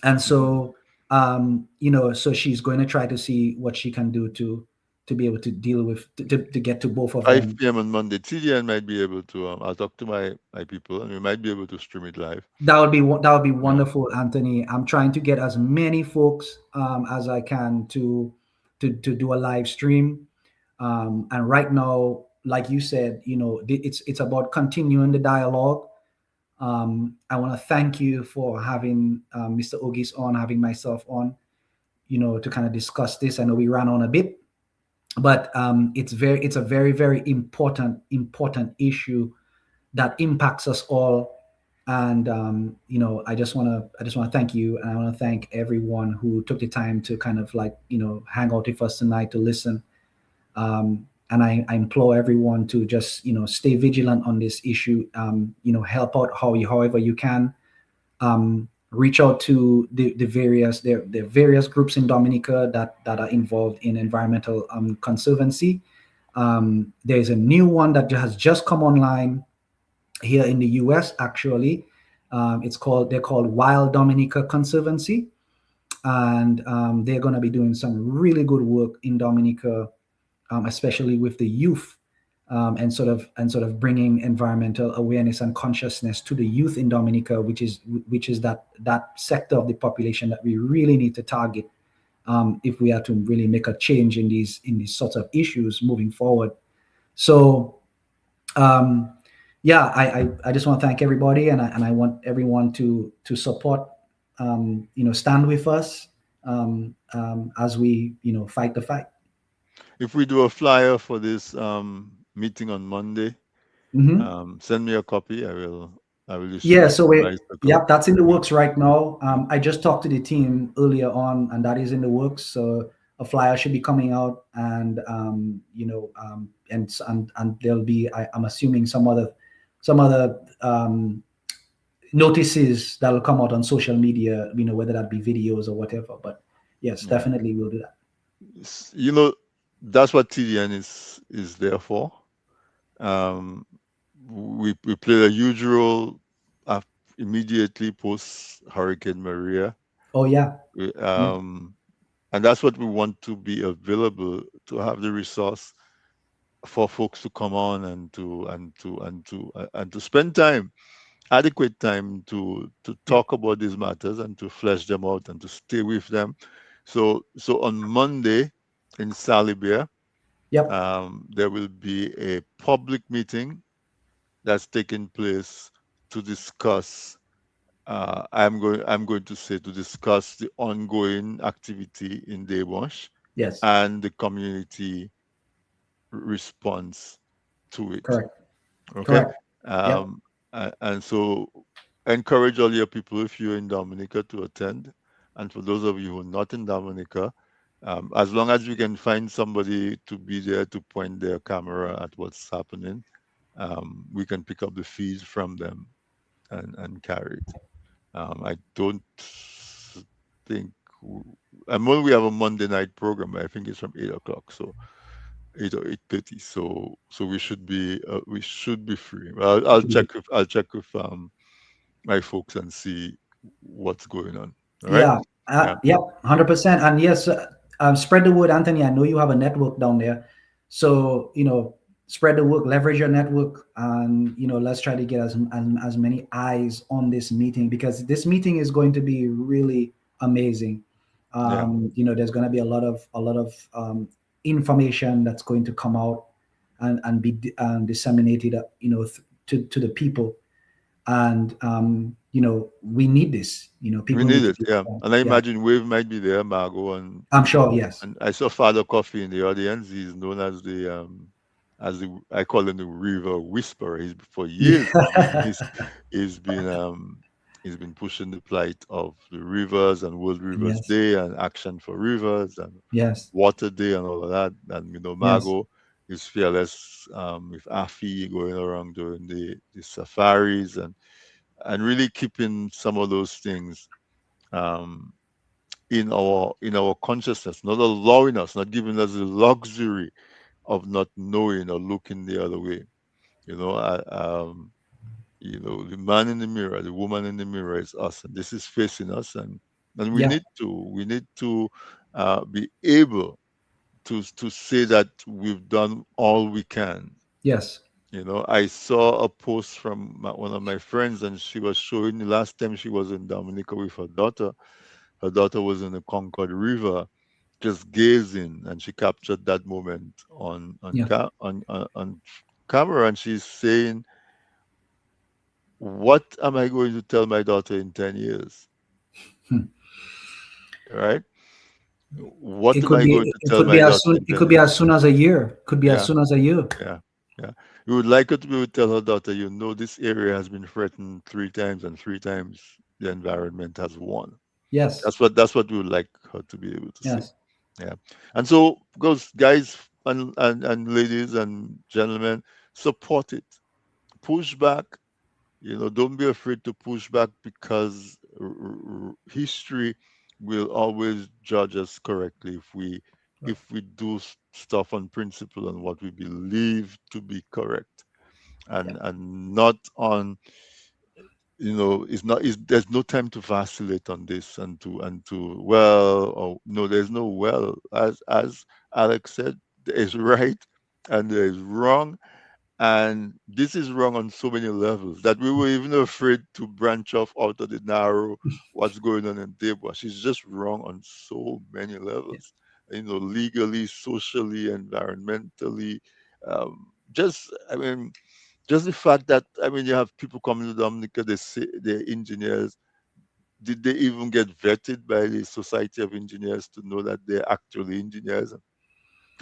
And so so she's going to try to see what she can do to be able to deal with to get to both of 5 them. p.m. on Monday. TDN might be able to. I'll talk to my people, and we might be able to stream it live. That would be Yeah. wonderful, Anthony. I'm trying to get as many folks as I can to do a live stream. And right now, like you said, it's about continuing the dialogue. I want to thank you for having Mr. Ogis on, having myself on, to kind of discuss this. I know we ran on a bit, but it's a very, very important issue that impacts us all. And I just want to thank you, and I want to thank everyone who took the time to kind of like hang out with us tonight to listen. And I implore everyone to just stay vigilant on this issue. Help out however you can. Reach out to the various groups in Dominica that are involved in environmental conservancy. There's a new one that has just come online here in the US. Actually, they're called Wild Dominica Conservancy, and they're going to be doing some really good work in Dominica, especially with the youth, and sort of bringing environmental awareness and consciousness to the youth in Dominica, which is that sector of the population that we really need to target if we are to really make a change in these sorts of issues moving forward. So um, yeah, I just want to thank everybody, and I want everyone to support, stand with us as we fight the fight. If we do a flyer for this meeting on Monday, send me a copy. I will Yeah, distribute so to my circle. that's in the works right now. I just talked to the team earlier on, and that is in the works. So a flyer should be coming out, and and there'll be, I'm assuming, some other notices that'll come out on social media. Whether that be videos or whatever. But yes, Yeah. definitely we'll do that. That's what TDN is there for. We played a huge role immediately post Hurricane Maria. Oh yeah. And that's what we want to be available, to have the resource for folks to come on and to spend time, adequate time to talk about these matters and to flesh them out and to stay with them. So on Monday in Salibia, Yep. there will be a public meeting that's taking place to discuss. I'm going to say, to discuss the ongoing activity in Debosh Yes. and the community response to it. Correct. Okay. Correct. Yep. And so encourage all your people, if you're in Dominica, to attend. And for those of you who are not in Dominica, as long as we can find somebody to be there to point their camera at what's happening, we can pick up the feed from them and carry it. I don't think and when we have a Monday night program, I think it's from 8 o'clock, so 8 or 8:30. So we should be free. I'll check with my folks and see what's going on. All right. Yeah, Yeah. yep, 100%. And yes, spread the word, Anthony. I know you have a network down there, so spread the word, leverage your network, and let's try to get as many eyes on this meeting, because this meeting is going to be really amazing. Yeah. There's going to be a lot of information that's going to come out and be disseminated, to the people, and we need this. We People need need to it. be Yeah. informed. And I Yeah, imagine Wave might be there, Margot, I'm sure. Yes. and I saw Father Coffee in the audience. He's known as the I call him the River Whisperer. He's for years now. He's been he's been pushing the plight of the rivers and World Rivers Yes. Day and Action for Rivers and Yes. Water Day and all of that. And Yes. Margot is fearless with Afi going around doing the safaris and really keeping some of those things um, in our consciousness, not allowing us, not giving us the luxury of not knowing or looking the other way. You know, I, the man in the mirror, the woman in the mirror is us, and this is facing us, and we Yeah. need to be able to say that we've done all we can. Yes. I saw a post from one of my friends, and she was showing the last time she was in Dominica with her daughter. Her daughter was in the Concord River, just gazing, and she captured that moment Yeah. on camera, and she's saying, "What am I going to tell my daughter in 10 years? Hmm. Right? What It am could I be. going to It tell could be my as daughter soon. in It 10 could be as years?" soon as a year. Could be as Yeah, soon as a year. yeah, yeah. We would like her to be able to tell her daughter, this area has been threatened 3 times, and 3 times the environment has won. Yes. That's what we would like her to be able to say. Yes. Yeah. And so, guys and ladies and gentlemen, support it. Push back. Don't be afraid to push back, because history will always judge us correctly if we do stuff on principle and what we believe to be correct, Yeah. and not on it's not it's, there's no time to vacillate on this and to well, or no, there's no well, as Alex said, there is right and there is wrong, and this is wrong on so many levels that we were even afraid to branch off out of the narrow what's going on in Debwa. She's just wrong on so many Yeah. levels, legally, socially, environmentally. Just, I mean, just the fact that, you have people coming to Dominica, they say they're engineers. Did they even get vetted by the Society of Engineers to know that they're actually engineers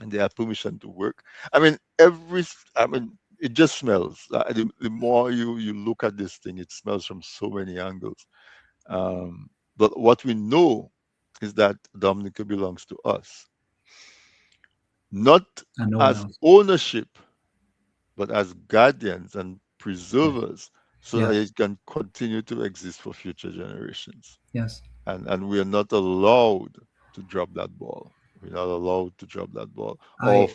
and they have permission to work? It just smells. The more you look at this thing, it smells from so many angles. But what we know is that Dominica belongs to us, not And no one as else. ownership, but as guardians and Yeah. preservers, so Yeah. that it can continue to exist for future generations. Yes. And we are not allowed to drop that ball. We're not allowed to drop that ball. I.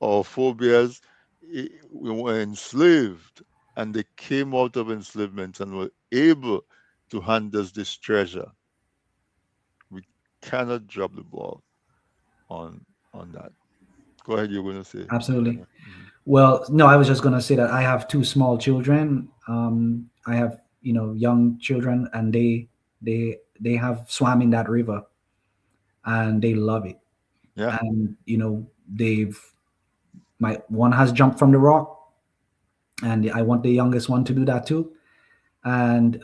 Our forebears, we were enslaved, and they came out of enslavement and were able to hand us this treasure. We cannot drop the ball on that. Go ahead. You're going to say. Absolutely. Mhm. Well, no, I was just gonna say that I have two small children. I have young children, and they have swam in that river, and they love it. Yeah. And they've my one has jumped from the rock, and I want the youngest one to do that too. And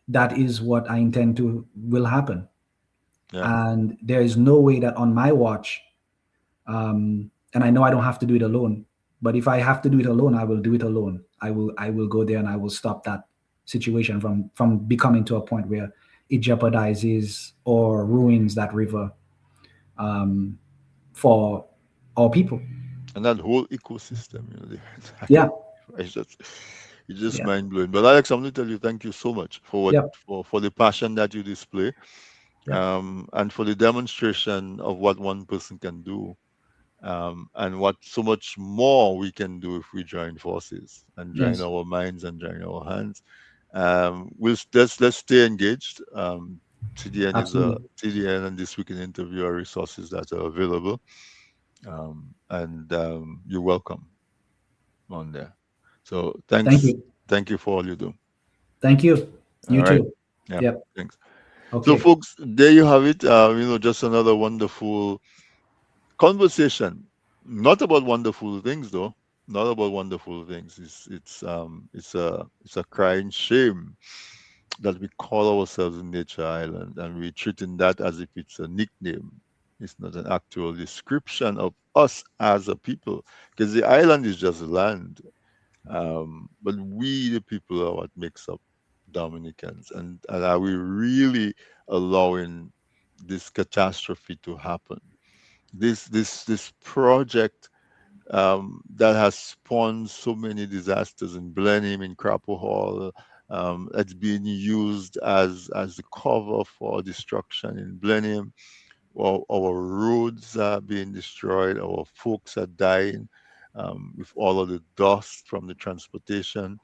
that is what I intend to will happen. Yeah. And there is no way that on my watch, and I know I don't have to do it alone, but if I have to do it alone, I will do it alone. I will go there, and I will stop that situation from becoming to a point where it jeopardizes or ruins that river, um, for all people. And that whole ecosystem, Yeah. it's just it's just Yeah. mind blowing. But Alex, I'm going to tell you, thank you so much for Yeah. for the passion that you display. Yeah. and for the demonstration of what one person can do, and what so much more we can do if we join forces and join Yes. our minds and join our hands. Let's stay engaged. Absolutely. TDN and This Week in Interview are resources that are available, and you're welcome on there. So Thank thanks, you. thank you for all you do. Thank you. All You right, too. yeah, Yep. thanks. So, Okay. folks, there you have it. Just another wonderful conversation. Not about wonderful things, though. Not about wonderful things. It's a crying shame that we call ourselves Nature Island and we're treating that as if it's a nickname. It's not an actual description of us as a people, because the island is just land. But we, the people, are what makes up Dominicans. And are we really allowing this catastrophe to happen? This project that has spawned so many disasters in Blenheim, in Crapo Hall. It's being used as the cover for destruction in Blenheim. Our roads are being destroyed. Our folks are dying with all of the dust from the transportation.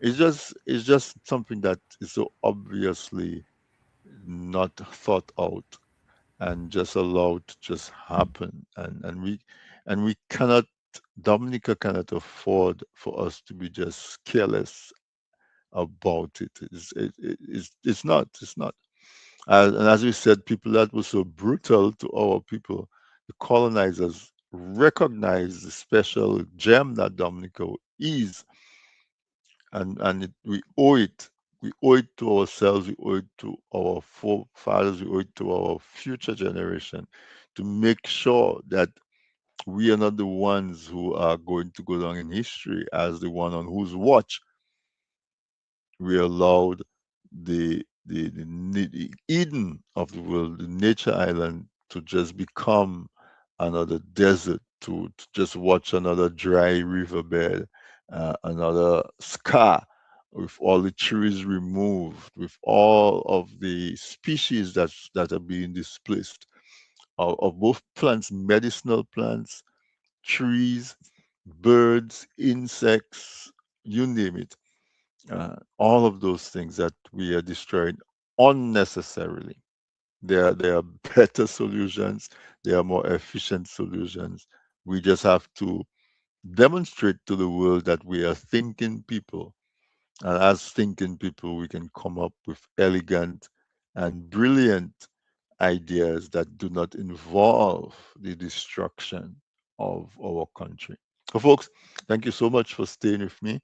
It's just something that is so obviously not thought out and just allowed to just happen. And we cannot, Dominica cannot afford for us to be just careless about it. It's not. And as we said, people that were so brutal to our people, the colonizers, recognize the special gem that Dominica is, and we owe it. We owe it to ourselves. We owe it to our forefathers. We owe it to our future generation to make sure that we are not the ones who are going to go down in history as the one on whose watch we allowed the Eden of the world, the nature island, to just become another desert, to just watch another dry riverbed, another scar with all the trees removed, with all of the species that are being displaced, of both plants, medicinal plants, trees, birds, insects, you name it. All of those things that we are destroying unnecessarily. There are better solutions. There are more efficient solutions. We just have to demonstrate to the world that we are thinking people. And as thinking people, we can come up with elegant and brilliant ideas that do not involve the destruction of our country. So, folks, thank you so much for staying with me.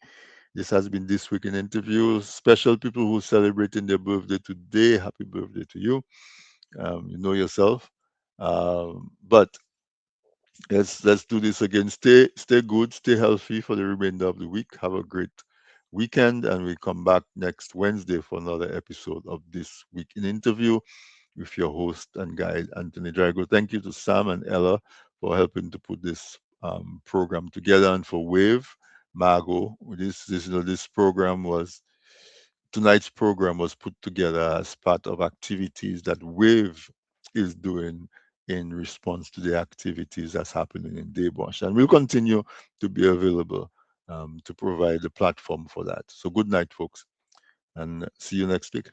This has been This Week in Interviews. Special people who are celebrating their birthday today. Happy birthday to you. You know yourself. But let's do this again. Stay good, stay healthy for the remainder of the week. Have a great weekend, and we come back next Wednesday for another episode of This Week in Interview with your host and guide, Anthony Drago. Thank you to Sam and Ella for helping to put this program together, and for Wave, Margot. This program was tonight's program was put together as part of activities that Wave is doing in response to the activities that's happening in Daybush, and we'll continue to be available to provide a platform for that. So good night, folks, and see you next week.